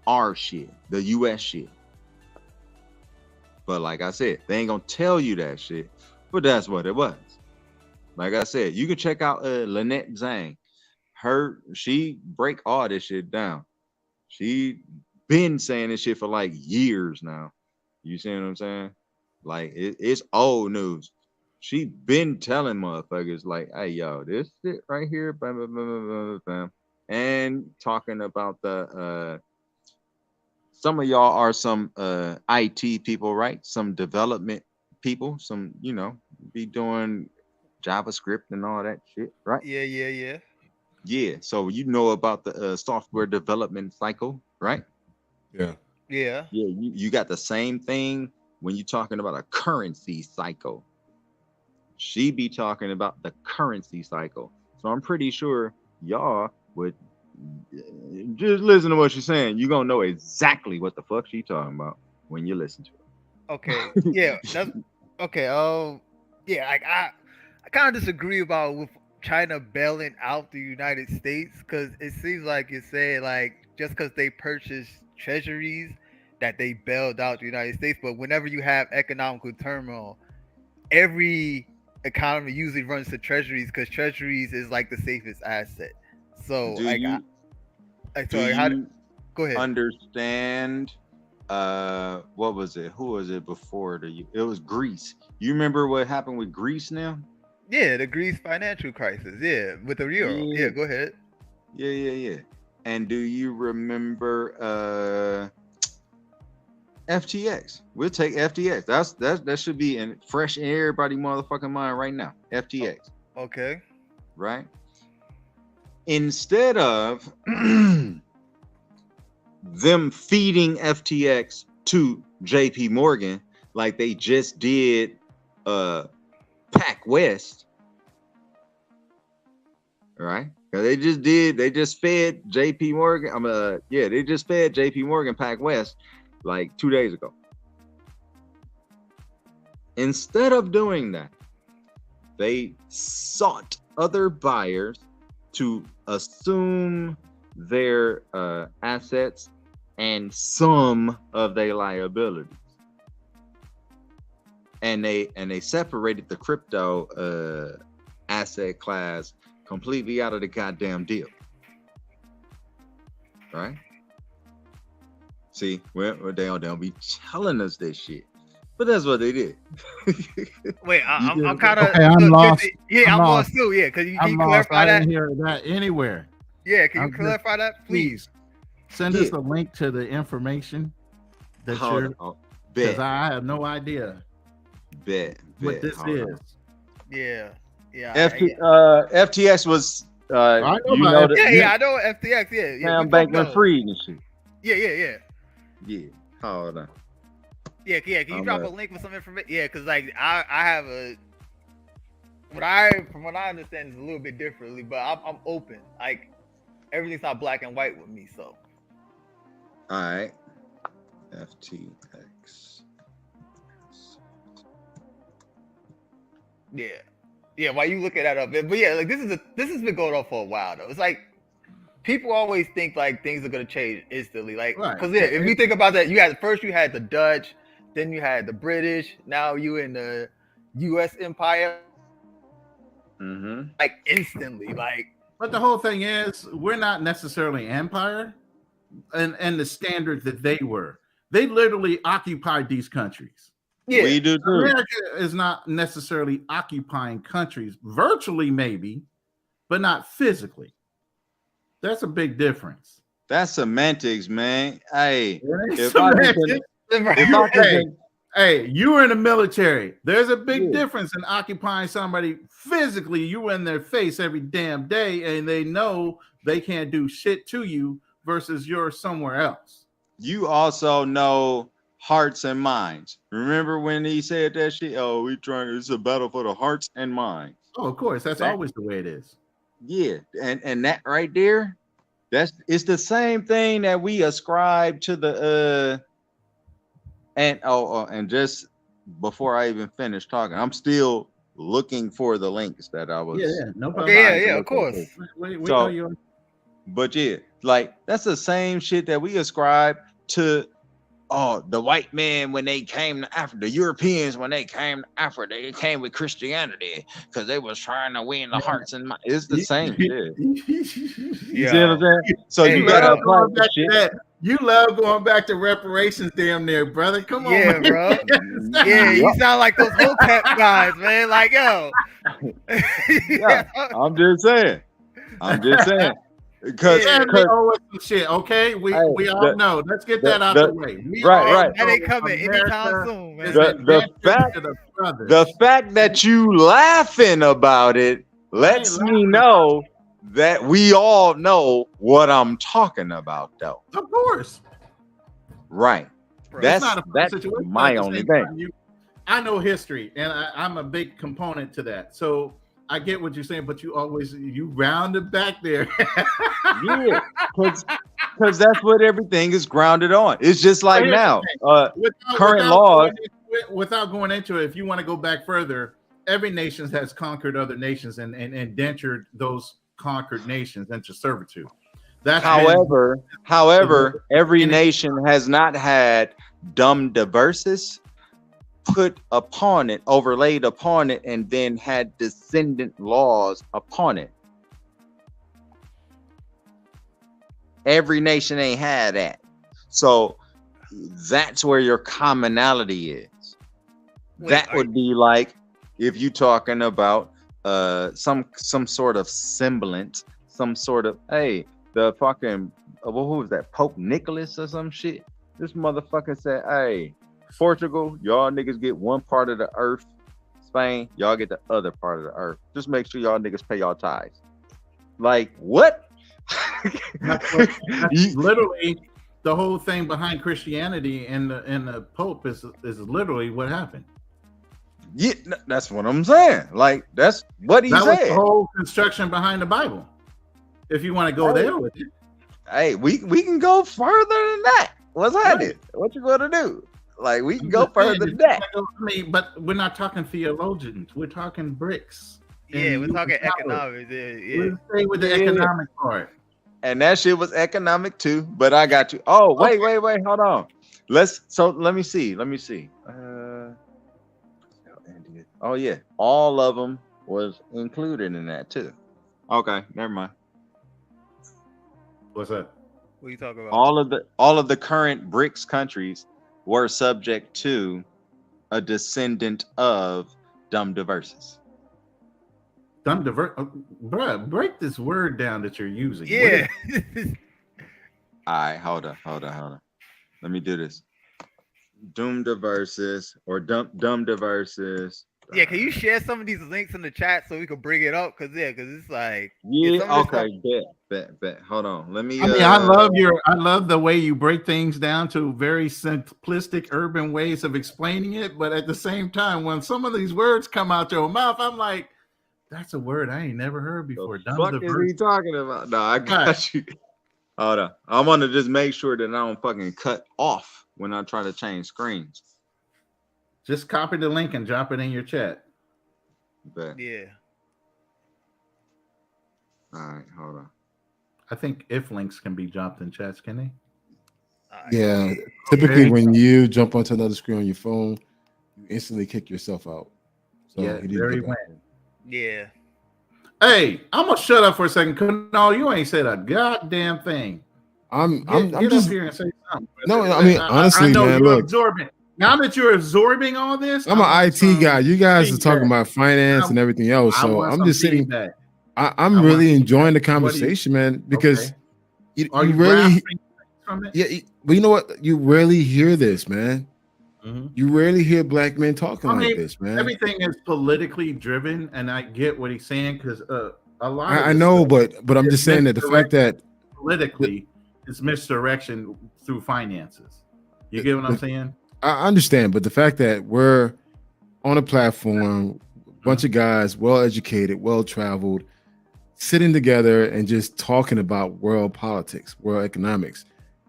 our shit, the US shit. But like I said, they ain't gonna tell you that shit, but that's what it was. Like I said, you can check out Lynette Zhang. She break all this shit down. She been saying this shit for like years now. You see what I'm saying? Like it's old news. She been telling motherfuckers like, hey yo, this shit right here, blah, blah, blah, blah, blah, blah, and talking about the some of y'all are some IT people, right? Some development people, some, you know, be doing JavaScript and all that shit, right? Yeah, so you know about the software development cycle, right? Yeah. Yeah, you got the same thing when you're talking about a currency cycle. She be talking about the currency cycle. So I'm pretty sure y'all would just listen to what she's saying. You're gonna know exactly what the fuck she talking about when you listen to her. Okay. Yeah. That's okay. Yeah. Like I kind of disagree about with China bailing out the United States because it seems like you're saying like just because they purchased treasuries that they bailed out the United States. But whenever you have economical turmoil, every economy usually runs to treasuries because treasuries is like the safest asset. So Do like, you sorry, go ahead. understand what was it? Who was it before it was Greece. You remember what happened with Greece now? Yeah, the Greece financial crisis. Yeah, with the euro. Yeah, go ahead. Yeah. And do you remember FTX? We'll take FTX. That should be in fresh in everybody's motherfucking mind right now. FTX. Okay. Right? Instead of them feeding FTX to JP Morgan like they just did Pac West, right? They just fed JP Morgan. They just fed JP Morgan Pac West like 2 days ago. Instead of doing that, they sought other buyers to assume their assets and some of their liabilities. And they separated the crypto asset class completely out of the goddamn deal. Right? See, they don't be telling us this shit. But that's what they did. Wait, I'm kind of okay, I'm lost. Yeah, I'm lost too. Yeah, can you clarify I that? didn't hear that anywhere. Yeah, can you clarify that, please? Send us a link to the information that because I have no idea what this is. Yeah. FTX was I know I know FTX. Yeah. Sam Bankman-Fried and shit. Yeah. Hold on. Yeah. Can you drop a link with some information? Yeah, because like I have from what I understand is a little bit differently, but I'm open. Like everything's not black and white with me, so. All right. FTX. Yeah. While you looking that up, but yeah, like this has been going on for a while though. It's like people always think like things are gonna change instantly, like because if you think about that, you had the Dutch, then you had the British, now you in the U.S. empire, like instantly, like. But the whole thing is, we're not necessarily empire, and the standard that they were. They literally occupied these countries. Yeah, we do too. America is not necessarily occupying countries, virtually maybe, but not physically. That's a big difference. That's semantics, man. Hey, hey, you were in the military. There's a big difference in occupying somebody physically. You in their face every damn day, and they know they can't do shit to you versus you're somewhere else. You also know hearts and minds. Remember when he said that shit? Oh, it's a battle for the hearts and minds. Oh, of course. That's always the way it is. Yeah, and that right there, it's the same thing that we ascribe to the And just before I even finish talking, I'm still looking for the links that I was. Yeah, no problem. Okay, yeah, of course. We So- know you. But yeah, like that's the same shit that we ascribe to. Oh, the white men when they came to Africa, the Europeans when they came to Africa, they came with Christianity because they was trying to win the hearts and minds. It's the same shit. You see what I'm saying? So Hey, you You gotta love apply going the back to shit. that. You love going back to reparations, damn near, brother. Come on, Yeah, man. bro. Yeah, you sound like those Hotep guys, man. Like, yo. Yeah, I'm just saying. Because And they owe us some shit, okay? We Hey, all know. Let's get that out the- the way. We right, all right. That ain't know coming anytime America soon, man. is The indebted fact- to the brothers. the fact that you laughing about it lets I ain't me laughing know that we all know what I'm talking about, though. Of course. Right. Bro, That's It's not a fun that's situation, but my at the only same thing. time, I know history, and I'm a big component to that. So I get what you're saying, but you round it back there. Yeah, because that's what everything is grounded on. It's just like here's the now. Without- Current without laws- going into it- without going into it, if you want to go back further, every nation has conquered other nations and indentured those conquered nations into servitude. That's However, every nation has not had dumb diverses put upon it, overlaid upon it, and then had descendant laws upon it. Every nation ain't had that. So that's where your commonality is. That would be like if you talking about some sort of semblance, some sort of the fucking who was that, Pope Nicholas or some shit? This motherfucker said, hey, Portugal, y'all niggas get one part of the earth. Spain, y'all get the other part of the earth. Just make sure y'all niggas pay y'all tithes. Like what? That's literally the whole thing behind Christianity and the Pope is literally what happened. Yeah, that's what I'm saying. Like that's what he That was the said. whole construction behind the Bible. If you want to go there with it. Hey, we can go further than that. What's happening? What you gonna do? Like we can go further than that. I mean, but we're not talking theologians. We're talking BRICS. Yeah, we're talking US dollars. economics. Yeah. Let's stay with the economic part. And that shit was economic too. But I got you. Oh, wait, hold on. Let me see. Oh yeah, all of them was included in that too. Okay, never mind. What's that? What are you talking about? All of the current BRICS countries were subject to a descendant of dumb diverses. Dumb divert, bruh, break this word down that you're using. Yeah. All right, hold on. Let me do this. Doom diverses or dumb diverses. Yeah, can you share some of these links in the chat so we can bring it up? Cause it's like Okay, bet. Hold on. Let me. I mean, I love the way you break things down to very simplistic urban ways of explaining it. But at the same time, when some of these words come out your mouth, I'm like, that's a word I ain't never heard before. What the fuck is he talking about? No, I got Right. you. Hold on. I want to just make sure that I don't fucking cut off when I try to change screens. Just copy the link and drop it in your chat. Bet. yeah. All right, hold on. I think if links can be dropped in chats, can they? Yeah, typically when you jump onto another screen on your phone, you instantly kick yourself out. So Yeah, you need to very do that. well. Yeah. Hey, I'm gonna shut up for a second. No, you ain't said a goddamn thing. I'm Get just up here and say something. No, I mean, honestly, I know man, you're look. absorbing. Now that you're absorbing all this, I'm I an want IT some guy. You guys are talking feedback. about finance and everything else. I So want I'm some just sitting. feedback. I'm I want really feedback. enjoying the What do you- conversation, man, because Okay. you Are you really, grasping from it? yeah. But you know what? You rarely hear this, man. Mhm. You rarely hear black men talking I like mean, this, man. Everything is politically driven, and I get what he's saying because a lot. Of I this know, stuff but I'm is just saying that the fact that politically it's misdirection through finances. You get what I'm saying? I understand, but the fact that we're on a platform, a bunch of guys, well educated, well traveled, sitting together and just talking about world politics, world economics,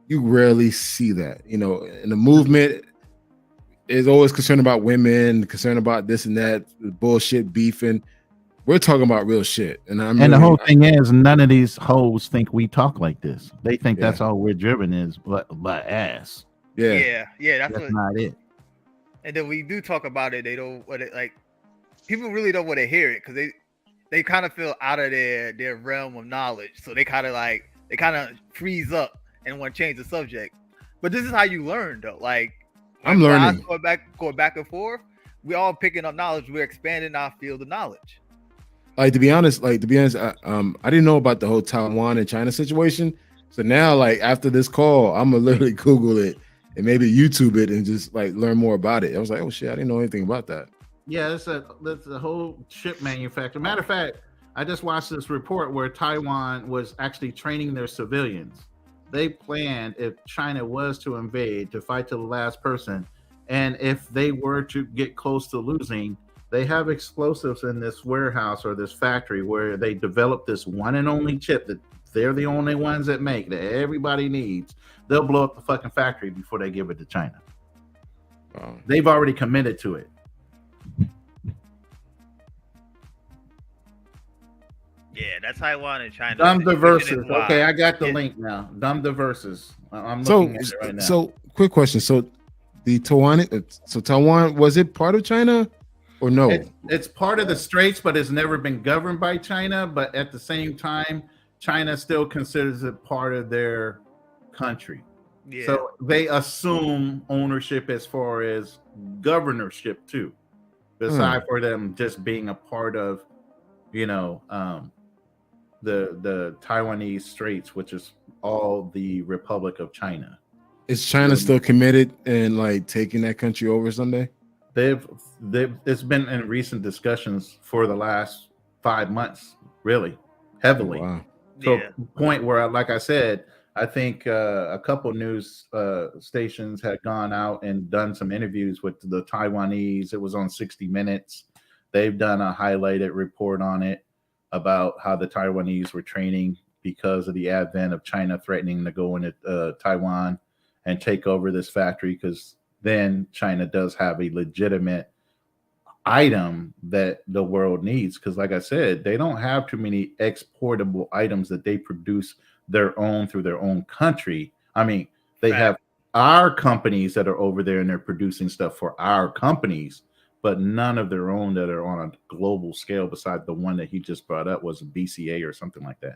you rarely see that. You know, in the movement, is always concerned about women, concerned about this and that, bullshit, beefing. We're talking about real shit, and the whole thing is, none of these hoes think we talk like this. They think that's all we're driven is, but ass. Yeah. That's That's what. not it. And then we do talk about it. They don't want it. Like people really don't want to hear it because they kind of feel out of their realm of knowledge. So they kind of freeze up and want to change the subject. But this is how you learn, though. Like I'm learning. Going back and forth. We all picking up knowledge. We're expanding our field of knowledge. Like to be honest, I didn't know about the whole Taiwan and China situation. So now, like after this call, I'm gonna literally Google it and maybe YouTube it and just like learn more about it. I was like, oh shit, I didn't know anything about that. Yeah, that's a whole chip manufacturer. Matter of fact, I just watched this report where Taiwan was actually training their civilians. They planned, if China was to invade, to fight to the last person, and if they were to get close to losing, they have explosives in this warehouse or this factory where they developed this one and only chip that they're the only ones that make, that everybody needs. They'll blow up the fucking factory before they give it to China. They've already committed to it. Yeah, that's Taiwan and China. Dumb Diverses. Okay, I got the link now. Dumb Diverses. I'm looking at it right now. So, quick question. So, Taiwan, was it part of China or no? It's part of the Straits, but it's never been governed by China. But at the same time, China still considers it part of their country. Yeah. So they assume ownership as far as governorship too, aside for them just being a part of, the Taiwanese Straits, which is all the Republic of China. Is China still committed and like taking that country over someday? It's been in recent discussions for the last 5 months, really heavily. Oh, wow. So point where, like I said, I think a couple news stations had gone out and done some interviews with the Taiwanese. It was on 60 Minutes. They've done a highlighted report on it about how the Taiwanese were training because of the advent of China threatening to go into Taiwan and take over this factory, because then China does have a legitimate item that the world needs. Because like I said, they don't have too many exportable items that they produce their own through their own country. I mean, they have our companies that are over there and they're producing stuff for our companies, but none of their own that are on a global scale besides the one that he just brought up was BCA or something like that.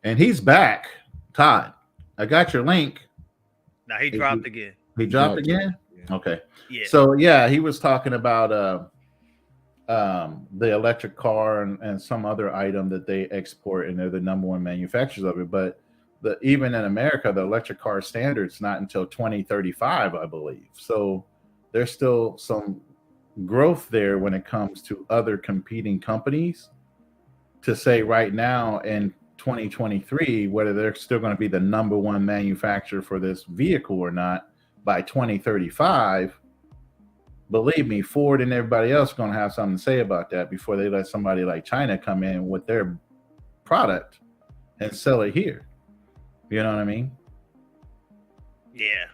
And he's back. Todd, I got your link. Now he dropped again. He dropped again? Yeah. Okay. Yeah. So yeah, he was talking about the electric car and some other item that they export, and they're the number one manufacturers of it. But even in America, the electric car standard's not until 2035, I believe. So there's still some growth there when it comes to other competing companies. To say right now in 2023 whether they're still going to be the number one manufacturer for this vehicle or not by 2035, believe me, Ford and everybody else are going to have something to say about that before they let somebody like China come in with their product and sell it here. You know what I mean? Yeah.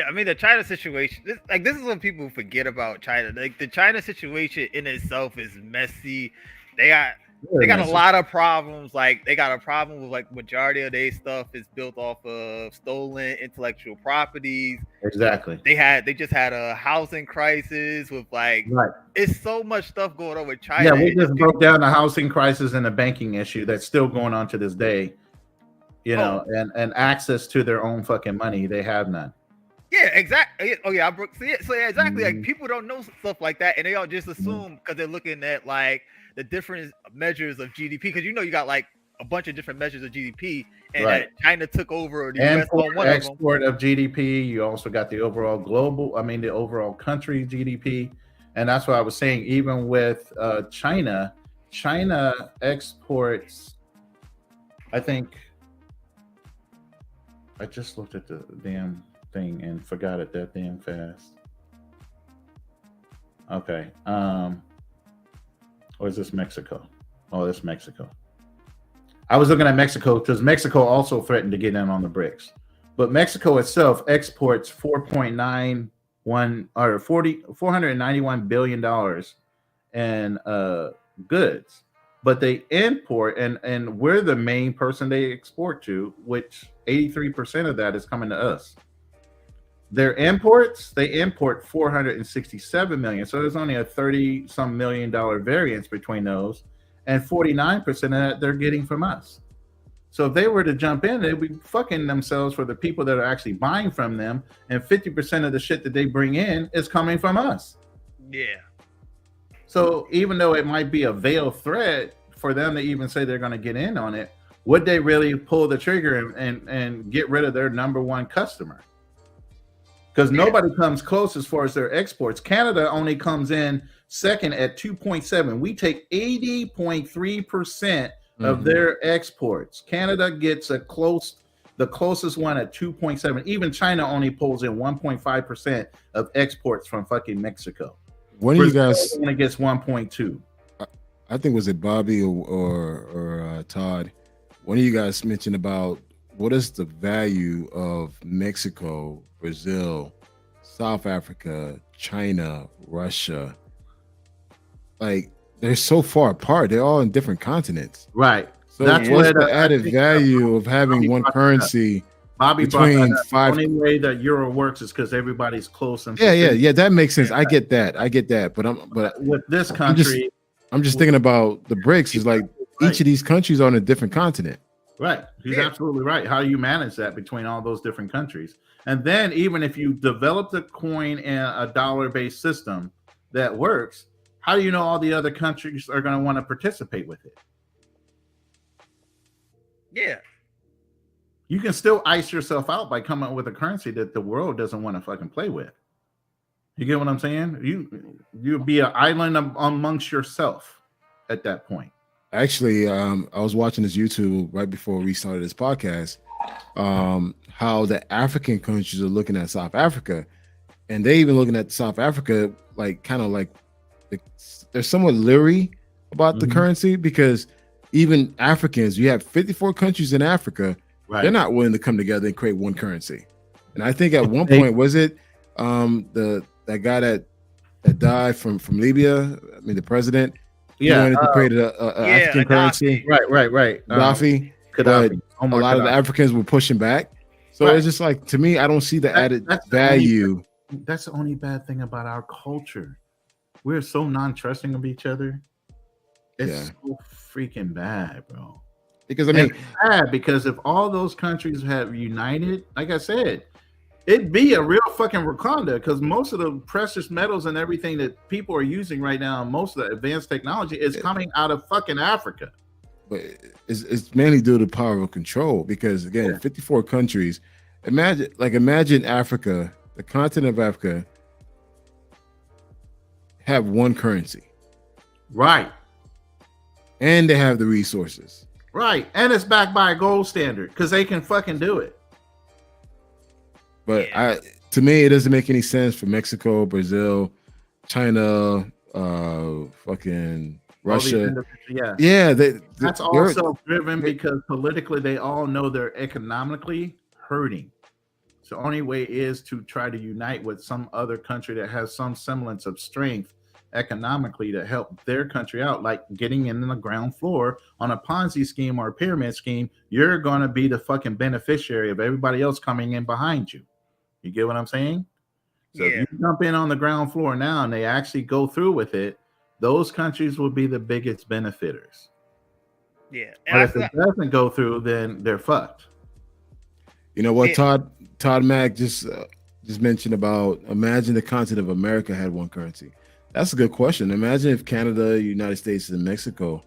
I mean, the China situation, this is what people forget about China. Like, the China situation in itself is messy. They got a lot of problems. Like, they got a problem with, like, majority of their stuff is built off of stolen intellectual properties. Exactly. They just had a housing crisis with, like, it's so much stuff going on with China. Yeah, we just broke down the housing crisis and the banking issue that's still going on to this day. You know, and access to their own fucking money, they have none. Yeah, exactly. Oh yeah, so yeah, exactly. Like, people don't know stuff like that, and they all just assume because they're looking at like the different measures of GDP. Because you got like a bunch of different measures of GDP, and that China took over the US on one export of GDP. You also got the overall the overall country GDP, and that's what I was saying. Even with China exports. I think I just looked at the damn thing and forgot it that damn fast. Okay. Or is this Mexico? Oh, this Mexico. I was looking at Mexico because Mexico also threatened to get in on the BRICS. But Mexico itself exports $4.9 $491 billion in goods, but they import, and we're the main person they export to, which 83% of that is coming to us. Their imports, they import 467 million. So there's only a 30 some million dollar variance between those, and 49% of that they're getting from us. So if they were to jump in, they'd be fucking themselves for the people that are actually buying from them, and 50% of the shit that they bring in is coming from us. Yeah. So even though it might be a veiled threat for them to even say they're going to get in on it, would they really pull the trigger and get rid of their number one customer? Because nobody comes close as far as their exports. Canada only comes in second at 2.7. We take 80.3% of their exports. Canada gets the closest one at 2.7. Even China only pulls in 1.5% of exports from fucking Mexico. When do you guys only gets 1.2? I think was it Bobby or Todd? One of you guys mentioned about what is the value of Mexico, Brazil, South Africa, China, Russia? Like they're so far apart. They're all in different continents. Right. So that's what's the added value of having one currency between five. The only way that euro works is because everybody's close and yeah. That makes sense. I get that. But with this country, I'm just thinking about the BRICS. Is like each of these countries are on a different continent. Right. He's absolutely right. How do you manage that between all those different countries? And then even if you develop the coin in a dollar-based system that works, how do you know all the other countries are going to want to participate with it? Yeah. You can still ice yourself out by coming up with a currency that the world doesn't want to fucking play with. You get what I'm saying? You'll be an island amongst yourself at that point. Actually, I was watching this YouTube right before we started this podcast, how the African countries are looking at South Africa, and they even looking at South Africa like kind of like they're somewhat leery about the currency, because even Africans, you have 54 countries in Africa, they're not willing to come together and create one currency. And I think at one point, was it that guy that died from Libya? I mean, the president. He wanted to create an African currency. Right. Gaddafi. But a lot of the Africans were pushing back. So it's just like, to me, I don't see the added value. That's the only bad thing about our culture. We're so non-trusting of each other. It's so freaking bad, bro. Because I mean, it's bad because if all those countries have united, like I said, it'd be a real fucking Wakanda, because most of the precious metals and everything that people are using right now, most of the advanced technology is coming out of fucking Africa. But it's mainly due to power of control, because again, 54 countries. Imagine Africa, the continent of Africa, have one currency. Right. And they have the resources. Right. And it's backed by a gold standard, because they can fucking do it. But to me, it doesn't make any sense for Mexico, Brazil, China, fucking Russia. That's also driven because politically they all know they're economically hurting. So the only way is to try to unite with some other country that has some semblance of strength economically to help their country out, like getting in the ground floor on a Ponzi scheme or a pyramid scheme. You're going to be the fucking beneficiary of everybody else coming in behind you. You get what I'm saying? So if you jump in on the ground floor now and they actually go through with it, those countries will be the biggest benefiters. Yeah. But if it doesn't go through, then they're fucked. You know what Todd Mack just mentioned about, imagine the continent of America had one currency. That's a good question. Imagine if Canada, United States, and Mexico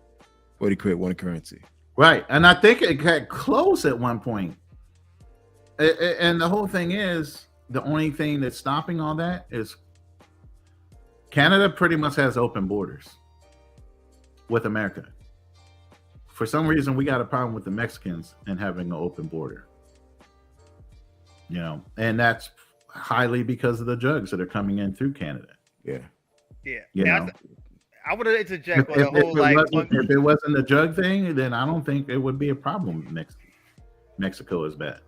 were to create one currency. Right. And I think it got close at one point. And the whole thing is, the only thing that's stopping all that is Canada pretty much has open borders with America. For some reason, we got a problem with the Mexicans and having an open border. You know, and that's highly because of the drugs that are coming in through Canada. Yeah. I would have interject on the whole if it wasn't the drug thing, then I don't think it would be a problem. Mexico is bad.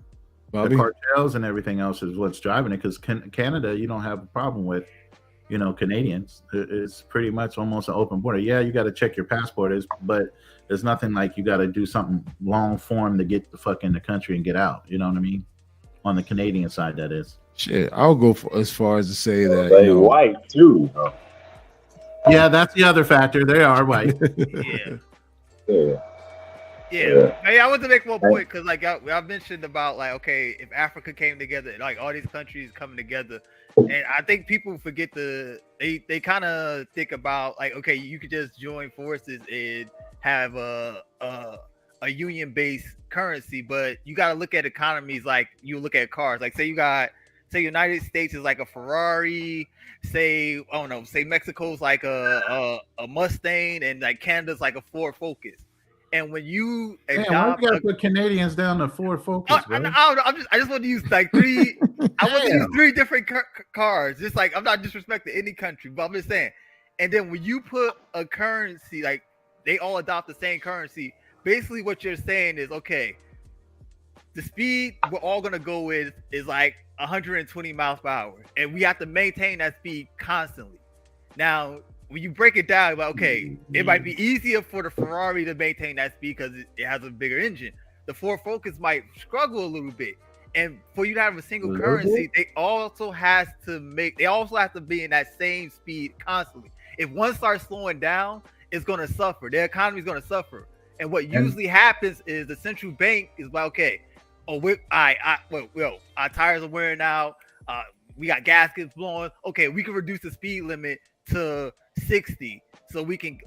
Bobby? The cartels and everything else is what's driving it. Because Canada, you don't have a problem with, Canadians. It's pretty much almost an open border. Yeah, you got to check your passport, but there's nothing like you got to do something long form to get the fuck in the country and get out. You know what I mean? On the Canadian side, that is. Shit, I'll go as far as to say that They white too. Yeah, that's the other factor. They are white. Yeah. Hey, I want to make one point because, like, I mentioned about, like, okay, if Africa came together, like all these countries coming together, and I think people forget they kind of think about, like, okay, you could just join forces and have a union-based currency, but you got to look at economies like you look at cars. Like, say United States is like a Ferrari, say Mexico's like a Mustang, and like Canada's like a Ford Focus. And when you why you gotta put Canadians down to Ford Focus, bro? I just want to use like three. I want to use three different cars. Just like, I'm not disrespecting any country, but I'm just saying. And then when you put a currency, like they all adopt the same currency, basically what you're saying is, okay, the speed we're all gonna go with is like 120 miles per hour, and we have to maintain that speed constantly. Now, when you break it down, like, okay, it might be easier for the Ferrari to maintain that speed because it has a bigger engine. The Ford Focus might struggle a little bit. And for you to have a single currency, they also have to be in that same speed constantly. If one starts slowing down, it's going to suffer. Their economy is going to suffer. And what usually happens is the central bank is like, okay, our tires are wearing out. We got gaskets blowing. Okay, we can reduce the speed limit to 60, so we can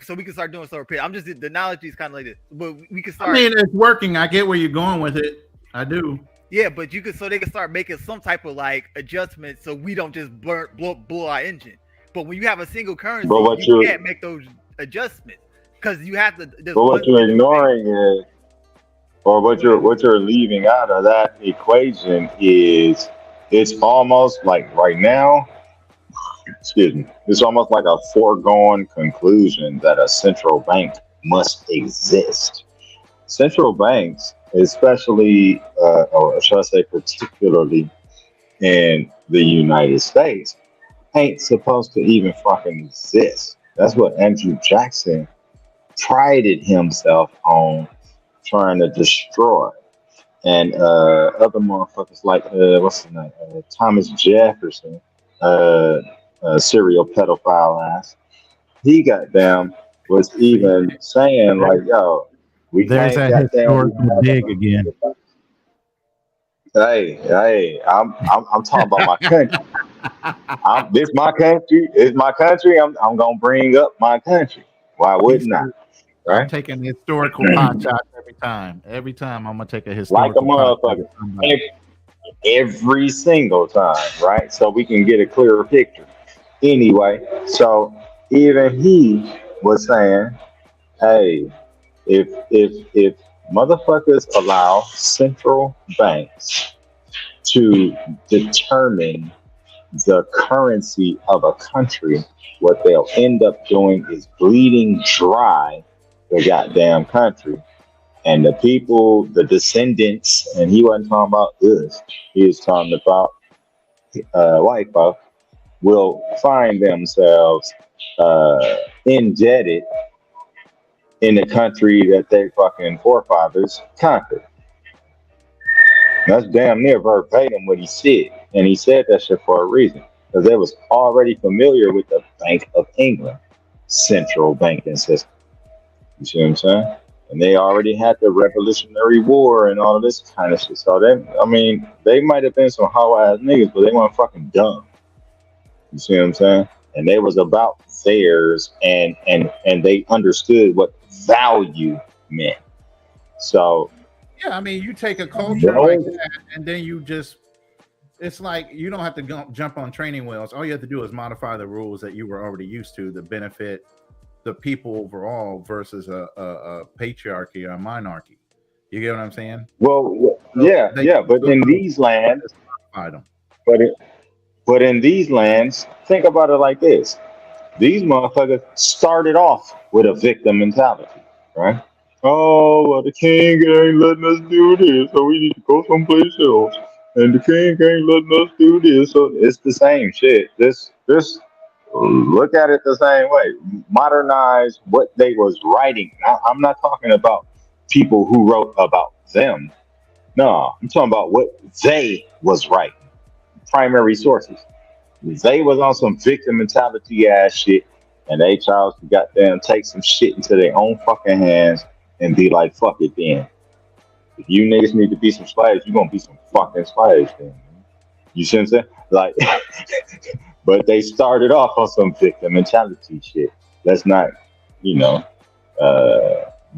start doing some repair. The analogy is kind of like this, but we can start. I mean, it's working. I get where you're going with it. I do. Yeah, but they can start making some type of like adjustment, so we don't just blow our engine. But when you have a single currency, you can't make those adjustments because you have to. But what you're ignoring is, or what you're leaving out of that equation is, it's almost like right now. Excuse me. It's almost like a foregone conclusion that a central bank must exist. Central banks, especially, or should I say particularly in the United States, ain't supposed to even fucking exist. That's what Andrew Jackson prided himself on trying to destroy. And other motherfuckers like, what's his name? Thomas Jefferson, serial pedophile ass. He goddamn was even saying like, "Yo, there's that historical dig again." Hey, I'm talking about my country. This my country. It's my country. I'm gonna bring up my country. Why wouldn't I? Right? I'm taking historical pot shots every time. Every time I'm gonna take a historical like a motherfucker. Every single time, right? So we can get a clearer picture. Anyway, so even he was saying, hey, if motherfuckers allow central banks to determine the currency of a country, what they'll end up doing is bleeding dry the goddamn country. And the people, the descendants, and he wasn't talking about us, he was talking about white folks, will find themselves indebted in the country that their fucking forefathers conquered. That's damn near verbatim what he said. And he said that shit for a reason. Because they was already familiar with the Bank of England central banking system. You see what I'm saying? And they already had the Revolutionary War and all of this kind of shit. So they might have been some hoe-ass niggas, but they weren't fucking dumb. You see what I'm saying? And they was about theirs, and they understood what value meant. So yeah, I mean, you take a culture like that, and then it's like you don't have to jump on training wheels. All you have to do is modify the rules that you were already used to benefit the people overall versus a patriarchy or a monarchy. You get what I'm saying? Well, yeah. But in these lands, but in these lands, think about it like this: these motherfuckers started off with a victim mentality, right? oh, well, the king ain't letting us do this, so we need to go someplace else. And the king ain't letting us do this, so it's the same shit. This look at it the same way. Modernize what they was writing. I'm not talking about people who wrote about them. No, I'm talking about what they was writing. Primary sources. They was on some victim mentality ass shit, and they chose to goddamn take some shit into their own fucking hands and be like, fuck it then. If you niggas need to be some slaves, you gonna be some fucking slaves then. You see what I'm saying? Like, but they started off on some victim mentality shit. Let's not, you know,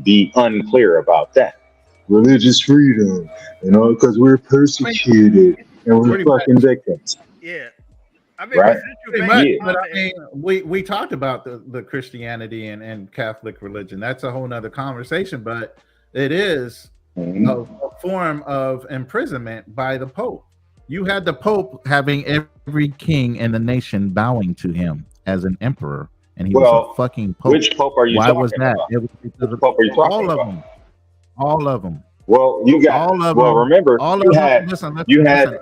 be unclear about that. Religious freedom, you know, because we're persecuted and we're Pretty fucking victims. Yeah. I mean, Right. Pretty much, Yeah. but I mean, we talked about the Christianity and Catholic religion. That's a whole nother conversation, but it is Mhm. a form of imprisonment by the Pope. You had the Pope having every king in the nation bowing to him as an emperor, and he was Well, a fucking Pope. which pope are you Why talking was that? about? It was because Which of pope are you talking all of about? them. All of them. Well, you got. All of Well, them. remember, All you of them. had. Listen. You had. Listen.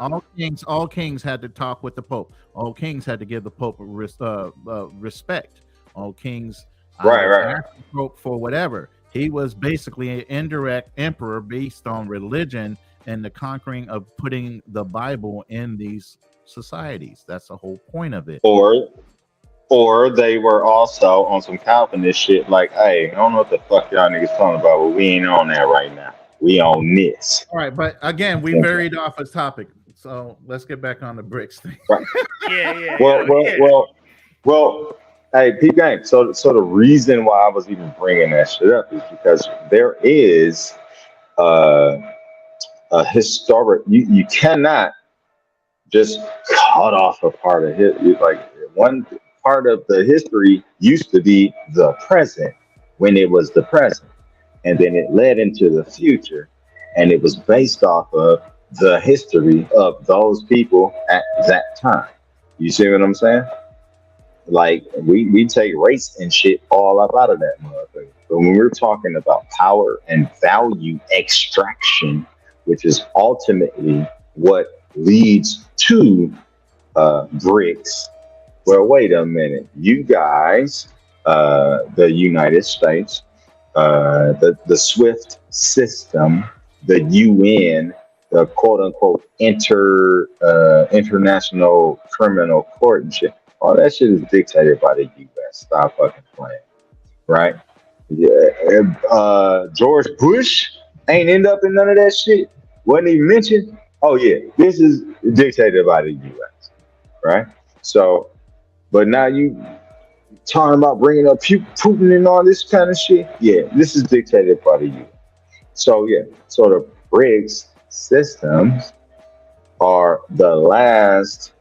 All kings had to talk with the Pope. All kings had to give the Pope respect. All kings Right. asked the Pope for whatever. He was basically an indirect emperor based on religion and the conquering of putting the Bible in these societies. That's the whole point of it. Or they were also on some Calvinist shit. Like, hey, I don't know what the fuck y'all niggas talking about, but we ain't on that right now. We on this. All right, but again, we varied off a topic, so let's get back on the BRICS thing. Right. Yeah. Well. Hey, P gang. So the reason why I was even bringing that shit up is because there is a historic. You cannot just cut off a part of it. Like one part of the history used to be the present when it was the present, and then it led into the future, and it was based off of the history of those people at that time. You see what I'm saying? Like we take race and shit all up out of that motherfucker. But when we're talking about power and value extraction, which is ultimately what leads to BRICS. Well, wait a minute. You guys, the United States, the SWIFT system, the UN, the quote unquote international criminal court and shit. All that shit is dictated by the US. Stop fucking playing. Right? Yeah. George Bush ain't end up in none of that shit. Wasn't even mentioned. Oh yeah, this is dictated by the US. Right? So, but now you talking about bringing up Putin and all this kind of shit. Yeah, this is dictated by the US. So yeah, so the BRICS systems are the last.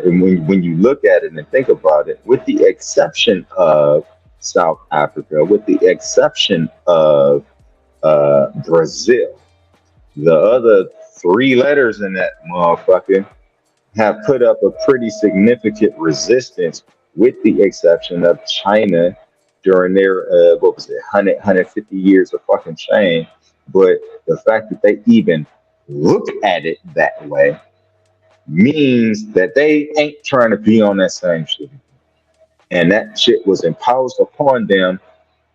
And when you look at it and think about it, with the exception of South Africa, with the exception of Brazil, the other three letters in that motherfucker have put up a pretty significant resistance, with the exception of China during their, 150 years of fucking change. But the fact that they even look at it that way means that they ain't trying to be on that same shit. And that shit was imposed upon them,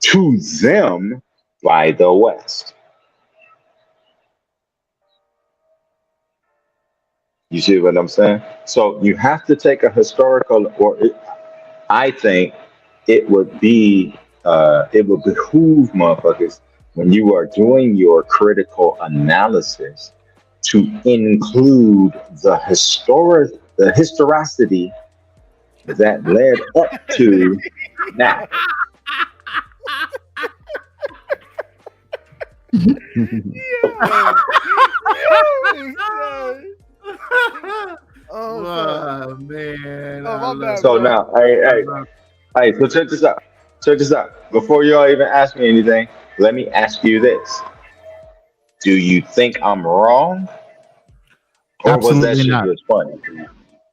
to them, by the West. You see what I'm saying? So you have to take a historical, I think it would behoove motherfuckers, when you are doing your critical analysis, to include the historicity that led up to now. Oh man! Oh, my bad, So bro. now, hey, so check this out. Check this out. Before y'all even ask me anything, let me ask you this. Do you think I'm wrong? Or was that Absolutely shit not. just funny?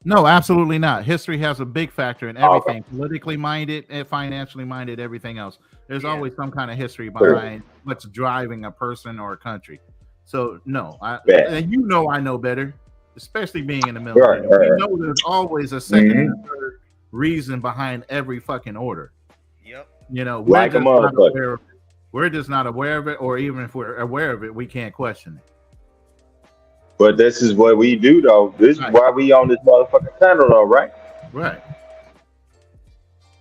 No, absolutely not. History has a big factor in Okay. everything, politically minded and financially minded, everything else. There's Yeah. always some kind of history Sure. behind what's driving a person or a country. So no, Bet. and you know I know better, especially being in the military. Right, We right. know there's always a second Mhm. and third reason behind every fucking order. Yep. You know, we're Like a just not motherfucker. aware of it. We're just not aware of it, or even if we're aware of it, we can't question it. But this is what we do, though. This is Right. why we on this motherfucking panel, though, right? Right.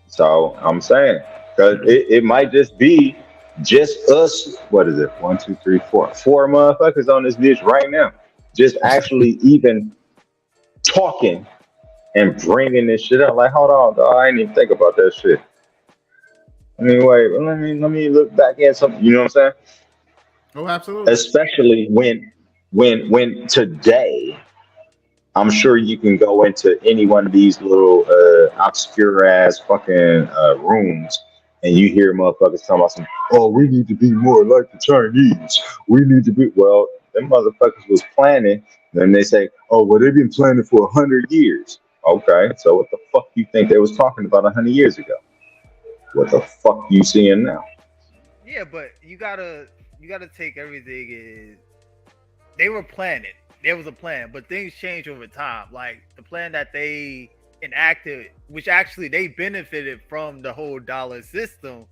So I'm saying, because it might just be just us. What is it? 1, 2, 3, 4. 4 motherfuckers on this bitch right now. Just actually even talking and bringing this shit up. Like, hold on, dog, I didn't even think about that shit. I mean, wait, let me look back at something. You know what I'm saying? Oh, absolutely. Especially when today, I'm sure you can go into any one of these little obscure ass fucking rooms and you hear motherfuckers talking about some, oh, we need to be more like the Chinese. We need to be, well, them motherfuckers was planning. Then they say, oh, well, they've been planning for 100 years. Okay, so what the fuck you think they was talking about 100 years ago? What the fuck you seeing now? Yeah, but you gotta take everything as they were planning. There was a plan, but things change over time. Like the plan that they enacted, which actually they benefited from the whole dollar system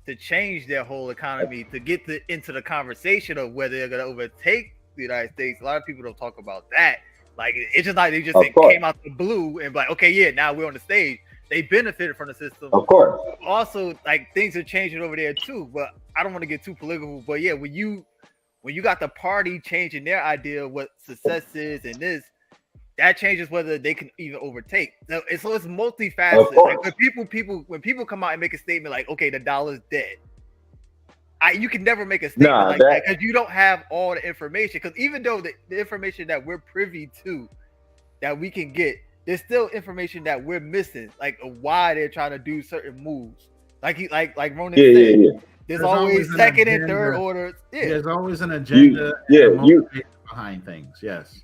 to change their whole economy to get into the conversation of whether they're gonna overtake the United States. A lot of people don't talk about that. Like it's just like they just came out the blue and like, okay, yeah, now we're on the stage. They benefited from the system. Of course. Also, like things are changing over there too. But I don't want to get too political. But yeah, when you got the party changing their idea of what success is and this, that changes whether they can even overtake. So it's multifaceted. Like when people come out and make a statement like, okay, the dollar's dead. You can never make a statement like that because you don't have all the information. Because even though the information that we're privy to, that we can get, there's still information that we're missing, like why they're trying to do certain moves. Like Ronan said, there's always second and third orders. Yeah. There's always an agenda behind things. Yes.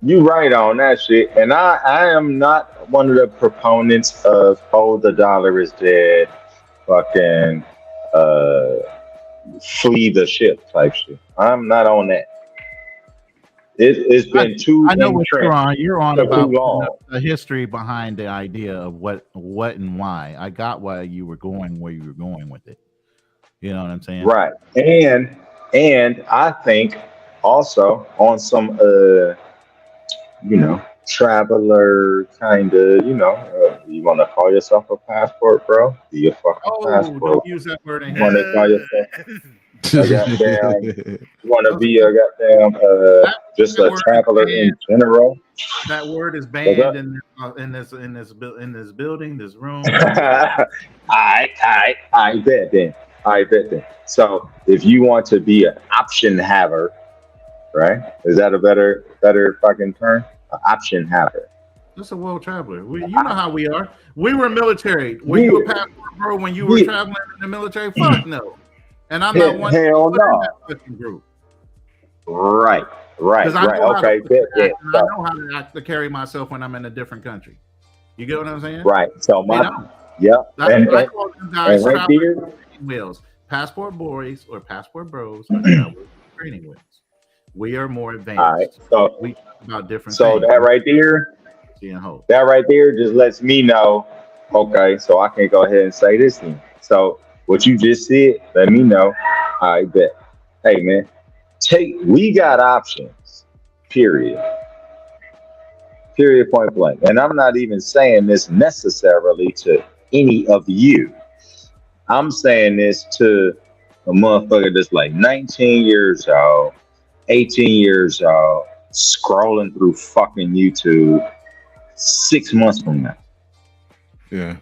You right on that shit. And I am not one of the proponents of the dollar is dead, fucking flee the ship type shit. I'm not on that. It's been too. I know what you're on. You're on about the history behind the idea of what and why. I got why you were going where you were going with it. You know what I'm saying? Right. And I think also on some traveler kind of, you want to call yourself a passport, bro? Be a fucking passport. Don't use that word in here. Want to call yourself you want to be a goddamn just a traveler in general? That word is banned in this building, this room. I bet then. So if you want to be an option haver, right? Is that a better fucking term? An option haver. That's a world traveler. You know how we are. We were military. Were you a passport, bro, when you were traveling in the military? Fuck no. And I'm not one hell no. That group. Right. Okay. I know how to carry myself when I'm in a different country. You get what I'm saying? Right. So I call them guys traveling wheels. Passport boys or passport bros are training wheels. We are more advanced. All right. So we talk about different things. That right there just lets me know, okay, so I can go ahead and say this thing. So what you just said, let me know. I bet. Hey man, we got options. Period. Point blank. And I'm not even saying this necessarily to any of you. I'm saying this to a motherfucker that's like 19 years old, 18 years old, scrolling through fucking YouTube 6 months from now. Yeah.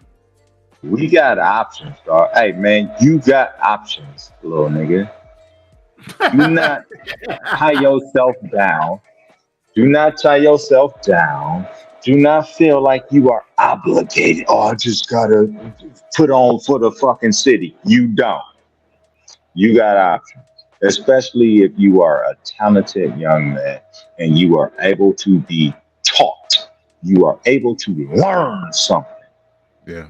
We got options, dog. Hey, man, you got options, little nigga. Do not tie yourself down. Do not tie yourself down. Do not feel like you are obligated. Oh, I just gotta put on for the fucking city. You don't. You got options, especially if you are a talented young man and you are able to be taught you are able to learn something. Yeah.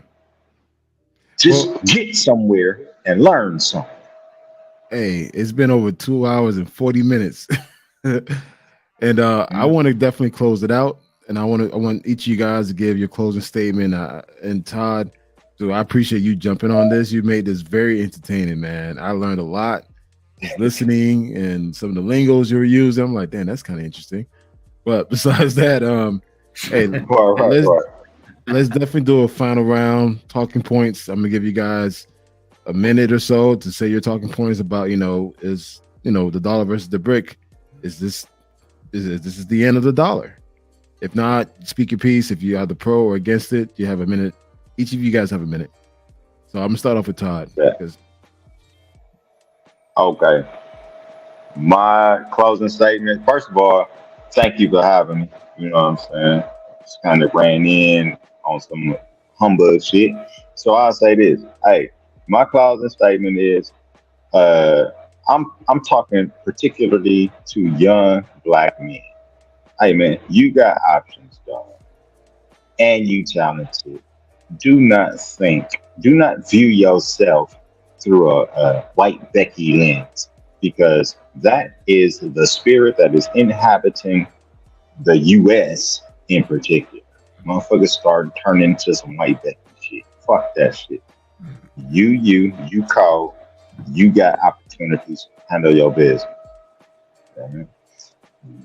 Just Well, get somewhere and learn something. hey, it's been over 2 hours and 40 minutes. And I Mhm. want to definitely close it out. And I want each of you guys to give your closing statement. And Todd, so I appreciate you jumping on this. You made this very entertaining, man. I learned a lot just listening and some of the lingos you were using. I'm like, damn, that's kind of interesting. But besides that, hey, Right, let's right. let's definitely do a final round talking points. I'm gonna give you guys a minute or so to say your talking points about is the dollar versus the brick. Is this is the end of the dollar? If not, speak your piece. If you are the pro or against it, you have a minute. Each of you guys have a minute. So I'm gonna start off with Todd Yeah. because Okay. My closing statement. First of all, thank you for having me. You know what I'm saying? Just kind of ran in on some humbug shit. So I'll say this. Hey, my closing statement is uh I'm talking particularly to young black men. Hey man, you got options, dog. And you talented. Do not view yourself through a white Becky lens, because that is the spirit that is inhabiting the US in particular. Motherfuckers start turning into some white Becky shit. Fuck that shit. You call, you got opportunities, handle your business. Okay?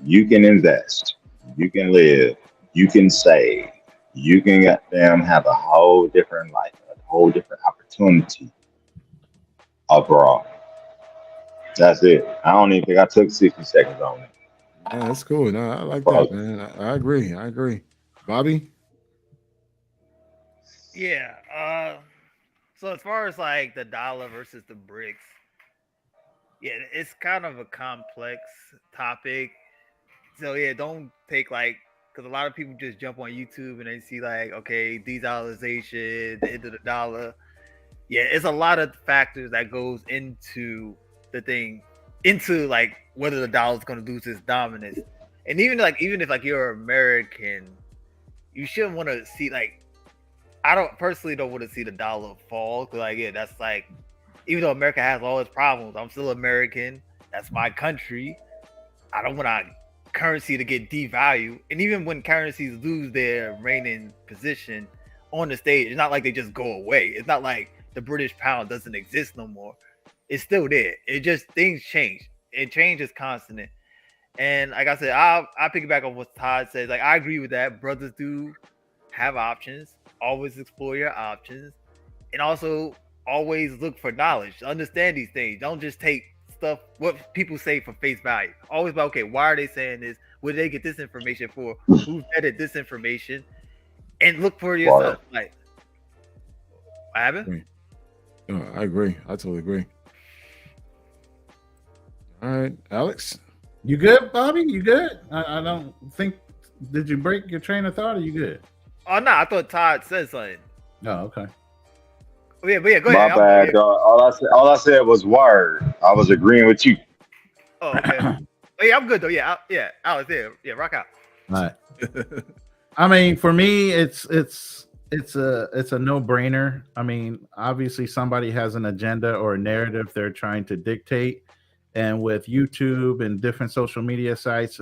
You can invest, you can live, you can save, you can goddamn have a whole different life, a whole different opportunity abroad. That's it. I don't even think I took 60 seconds on it. yeah, that's cool. No, I like that, Bro, man. I agree. I agree. Bobby, Yeah. So as far as like the dollar versus the BRICS, yeah, it's kind of a complex topic. So yeah, don't take like because a lot of people just jump on YouTube and they see like, okay, de-dollarization, the end of the dollar. Yeah, it's a lot of factors that goes into the thing, into like whether the dollar's going to lose its dominance. And even if like you're American, you shouldn't want to see like I don't personally don't want to see the dollar fall because like yeah, that's like even though America has all its problems, I'm still American. That's my country. I don't want our currency to get devalued. And even when currencies lose their reigning position on the stage, it's not like they just go away. It's not like the British pound doesn't exist no more. It's still there. It just things change. It changes constant. And like I said, I'll piggyback on what Todd says. Like I agree with that. Brothers do have options. Always explore your options. And also always look for knowledge. Understand these things. Don't just take stuff what people say for face value. Always about okay, why are they saying this? Where did they get this information for? Who vetted this information? And look for water. yourself. Like what happened? I agree. I totally agree. All right, Alex. You good, Bobby? You good? I don't think. Did you break your train of thought? Or you good? Oh no, I thought Todd said something. Oh, okay. Oh, yeah, but yeah, go My ahead. bad, Yeah. dog. All I said was word. I was agreeing with you. Oh, okay. Oh, yeah, I'm good though. Yeah, Alex, yeah, rock out. All right. I mean, for me, it's a no-brainer. I mean, obviously somebody has an agenda or a narrative they're trying to dictate, and with YouTube and different social media sites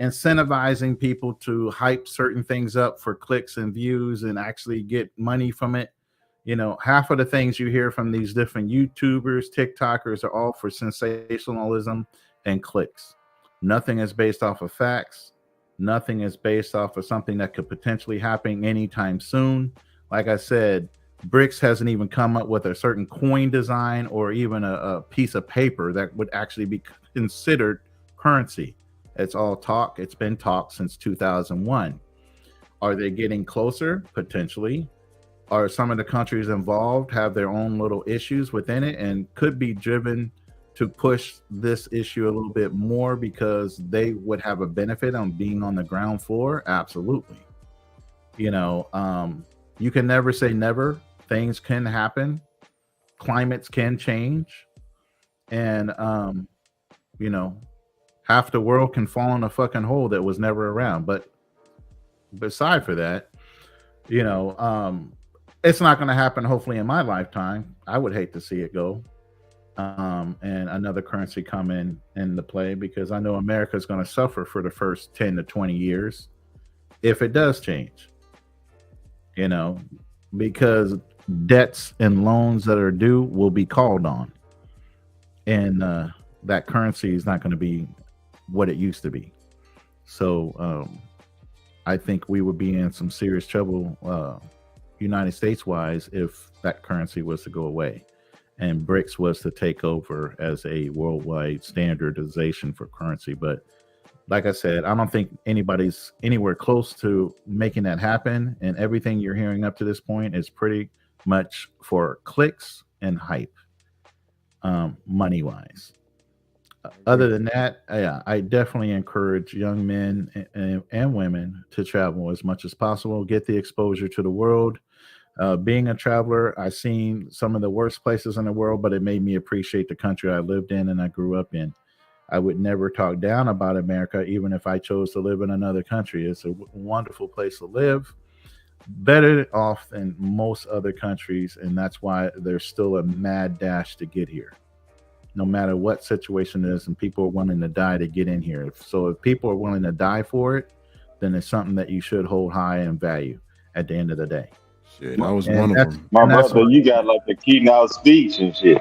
incentivizing people to hype certain things up for clicks and views and actually get money from it. You know, half of the things you hear from these different YouTubers, TikTokers are all for sensationalism and clicks. Nothing is based off of facts. Nothing is based off of something that could potentially happen anytime soon. Like I said, BRICS hasn't even come up with a certain coin design or even a piece of paper that would actually be considered currency. It's all talk. It's been talk since 2001. Are they getting closer? Potentially. Are some of the countries involved have their own little issues within it and could be driven to push this issue a little bit more because they would have a benefit on being on the ground floor? Absolutely. You know, you can never say never. Things can happen. Climates can change. And, you know, half the world can fall in a fucking hole that was never around. But beside for that, it's not going to happen. Hopefully, in my lifetime, I would hate to see it go, and another currency come into play, because I know America is going to suffer for the first 10 to 20 years if it does change. Because debts and loans that are due will be called on, and that currency is not going to be what it used to be. So I think we would be in some serious trouble, United States wise, if that currency was to go away and BRICS was to take over as a worldwide standardization for currency. But like I said, I don't think anybody's anywhere close to making that happen. And everything you're hearing up to this point is pretty much for clicks and hype, money wise. Other than that, yeah, I definitely encourage young men and women to travel as much as possible, get the exposure to the world. Being a traveler, I've seen some of the worst places in the world, but it made me appreciate the country I lived in and I grew up in. I would never talk down about America, even if I chose to live in another country. It's a wonderful place to live, better off than most other countries, and that's why there's still a mad dash to get here. No matter what situation it is, and people are willing to die to get in here. So if people are willing to die for it, then it's something that you should hold high and value at the end of the day. Shit, I was one of them. My brother, you got like the keynote speech and shit.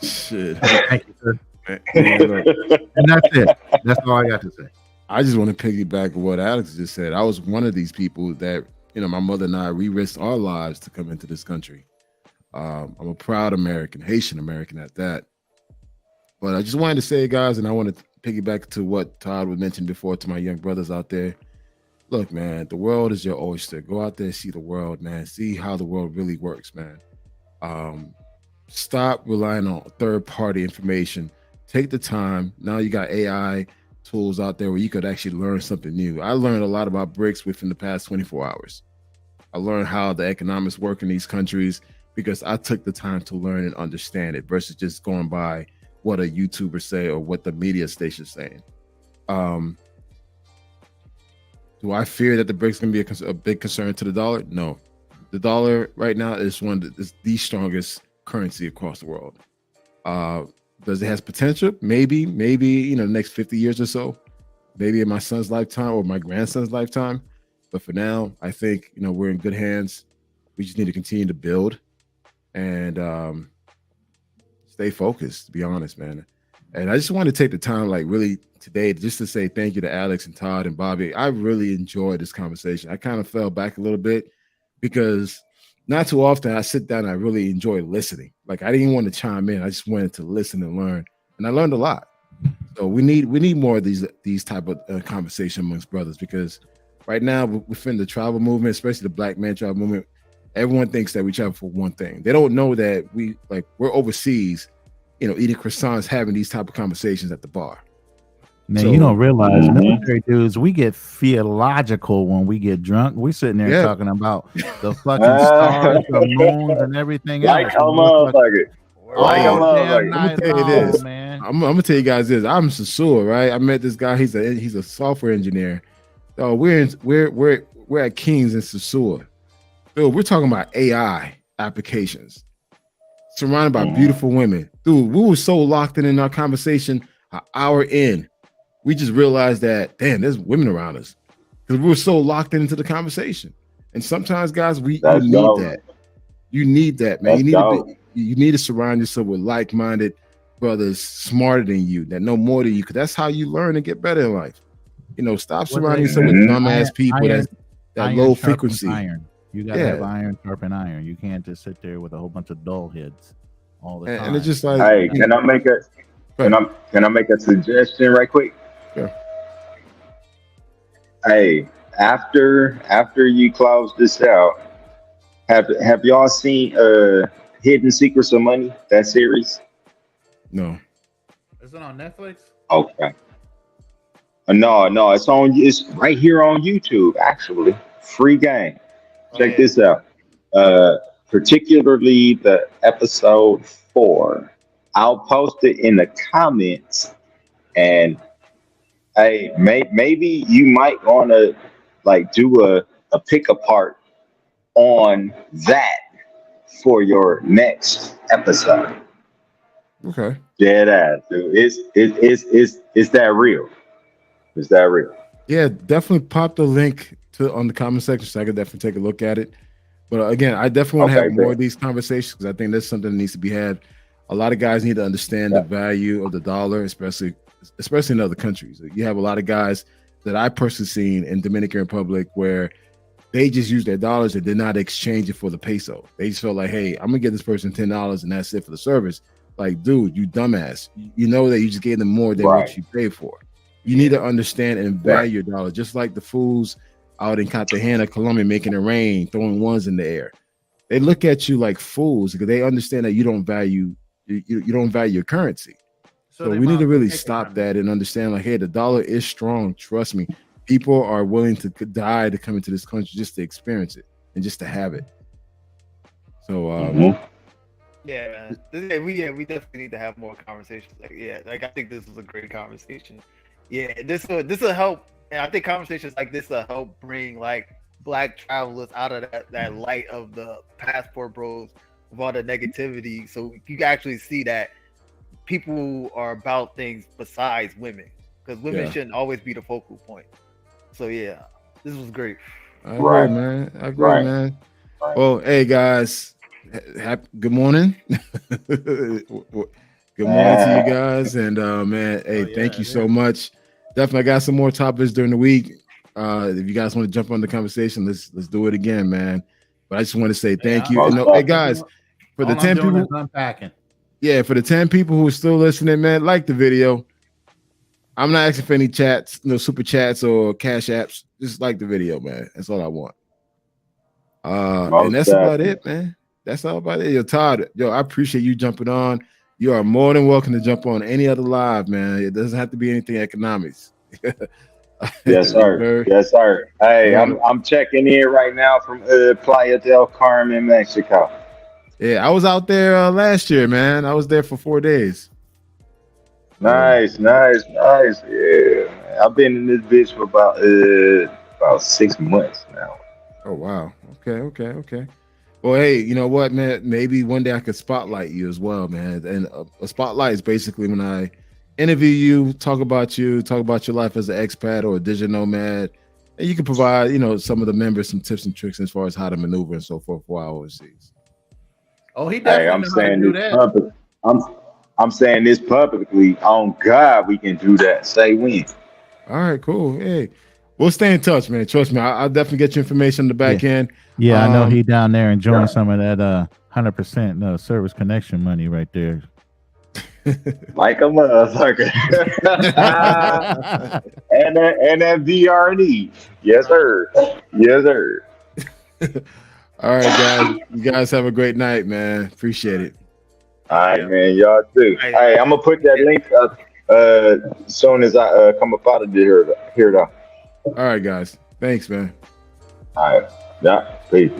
Shit. Thank you, sir. And that's it. That's all I got to say. I just want to piggyback on what Alex just said. I was one of these people that, my mother and I, we risked our lives to come into this country. I'm a proud American, Haitian American at that. But I just wanted to say, guys, and I want to piggyback to what Todd was mentioned before to my young brothers out there. Look, man, the world is your oyster. Go out there, see the world, man. See how the world really works, man. Stop relying on third-party information. Take the time. Now you got AI tools out there where you could actually learn something new. I learned a lot about BRICS within the past 24 hours. I learned how the economics work in these countries because I took the time to learn and understand it versus just going by what a YouTuber say or what the media station is saying. Do I fear that the BRICS is going to be a big concern to the dollar? No. The dollar right now is the strongest currency across the world. Does it have potential? Maybe, the next 50 years or so, maybe in my son's lifetime or my grandson's lifetime. But for now, I think, we're in good hands. We just need to continue to build and stay focused, to be honest, man. And I just want to take the time, really today, just to say thank you to Alex and Todd and Bobby. I really enjoyed this conversation. I kind of fell back a little bit because not too often I sit down and I really enjoy listening. I didn't even want to chime in. I just wanted to listen and learn. And I learned a lot. So we need more of these type of conversation amongst brothers, because right now within the travel movement, especially the Black man travel movement, everyone thinks that we travel for one thing. They don't know that we're overseas, eating croissants, having these type of conversations at the bar. Man, you don't realize, military dudes, we get theological when we get drunk. We're sitting there talking about the fucking stars, the moons, and everything else. I'm gonna tell you this, man. I'm gonna tell you guys this. I'm Sasua, right? I met this guy. He's a software engineer. So we're at Kings in Sasua. Dude, we're talking about AI applications, surrounded by beautiful women. Dude, we were so locked in our conversation. An hour in, we just realized that, damn, there's women around us, because we were so locked into the conversation. And sometimes, guys, you need that. You need that, man. You need to surround yourself with like-minded brothers, smarter than you, that know more than you, because that's how you learn and get better in life. Stop surrounding yourself with dumbass people that low frequency. Iron. You gotta have iron sharpen iron. You can't just sit there with a whole bunch of dull heads all the time. And it's just like, hey, can I make a suggestion right quick? Sure. Hey, after you close this out, have y'all seen Hidden Secrets of Money, that series? No. Is it on Netflix? Okay. No, it's right here on YouTube, actually. Free game. Check this out. Particularly the episode 4. I'll post it in the comments, and hey, maybe you might want to like do a pick apart on that for your next episode. Okay. Dead ass, dude. It's that real. It's that real. Yeah, definitely pop the link on the comment section so I could definitely take a look at it. But again, I definitely want to have more of these conversations because I think that's something that needs to be had. A lot of guys need to understand the value of the dollar, especially in other countries. You have a lot of guys that I personally seen in Dominican Republic where they just use their dollars and did not exchange it for the peso. They just felt like, hey, I'm gonna give this person $10 and that's it for the service. Like, dude, you dumbass. You know that you just gave them more than what you paid for. You need to understand and value your dollar, just like the fools out in Cartagena, Colombia, making it rain, throwing ones in the air. They look at you like fools because they understand that you don't value your currency. So we need to really stop that and understand, like, hey, the dollar is strong. Trust me. People are willing to die to come into this country just to experience it and just to have it. So, yeah, we definitely need to have more conversations. Like I think this is a great conversation. Yeah, this will help, and I think conversations like this will help bring like Black travelers out of that light of the passport bros of all the negativity, so you can actually see that people are about things besides women, because women shouldn't always be the focal point. So yeah, this was great. I agree, man. Man. Well, hey guys, good morning. Good morning to you guys, and man, hey, thank you so much. Definitely got some more topics during the week. If you guys want to jump on the conversation, let's do it again, man. But I just want to say thank you. And, hey guys, for the 10 people unpacking. Yeah, for the 10 people who are still listening, man, like the video. I'm not asking for any chats, no super chats or cash apps. Just like the video, man. That's all I want. And that's about it, man. That's all about it. Yo, Todd, I appreciate you jumping on. You are more than welcome to jump on any other live, man. It doesn't have to be anything economics. Yes, sir. Yes, sir. Hey, I'm checking in right now from Playa del Carmen, Mexico. Yeah, I was out there last year, man. I was there for 4 days. Nice. Yeah, I've been in this bitch for about 6 months now. Oh wow. Okay. Well, hey, you know what, man? Maybe one day I could spotlight you as well, man. And a spotlight is basically when I interview you, talk about your life as an expat or a digital nomad, and you can provide, some of the members some tips and tricks as far as how to maneuver and so forth while overseas. Oh, he definitely do that. I'm saying this publicly. On God, we can do that. Say when. All right, cool. Hey, we'll stay in touch, man. Trust me, I'll definitely get you information on the back end. Yeah, I know he down there enjoying some of that 100% service connection money right there. Like a motherfucker. and that BRD. Yes, sir. All right, guys. You guys have a great night, man. Appreciate it. All right, man. Y'all too. Hey, I'm gonna put that link up as soon as I come up out of here though. All right, guys. Thanks, man. All right. Yeah. Peace.